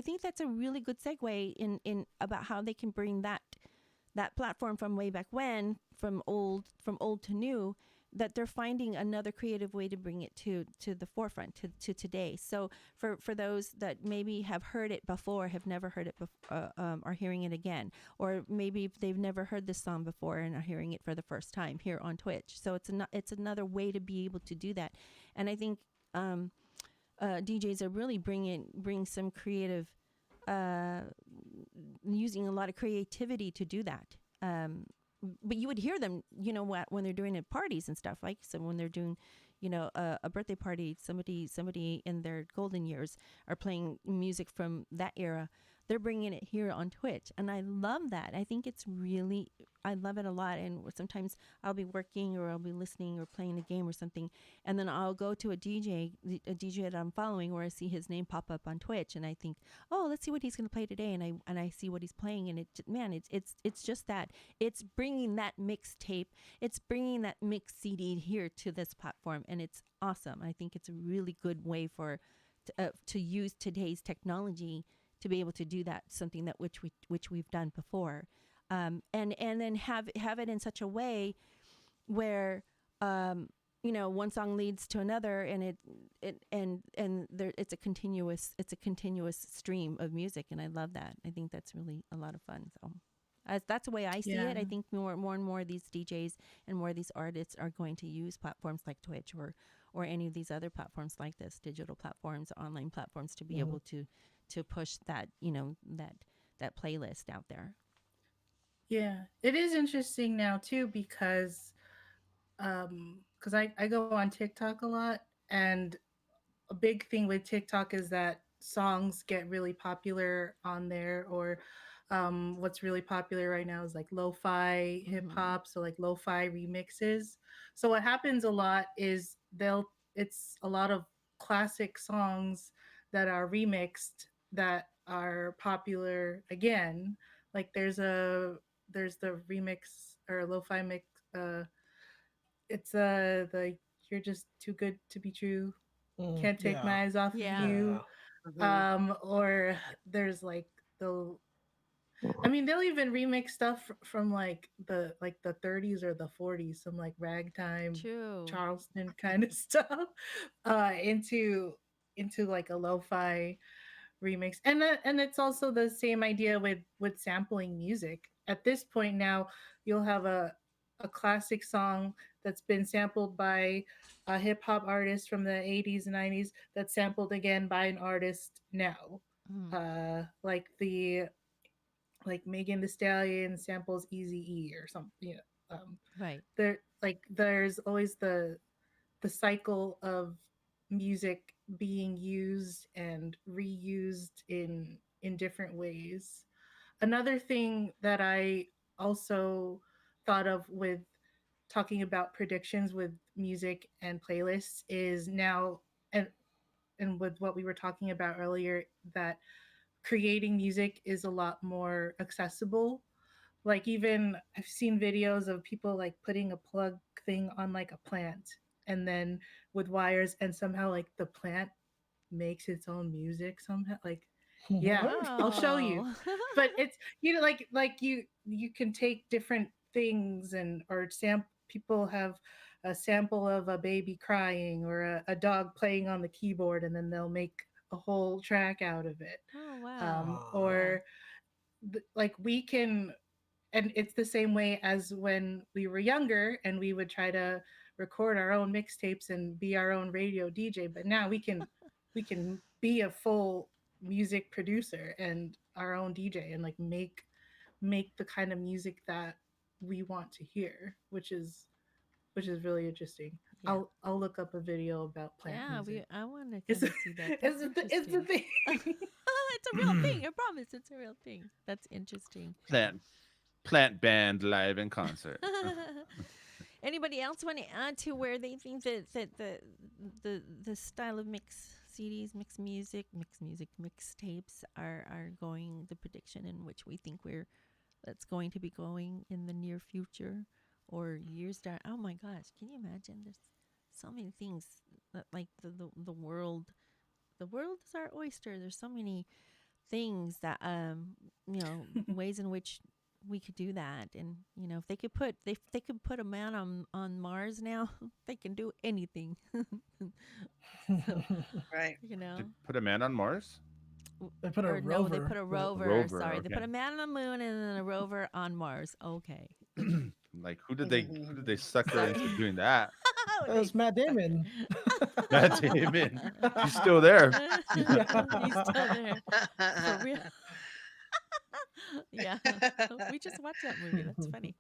think that's a really good segue in about how they can bring that platform from way back when, from old to new, that they're finding another creative way to bring it to the forefront, to today. So for those that maybe have heard it before, have never heard it before, are hearing it again, or maybe they've never heard this song before and are hearing it for the first time here on Twitch. So it's another way to be able to do that. And I think DJs are really bring some creative, using a lot of creativity to do that. But you would hear them, when they're doing it at parties and stuff, like, so when they're doing, a birthday party, somebody in their golden years are playing music from that era. they're bringing it here on Twitch, and I love that. I think it's really, I love it a lot. And sometimes I'll be working or I'll be listening or playing a game or something, and then I'll go to a DJ that I'm following, where I see his name pop up on Twitch, and I think, oh, let's see what he's going to play today, and I see what he's playing, and man, it's just that it's bringing that mixtape, it's bringing that mix CD here to this platform, and it's awesome. I think it's a really good way to use today's technology to be able to do that, something that which we've done before, and then have it in such a way where one song leads to another, and it's a continuous stream of music, and I love that. I think that's really a lot of fun. So that's the way I see it. I think more and more of these DJs and more of these artists are going to use platforms like Twitch or any of these other platforms like this, digital platforms, online platforms, to be able to push that, that playlist out there. Yeah, it is interesting now too, because I go on TikTok a lot, and a big thing with TikTok is that songs get really popular on there, or what's really popular right now is like lo-fi hip hop, so like lo-fi remixes. So what happens a lot is it's a lot of classic songs that are remixed that are popular again. Like there's the remix or lo-fi mix. It's the "You're Just Too Good to Be True." Can't take my eyes off of Yeah. you. Or there's like I mean, they'll even remix stuff from like the 30s or the 40s, some like ragtime True. Charleston kind of stuff, into like a lo-fi remix. And it's also the same idea with sampling music. At this point now, you'll have a classic song that's been sampled by a hip hop artist from the 80s and 90s, that's sampled again by an artist now. Like Megan Thee Stallion samples Easy E or something, Right. There's always the cycle of music being used and reused in different ways. Another thing that I also thought of with talking about predictions with music and playlists is now, and with what we were talking about earlier, that creating music is a lot more accessible. Like, even I've seen videos of people like putting a plug thing on like a plant, and then with wires, and somehow like the plant makes its own music somehow. Like, yeah, I'll show you. But it's, like you can take different things, and or people have a sample of a baby crying, or a dog playing on the keyboard, and then they'll make a whole track out of it. Oh wow. Or like we can, and it's the same way as when we were younger and we would try to record our own mixtapes and be our own radio DJ. But now we can be a full music producer and our own DJ, and like make the kind of music that we want to hear, which is really interesting. Yeah. I'll look up a video about plant music. I want to It's, kind of see that. That's it's the thing. It's a real thing. I promise. It's a real thing. That's interesting. Plant band live in concert. Anybody else want to add to where they think that the style of mix CDs, mix music, mix tapes are going, the prediction in which we think that's going to be going in the near future or years down? Oh my gosh, can you imagine? There's so many things that, like, the world is our oyster. There's so many things that ways in which we could do that. And if they could put a man on Mars now, they can do anything. So, Right. They put a man on Mars? They put a rover. No, they put a rover. Rover, Sorry, okay. They put a man on the moon and then a rover on Mars. Okay. Like, who did they sucker into doing that? That was Matt Damon. Matt Damon. He's still there. He's still there. For real. Yeah. We just watched that movie. That's funny.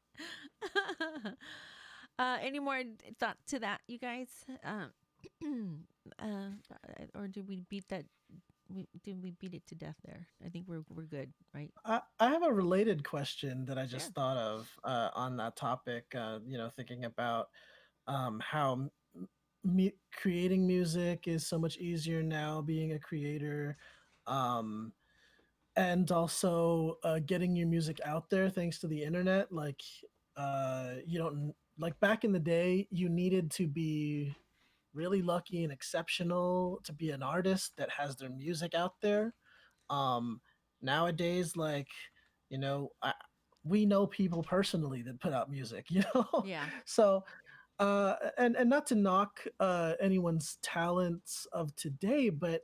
Any more thought to that, you guys? Or did we beat that we beat it to death there. I think we're good, right? I have a related question that I Sure. just thought of on that topic. Thinking about how creating music is so much easier now, being a creator, um, and also getting your music out there thanks to the internet. Like, you don't like back in the day, you needed to be really lucky and exceptional to be an artist that has their music out there. um Nowadays, like, you know I, we know people personally that put out music, Yeah. so and not to knock anyone's talents of today, but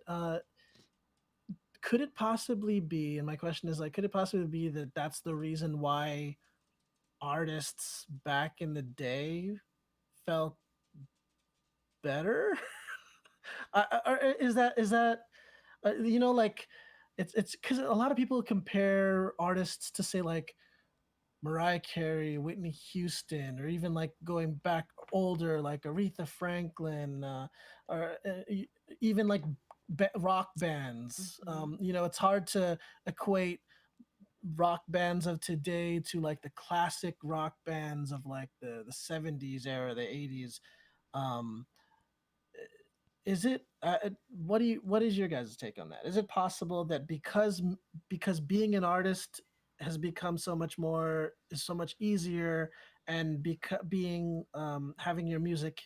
could it possibly be, and my question is, like, could it possibly be that that's the reason why artists back in the day felt better? Is that like, it's because a lot of people compare artists to, say, like Mariah Carey, Whitney Houston, or even like going back older, like Aretha Franklin, or even like rock bands. Hmm. It's hard to equate rock bands of today to like the classic rock bands of like the 70s era, the 80s. Um, is it what is your guys' take on that? Is it possible that because being an artist has become so much more is so much easier, and being having your music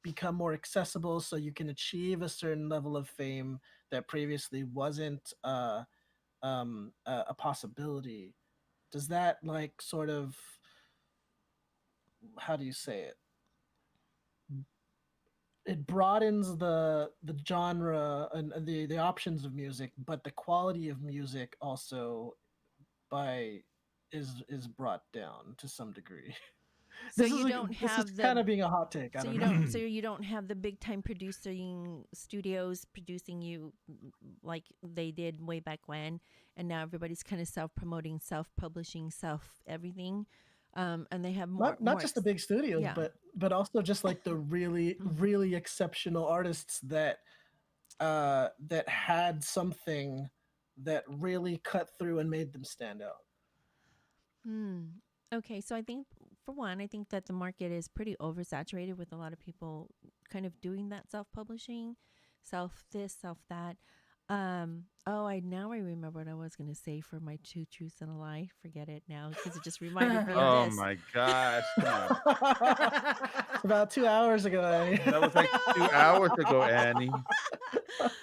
become more accessible, so you can achieve a certain level of fame that previously wasn't a possibility? Does that, like, sort of, how do you say it, it broadens the genre and the options of music, but the quality of music also by is brought down to some degree. So This you is don't this is have kind the of being a hot take. I so don't you know. don't so you don't have the big time producing studios producing you like they did way back when, and now everybody's kind of self promoting, self publishing, self everything, and they have Not just the big studios, yeah. but also just like the really really exceptional artists that had something that really cut through and made them stand out. Hmm. Okay, so I think for one, I think that the market is pretty oversaturated with a lot of people kind of doing that self-publishing, self this, self that. Oh, I remember what I was gonna say for my two truths and a lie. Forget it now because it just reminded me of Oh this. my gosh! Come on, It's about 2 hours ago, Annie. that was like 2 hours ago, Annie.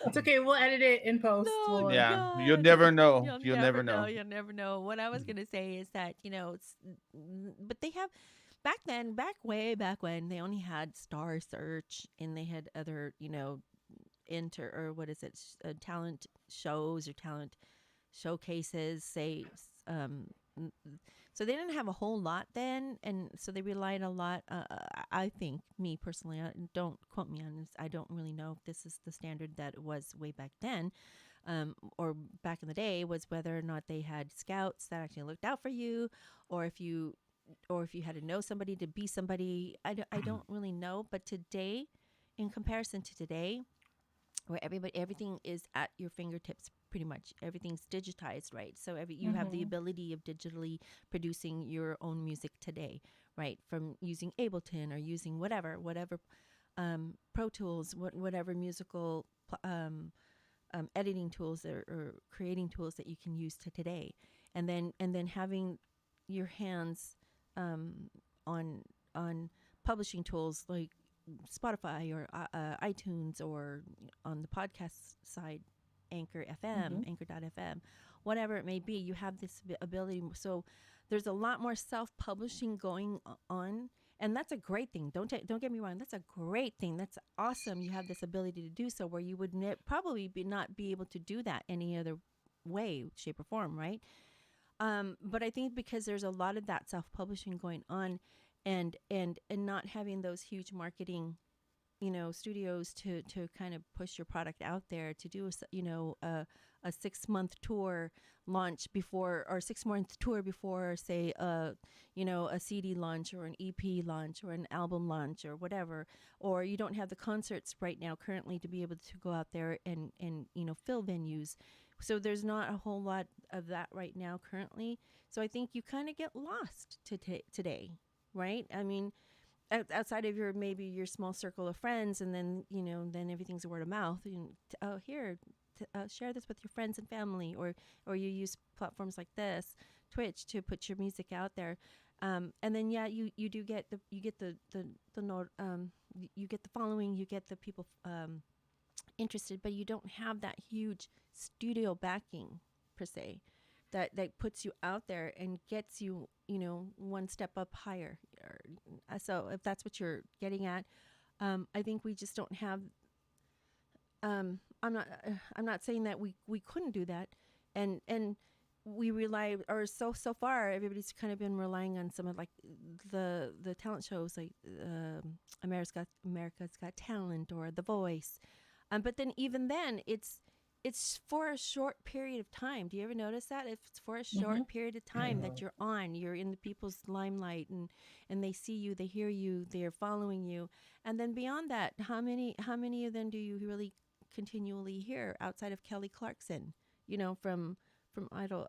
It's okay. We'll edit it in post. No, We'll Yeah, you'll God. never know. You'll You'll never never know. know. You'll never know. What I was going to say is that, but they have, back then, back way back when, they only had Star Search and they had other, or what is it, talent shows or talent showcases, say, n- so they didn't have a whole lot then, and so they relied a lot. I think, me personally, don't quote me on this. I don't really know if this is the standard that it was way back then, or back in the day, was whether or not they had scouts that actually looked out for you, or if you had to know somebody to be somebody. I don't really know, but today, in comparison to today, where everything is at your fingertips, pretty much everything's digitized, right? So you have the Mhm. ability of digitally producing your own music today, right? From using Ableton or using whatever Pro Tools, whatever musical editing tools or creating tools that you can use to today, and then having your hands um, on publishing tools like Spotify or iTunes, or on the podcast side, Anchor FM, Mhm. Anchor.fm, whatever it may be. You have this ability. So there's a lot more self-publishing going on, and that's a great thing. Don't get me wrong. That's a great thing. That's awesome. You have this ability to do so, where you would probably not be able to do that any other way, shape, or form, right? But I think because there's a lot of that self-publishing going on, and not having those huge marketing, studios to kind of push your product out there, to do a 6 month tour launch before, or 6 month tour before, say, a CD launch or an EP launch or an album launch or whatever, or you don't have the concerts right now currently to be able to go out there and fill venues. So there's not a whole lot of that right now currently. So I think you kind of get lost today, right? I mean, outside of maybe your small circle of friends, and then everything's word of mouth. Oh, here, share this with your friends and family, or you use platforms like this, Twitch, to put your music out there. And then you do get you get the following, you get the people interested, but you don't have that huge studio backing per se that puts you out there and gets you one step up higher. So if that's what you're getting at, I think we just don't have. I'm not saying that we couldn't do that, and we rely, or so far everybody's kind of been relying on some of like the talent shows, like America's Got Talent or The Voice, but then even then it's for a short period of time. Do you ever notice that? If it's for a short period of time that you're in the people's limelight, and they see you, they hear you, they're following you, and then beyond that, how many of them do you really continually hear outside of Kelly Clarkson? From Idol,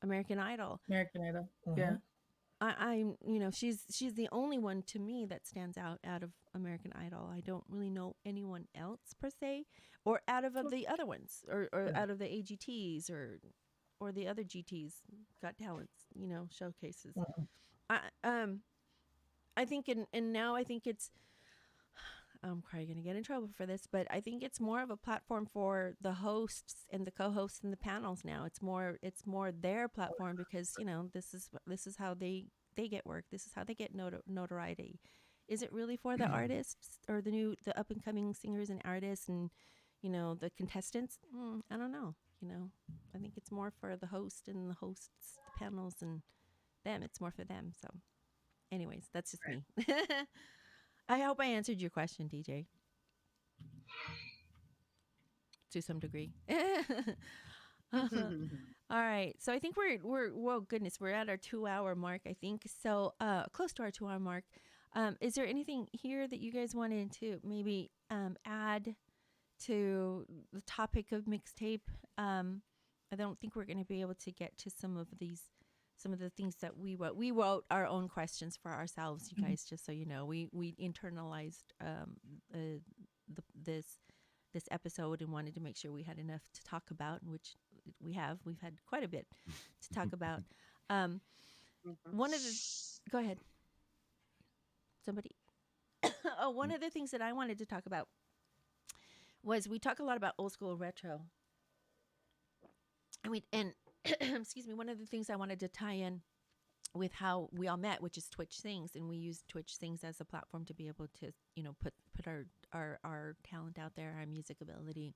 American Idol. American Idol. Yeah. I'm she's the only one to me that stands out of American Idol. I don't really know anyone else per se, or out of the other ones, or out of the AGTs or the other GTs, Got Talents, showcases. I think and now I think it's, I'm probably going to get in trouble for this, but I think it's more of a platform for the hosts and the co-hosts and the panels now. It's more their platform, because this is how they get work. This is how they get notoriety. Is it really for the artists or the up and coming singers and artists and the contestants? I don't know. I think it's more for the host and the hosts, the panels, and them. It's more for them. So, anyways, that's just me. I hope I answered your question, DJ, to some degree. All right. So I think we're well, goodness, we're at our 2-hour mark, I think. So close to our 2-hour mark. Is there anything here that you guys wanted to maybe add to the topic of mixtape? I don't think we're going to be able to get to some of the things that we wrote. We wrote our own questions for ourselves, you guys, just so you know. We internalized this episode and wanted to make sure we had enough to talk about, which we have. We've had quite a bit to talk about. One of the, go ahead. Somebody. One of the things that I wanted to talk about was, we talk a lot about old school retro. And excuse me, one of the things I wanted to tie in with how we all met, which is Twitch Sings, and we use Twitch Sings as a platform to be able to, put our talent out there, our music ability,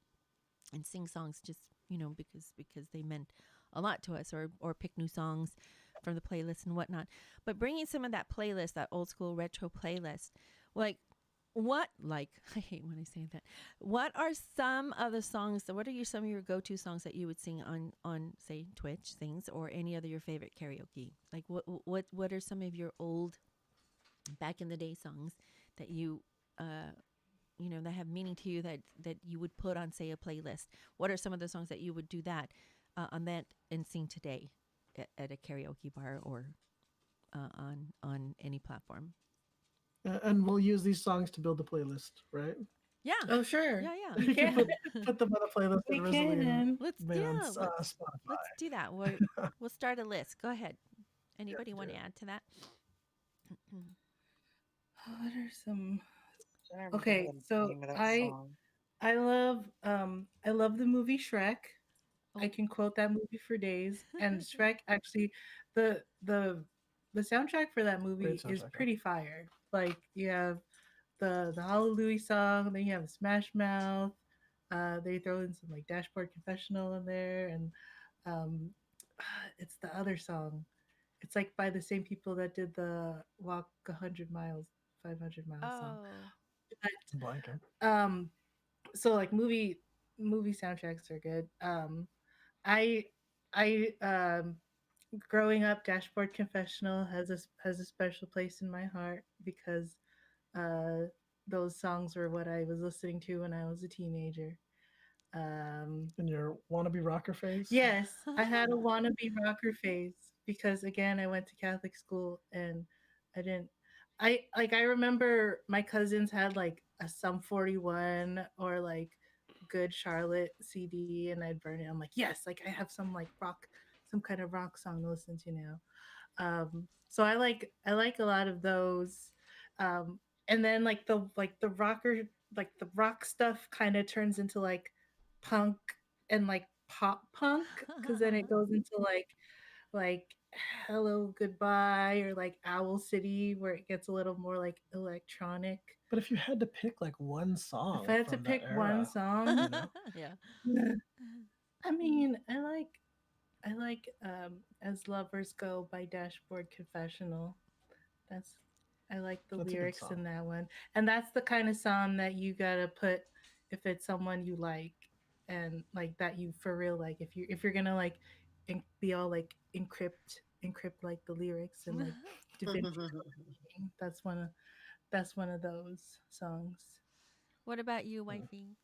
and sing songs just, because they meant a lot to us, or pick new songs from the playlist and whatnot. But bringing some of that playlist, that old school retro playlist, I hate when I say that. What are some of the songs, what are some of your go-to songs that you would sing on say Twitch Sings, or any other your favorite karaoke? Like what are some of your old back in the day songs that you that have meaning to you, that you would put on, say, a playlist? What are some of the songs that you would do that on that and sing today at a karaoke bar, or on any platform? And we'll use these songs to build the playlist, right? Yeah. Oh, sure. Yeah. You can put them on a playlist. We can. Let's Spotify. let's do that. We'll start a list. Go ahead. Anybody want to add to that? What are some? I don't remember Okay, the so name of that I song. I love the movie Shrek. I Oh. can quote that movie for days. And Shrek, actually, the soundtrack for that movie Great is soundtrack, pretty fire. Like, you have the Hallelujah song, then you have Smash Mouth. They throw in some like Dashboard Confessional in there, and um, it's the other song. It's like by the same people that did the Walk 100 Miles, 500 Miles song. Oh. I'm blanking. Um, so like movie soundtracks are good. I I growing up, Dashboard Confessional has a special place in my heart because uh those songs were what I was listening to when I was a teenager. Um, In your wannabe rocker phase. yes, I had a wannabe rocker phase because again, I went to Catholic school and I didn't. I remember my cousins had like a Sum 41 or like Good Charlotte CD, and I'd burn it. I'm like, yes, like I have some like rock, some kind of rock song to listen to now. So I like a lot of those. And then like the rocker, like the rock stuff kind of turns into like punk and like pop punk, because then it goes into like Hello Goodbye or like Owl City, where it gets a little more like electronic. But if you had to pick like one If I song had to from that pick one era, song, you know, Yeah. I mean, I like As Lovers Go by Dashboard Confessional. That's I like the that's a good lyrics song. in that one. And that's the kind of song that you got to put if it's someone you like and like that you for real like if you're going to like be all like encrypt like the lyrics and like Da Vinci Code, that's one of those songs. What about you, wifey?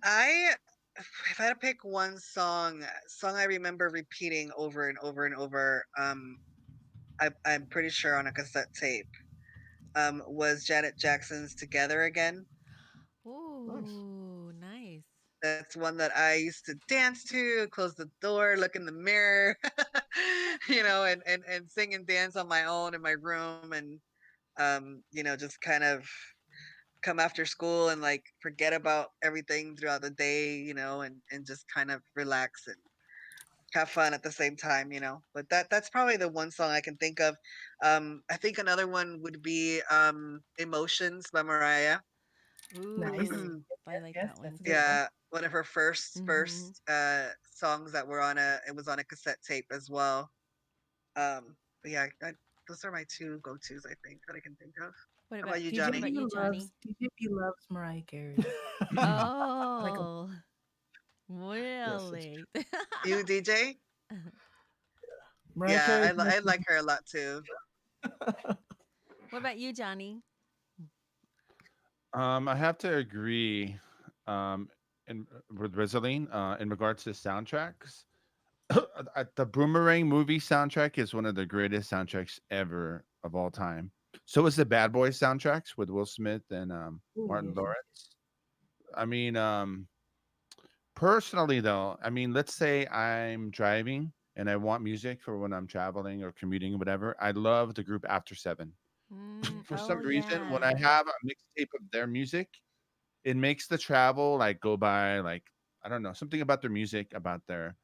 I if I had to pick one song I remember repeating over and over and over, I'm pretty sure on a cassette tape, was Janet Jackson's "Together Again." Nice. Ooh, nice. That's one that I used to dance to, close the door, look in the mirror, and sing and dance on my own in my room, and just kind of come after school and like forget about everything throughout the day, and just kind of relax and have fun at the same time. But that's probably the one song I can think of. I think another one would be Emotions by Mariah. Nice. Ooh, I like Yes, that one that's a good too. one. Yeah, one of her first Mm-hmm. first songs that were it was on a cassette tape as well. But yeah, those are my two go-tos I think that I can think of. What How about about you, what Johnny? about you, Johnny? DJB loves Mariah Carey. Like a Oh, Yes, it's really? You, DJ? Mariah Yeah, Carey. I like her a lot too. What about you, Johnny? I have to agree, um, with Rizaline, in regards to soundtracks. The Boomerang movie soundtrack is one of the greatest soundtracks ever of all time. So is the Bad Boys soundtracks with Will Smith and Martin ooh. Lawrence. I mean, personally though, I mean, let's say I'm driving and I want music for when I'm traveling or commuting or whatever. I love the group After Seven. For Oh some reason, when I yeah. have a mixtape of their music, it makes the travel like go by like, I don't know, something about their music, about their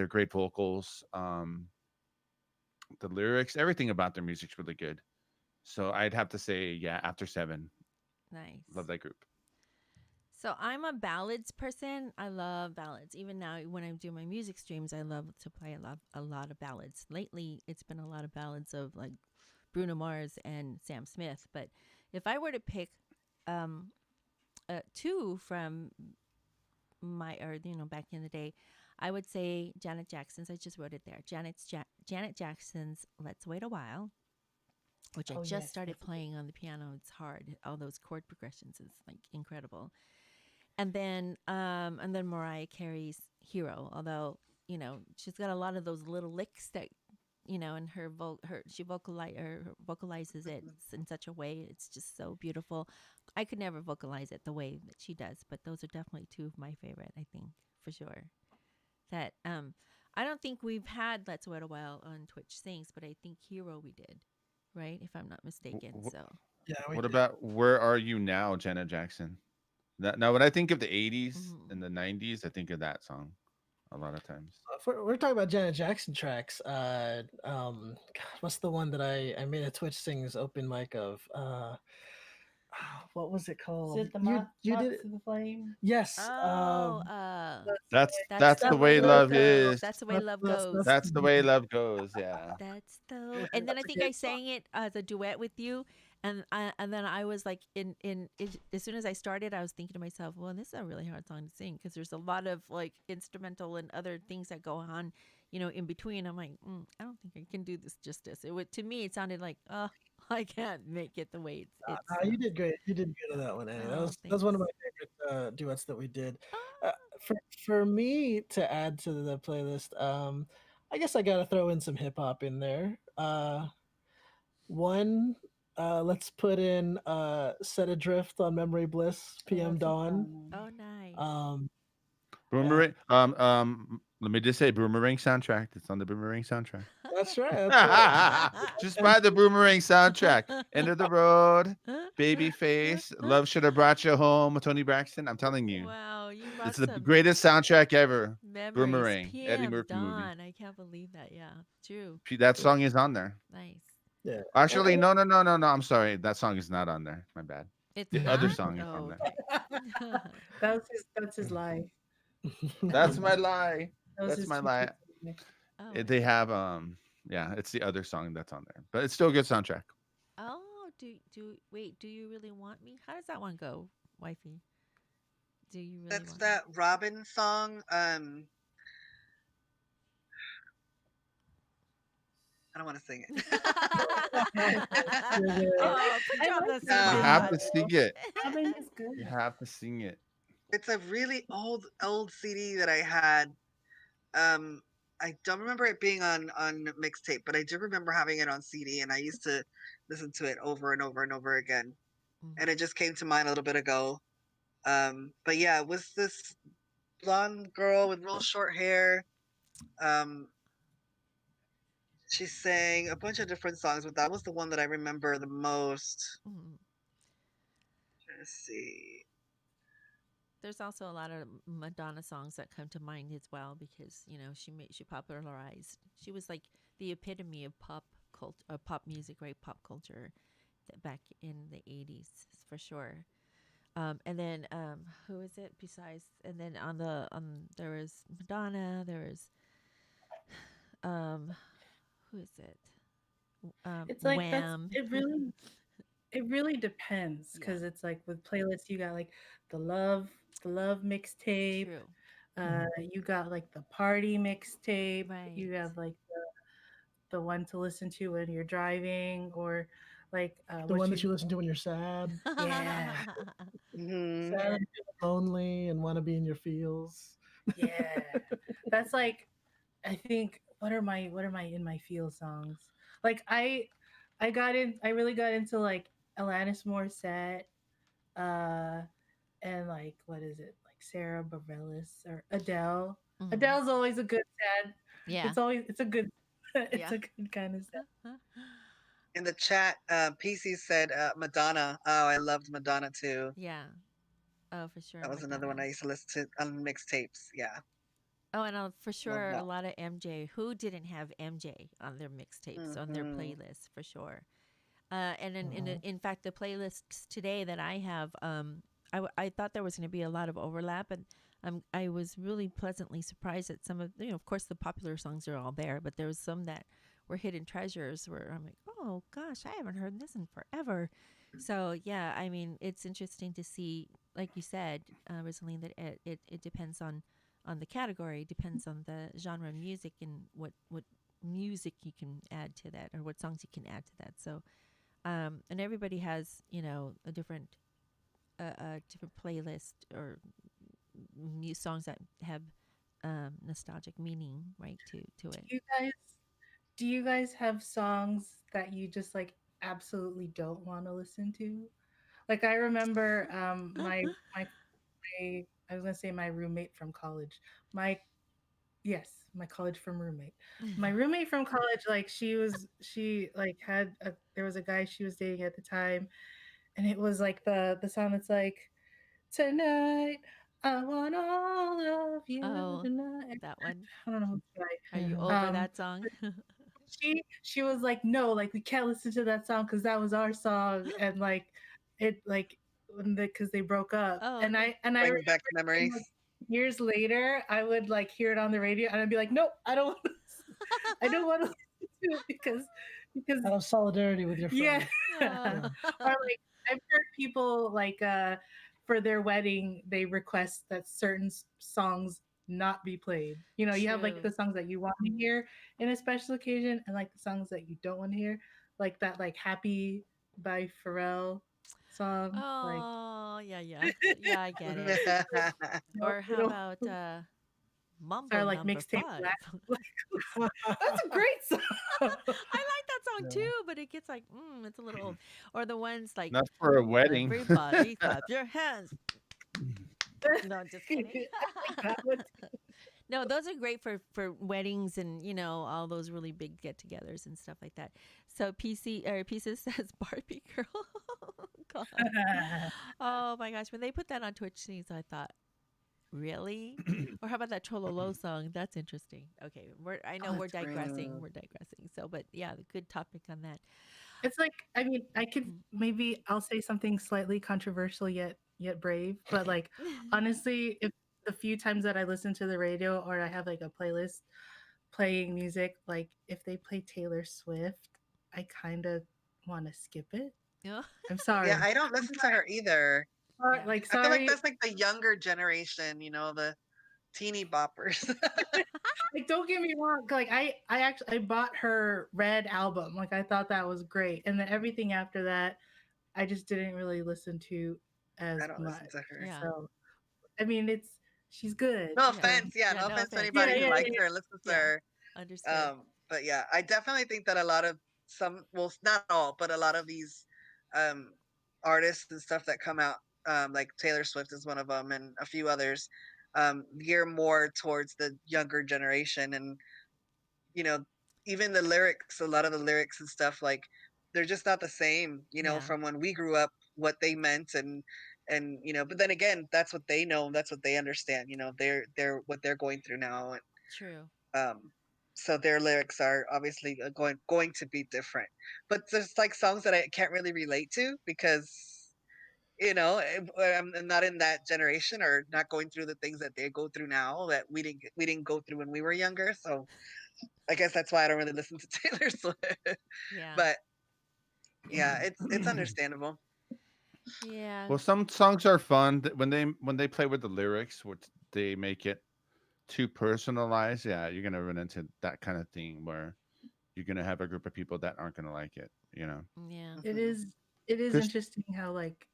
great vocals, the lyrics, everything about their music's really good. So I'd have to say, yeah, After Seven, love Nice. that group. So I'm a ballads person. I love ballads. Even now, when I do my music streams, I love to play a lot of ballads. Lately, it's been a lot of ballads of like Bruno Mars and Sam Smith. But if I were to pick um, two from my or back in the day, I would say Janet Jackson's. I just wrote it there. Janet Jackson's "Let's Wait a While," which I Oh just yes, started that's a good playing on the piano. It's hard. All those chord progressions is like incredible. And then Mariah Carey's "Hero." Although she's got a lot of those little licks that and her she vocalizes it in such a way. It's just so beautiful. I could never vocalize it the way that she does, but those are definitely two of my favorite. I think for sure that I don't think we've had "Let's Wait a While" on Twitch Sings, but I think "Hero" we did, right? If I'm not mistaken. Wh- So. Yeah, we What did. about Where Are You Now, Janet Jackson? Now, when I think of the 80s Mhm. and the 90s, I think of that song a lot of times. If we're talking about Janet Jackson tracks, God, what's the one that I made a Twitch Sings open mic of? What was it Is called? it the You did Moths it. to the Flame? Yes. Oh, That's the That's way. that's that's the the way way love love goes. is. That's the way love goes. That's That's the the one. way love goes. Yeah. That's the. And then I That's a think I great song. sang it as a duet with you, And then I was like, as soon as I started, I was thinking to myself, well, this is a really hard song to sing because there's a lot of like instrumental and other things that go on, in between. I'm like, I don't think I can do this justice. It would, to me, it sounded like, oh, I can't make it the way it's. You did great. You did good on that one, Annie. Oh, That was one of thanks. my favorite duets that we did. Uh, Oh. for me to add to the playlist, I guess I got to throw in some hip hop in there. One, let's put in "Set Adrift" on Memory Bliss, Oh, PM that's a Dawn. fun one. Oh, nice. Um, Boomerang. Let me just say, Boomerang soundtrack. It's on the Boomerang soundtrack. that's right. That's right. Just buy the Boomerang soundtrack. End of the Road, Babyface, Love Should Have Brought You Home with Tony Braxton. I'm telling you, Wow, you it's brought the some greatest soundtrack ever. memories. Boomerang, Eddie PM Murphy movie. Dawn. I can't believe that. Yeah, true. That song is on there. Nice. Yeah. Actually, no. I'm sorry. That song is not on there. My bad. It's The other not? song is on Oh, there. okay. That's his lie. That's my lie. That was That's his my two lie. cents lie. Oh. They have yeah, it's the other song that's on there, but it's still a good soundtrack. Oh, wait, do you really want me? How does that one go, wifey? Do you really That's want me? that Robin song. I don't want to sing it. Oh, put you I on like the Robin You Um, have spot. to sing it. Robin is You good. have to sing it. it's a really old CD that I had. Um, I don't remember it being on mixtape, but I do remember having it on CD, and I used to listen to it over and over and over again. And Mhm. it just came to mind a little bit ago. But yeah, it was this blonde girl with real short hair. Um, she sang a bunch of different songs, but that was the one that I remember the most. Mhm. Let's see. There's also a lot of Madonna songs that come to mind as well because she popularized. She was like the epitome of pop music, right? Pop culture back in the '80s for sure. And then who is it besides? And then there was Madonna. There was um, who is it? It's like Wham. it really depends Yeah, because it's like with playlists you got like the love mixtape, true. you got like the party mixtape, Right. you have like the one to listen to when you're driving or like The what one you that you listen to when you're sad, yeah Hmm. sad and feeling lonely, and want to be in your feels. yeah that's like I think what are my in my feel songs like I really got into like Alanis Morissette uh and like what is it like Sarah Bareilles or Adele. Mhm. Adele's always a good sad. Yeah. It's a good it's Yeah. a good kind of sad. In the chat, PC said Madonna. Oh, I loved Madonna too. Yeah. Oh, for sure, That was another one Madonna. I used to listen to on mixtapes. Yeah, Oh, and for love sure, a that. lot of MJ. Who didn't have MJ on their mixtapes, on their Hmm. playlists, for sure? And Mhm. in fact, the playlists today that I have, I thought there was going to be a lot of overlap, and I was really pleasantly surprised that some of, of course, the popular songs are all there, but there was some that were hidden treasures where I'm like, oh gosh, I haven't heard this in forever. So yeah, I mean, it's interesting to see, like you said, Rizaline, that it depends on the category, depends on the genre of music and what music you can add to that or what songs you can add to that. So and everybody has a different playlist or new songs that have nostalgic meaning, right, to it. Do you guys do you guys have songs that you just like absolutely don't want to listen to? Like I remember my I was gonna say my roommate from college. My Yes, my college from roommate. My roommate from college, like she like had a there was a guy she was dating at the time, and it was like the song that's like tonight I want all of you Oh, tonight. that one. I don't know who's Are you Mhm. over guy. that song? She was like, no, like we can't listen to that song because that was our song, and like it like because they broke up, Oh, and okay. I Bring remember back then, like, memories. years later, I would like hear it on the radio, and I'd be like, nope, I don't, I don't want to listen to it because Out of solidarity with your yeah, friend. Oh. Or like I've heard people like for their wedding they request that certain songs not be played. You have like True. the songs that you want to hear in a special occasion and like the songs that you don't want to hear. Like that like Happy by Pharrell song. Like Oh, yeah, yeah. Yeah, I get it. Or you how know, about Mambo or like number mixtape 5? black. That's a great song. I like that song Yeah. too, but it gets like, it's a little old. Or the ones like, Not for a wedding. everybody clap your hands. No, just kidding. I like that one. No, those are great for weddings and all those really big get-togethers and stuff like that. So Pieces says Barbie girl. God. Oh my gosh, when they put that on Twitch scenes, I thought, really? Or how about that Chololo song? That's interesting. Okay, I know Oh, we're that's great. digressing. We're digressing. So, but yeah, good topic on that. It's like, I mean, I could maybe I'll say something slightly controversial yet brave, but like honestly, if the few times that I listen to the radio or I have like a playlist playing music, like if they play Taylor Swift, I kind of want to skip it. Yeah. I'm Yeah, sorry. I don't listen to her either. Yeah. Like I feel like sorry. that's like the younger generation, the teeny boppers. Like don't get me wrong, like I actually I bought her Red album. Like I thought that was great. And then everything after that I just didn't really listen to I as don't much. listen to her. Yeah. So I mean, she's good. No Yeah. So offense. Yeah, Yeah. no No offense to offense. yeah, anybody who yeah, likes yeah, her and listens to Yeah. her. Understood. But yeah, I definitely think that a lot of not all, but a lot of these um, artists and stuff that come out, like Taylor Swift is one of them, and a few others, gear more towards the younger generation, and you know, even the lyrics, a lot of the lyrics and stuff, like they're just not the same, Yeah. from when we grew up, what they meant, and but then again, that's what they know, that's what they understand, they're what they're going through now, and True. um so their lyrics are obviously going to be different, but there's like songs that I can't really relate to because I'm not in that generation or not going through the things that they go through now that we didn't go through when we were younger. So I guess that's why I don't really listen to Taylor Swift. Yeah. But yeah, it's understandable. Yeah. Well, some songs are fun when they play with the lyrics, which they make it too personalized. Yeah, you're gonna run into that kind of thing where you're gonna have a group of people that aren't gonna like it. Yeah. it Mhm. is it is Because interesting how like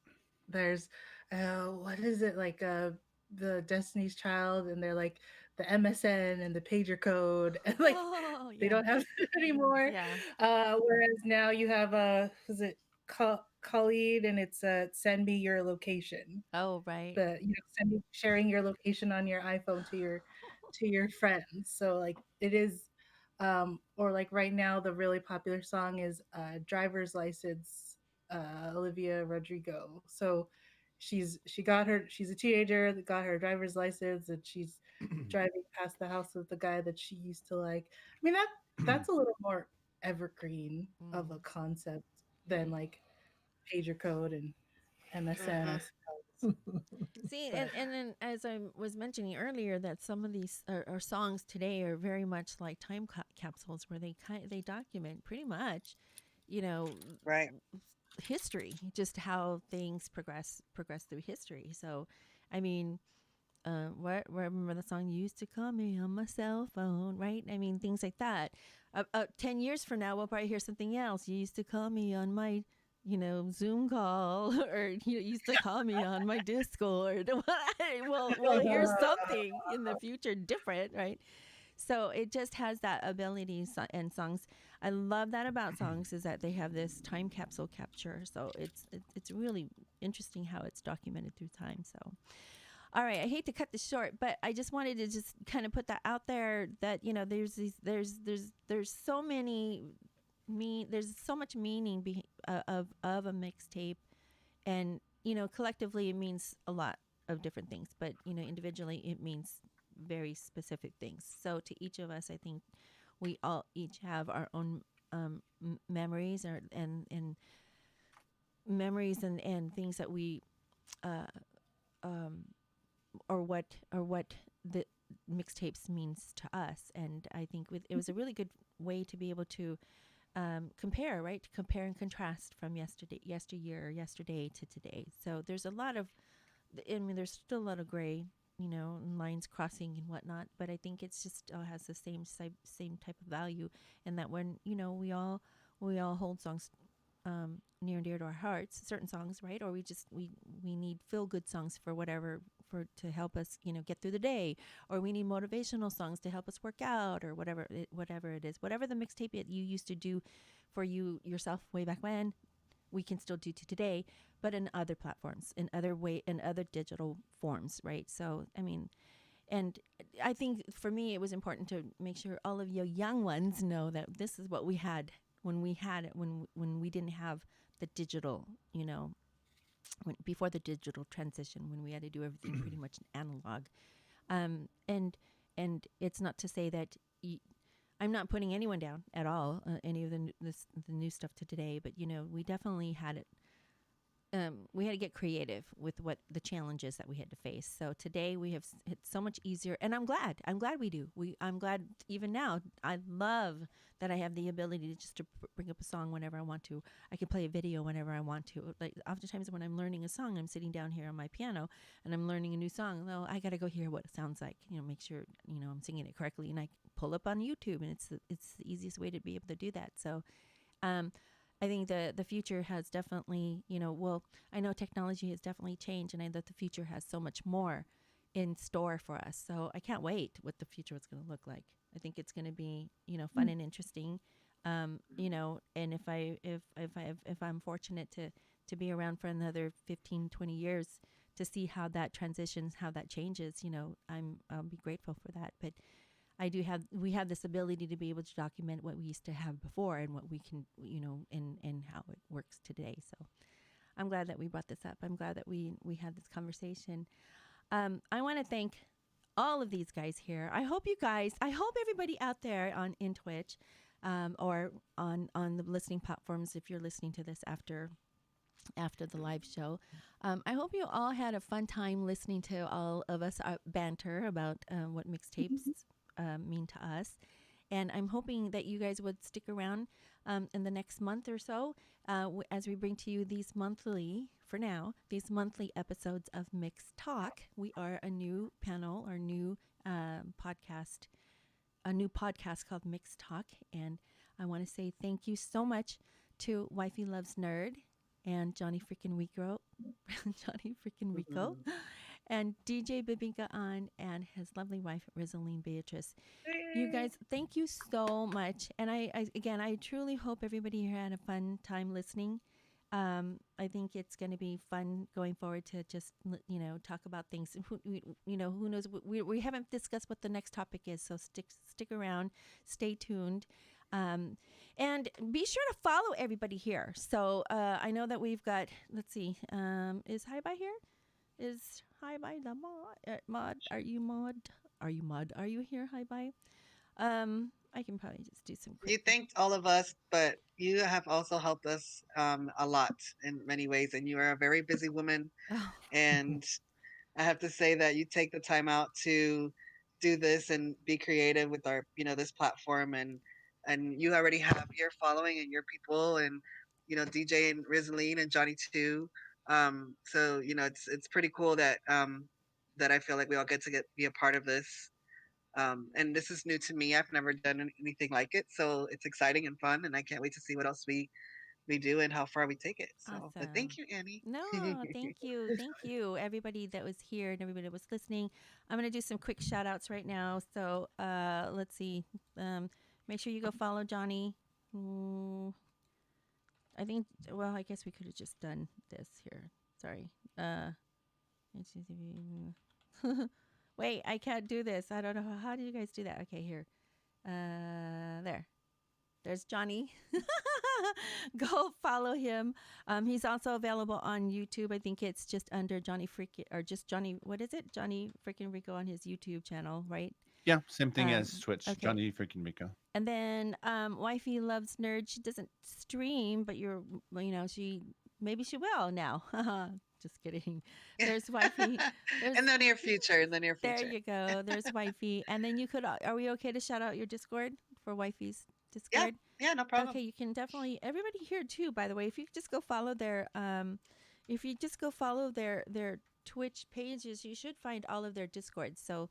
there's what is it like the Destiny's Child and they're like the MSN and the pager code and like Oh, they yeah. don't have it anymore. Yeah. Whereas now you have is it Khalid and it's send me your location. Oh, right. Sharing your location on your iPhone to your friends. So like it is or like right now the really popular song is driver's license, Olivia Rodrigo. So she's a teenager that got her driver's license and she's driving past the house of the guy that she used to like. I mean that's a little more evergreen of a Mm, concept than right. like pager code and MSN, I Mhm. suppose. See, But and then as I was mentioning earlier, that some of these are songs today are very much like time capsules where they document pretty much, you know, Right. history, just how things progress through history. So, I mean, remember the song "You Used to Call Me on My Cell Phone," right? I mean, things like that. 10 years from now, we'll probably hear something else. You used to call me on my, Zoom call, or you used to call me on my Discord. We'll hear something in the future different, right? So it just has that ability, and songs. I love that about songs is that they have this time capsule capture. So it's really interesting how it's documented through time. So. All right, I hate to cut this short, but I just wanted to just kind of put that out there that there's so there's so much meaning of a mixtape, and collectively it means a lot of different things, but individually it means very specific things. So to each of us, I think we all each have our own memories and memories and things that we uh, um, or what the mixtapes means to us. And I think it was a really good way to be able to compare, right? Compare and contrast from yesterday to today. So there's a lot of, I mean, there's still a lot of gray, and lines crossing and whatnot. But I think it's just still has the same type of value, and that when we all hold songs near and dear to our hearts, certain songs, right? Or we need feel good songs for whatever to help us, get through the day, or we need motivational songs to help us work out, or whatever it is, whatever the mixtape that you used to do for yourself way back when, we can still do to today, but in other platforms, in other digital forms, right? So I mean, and I think for me, it was important to make sure all of you young ones know that this is what we had when we didn't have the digital, before the digital transition, when we had to do everything pretty much analog. And it's not to say that I'm not putting anyone down at all, any of the new stuff to today, but we definitely had it. We had to get creative with what the challenges that we had to face. So today we have it's so much easier, and I'm glad we do. I'm glad even now. I love that I have the ability to just to bring up a song whenever I want to. I can play a video whenever I want to. Like oftentimes when I'm learning a song, I'm sitting down here on my piano and I'm learning a new song. Well, I got to go hear what it sounds like. Make sure I'm singing it correctly, and I pull up on YouTube, and it's the easiest way to be able to do that. So. I think the future has definitely, I know technology has definitely changed, and I know that the future has so much more in store for us. So I can't wait what the future is going to look like. I think it's going to be, fun and interesting. And if I'm fortunate to be around for another 15, 20 years to see how that transitions, how that changes, I'll be grateful for that. But we have this ability to be able to document what we used to have before and what we can, and how it works today. So I'm glad that we brought this up. I'm glad that we had this conversation. I want to thank all of these guys here. I hope everybody out there in Twitch, or on the listening platforms, if you're listening to this after the live show. I hope you all had a fun time listening to all of us banter about what mixtapes mean to us. And I'm hoping that you guys would stick around in the next month or so as we bring to you these monthly episodes of Mixed Talk. We are a new panel or new podcast, a new podcast called Mixed Talk. And I want to say thank you so much to Wifeylovesnerd and JohnnyFrickinRico, and DJ Bibinka and his lovely wife, Rizaline Beatrice. You guys, thank you so much. And I truly hope everybody here had a fun time listening. I think it's going to be fun going forward to just, talk about things. Who knows? We haven't discussed what the next topic is, so stick around, stay tuned. And be sure to follow everybody here. So I know that we've got, let's see, is Hi Bye here? Is Hi Bye the mod? Are you mod? Are you here, Hi Bye? I can probably just do some quick. You thanked all of us, but you have also helped us a lot in many ways. And you are a very busy woman. Oh. And I have to say that you take the time out to do this and be creative with our, this platform. And you already have your following and your people, and, DJ and Rizaline and Johnny too. So, it's pretty cool that that I feel like we all get to be a part of this. And this is new to me. I've never done anything like it. So it's exciting and fun. And I can't wait to see what else we do and how far we take it. So, Awesome. But thank you, Annie. No, thank you. Thank you, everybody that was here and everybody that was listening. I'm going to do some quick shout outs right now. So let's see. Make sure you go follow Johnny. I think, well, I guess we could have just done this here. Sorry. Wait, I can't do this. I don't know. How do you guys do that? Okay, here. There's Johnny. Go follow him. He's also available on YouTube. I think it's just under Johnny Frickin, or just Johnny, what is it? JohnnyFrickinRico on his YouTube channel, right? Yeah, same thing as Twitch. Okay. JohnnyFrickinRico. And then Wifeylovesnerd. She doesn't stream, but maybe she will now. Just kidding. There's Wifey. In the near future. There you go. There's Wifey. And then are we okay to shout out your Discord for Wifey's Yeah, Discord? yeah, no problem. Okay, you can definitely everybody here too, by the way. If you just go follow their Twitch pages, you should find all of their Discords. So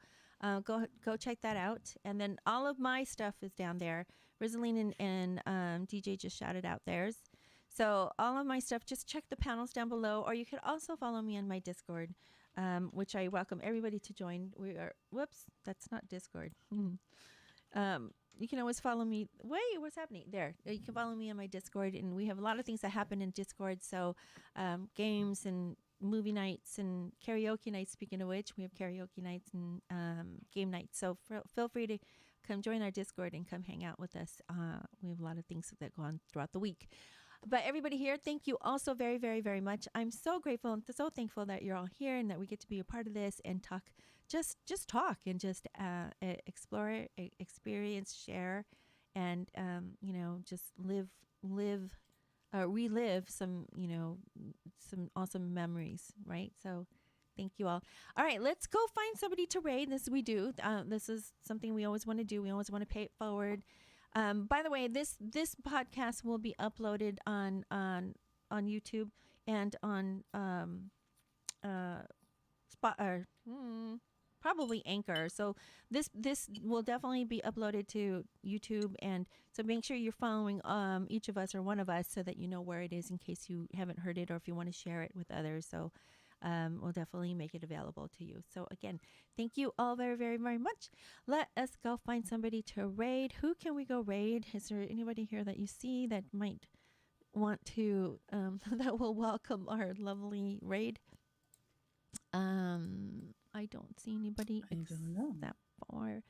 go check that out. And then all of my stuff is down there. Rizaline and DJ just shouted out theirs. So all of my stuff, just check the panels down below, or you could also follow me on my Discord, which I welcome everybody to join. We are whoops, that's not Discord. You can always follow me. Wait, what's happening? There. You can follow me on my Discord, and we have a lot of things that happen in Discord. So, games and movie nights and karaoke nights. Speaking of which, we have karaoke nights and game nights. So, feel free to come join our Discord and come hang out with us. We have a lot of things that go on throughout the week. But everybody here, thank you all so very, very, very much. I'm so grateful and so thankful that you're all here and that we get to be a part of this and talk, just talk and just explore, experience, share, and just relive some some awesome memories, right? So thank you all. All right, let's go find somebody to raid. This we do. This is something we always want to do. We always want to pay it forward. By the way, this podcast will be uploaded on YouTube and on probably Anchor. So this will definitely be uploaded to YouTube, and so make sure you're following each of us or one of us so that you know where it is in case you haven't heard it or if you want to share it with others. So we'll definitely make it available to you. So again, thank you all very, very, very much. Let us go find somebody to raid. Who can we go raid? Is there anybody here that you see that might want to, that will welcome our lovely raid? I don't see anybody I don't know. except for,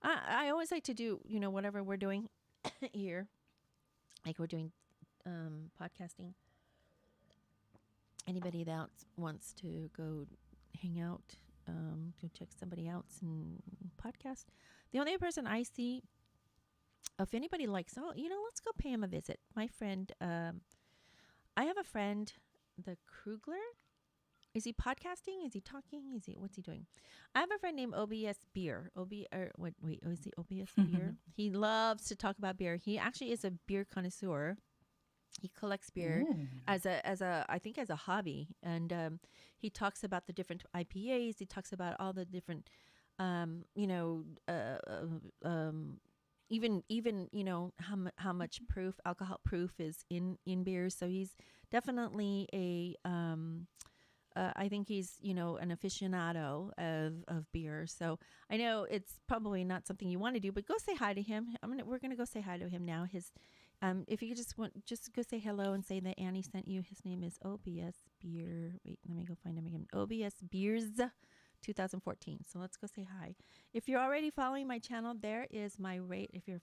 I always like to do, whatever we're doing here, like we're doing podcasting. Anybody that wants to go hang out, go check somebody else and podcast. The only person I see, if anybody likes, let's go pay him a visit. My friend, I have a friend, the Krugler. Is he podcasting? Is he talking? What's he doing? I have a friend named OBS Beer. Is he OBS Beer? He loves to talk about beer. He actually is a beer connoisseur. He collects beer as a hobby, and he talks about the different IPAs. He talks about all the different, even how much alcohol proof is in beers. So he's definitely a I think he's an aficionado of beer. So I know it's probably not something you want to do, but go say hi to him. We're gonna go say hi to him now. If you could just go say hello and say that Annie sent you. His name is OBS Beer. Wait, let me go find him again. OBS Beers 2014. So let's go say hi. If you're already following my channel, there is my raid. If you're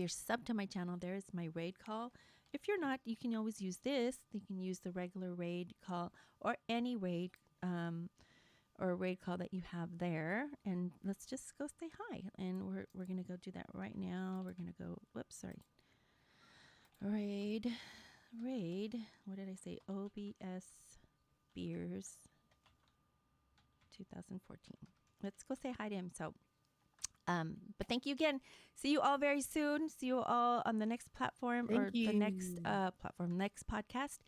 subbed to my channel, there is my raid call. If you're not, you can always use this. You can use the regular raid call or any raid or raid call that you have there. And let's just go say hi. And we're going to go do that right now. We're going to go, whoops, sorry. Raid, what did I say? OBS Beers 2014. Let's go say hi to him. So, but thank you again. See you all very soon. See you all on the next platform the next platform, next podcast.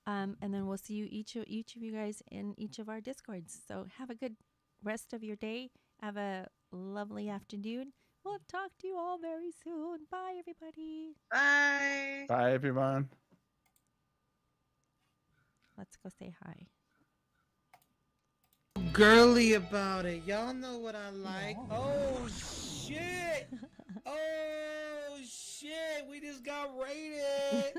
And then we'll see you each of you guys in each of our Discords. So have a good rest of your day. Have a lovely afternoon. We'll talk to you all very soon. Bye, everybody. Bye. Bye, everyone. Let's go say hi. Girly about it. Y'all know what I like. Oh, shit. Oh, shit. We just got raided.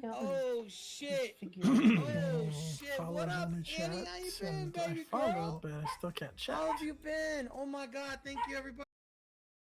Oh, shit. Oh, shit. What up, Annie? How you been, baby girl? But I still can't chat. How have you been? Oh, my God. Thank you, everybody.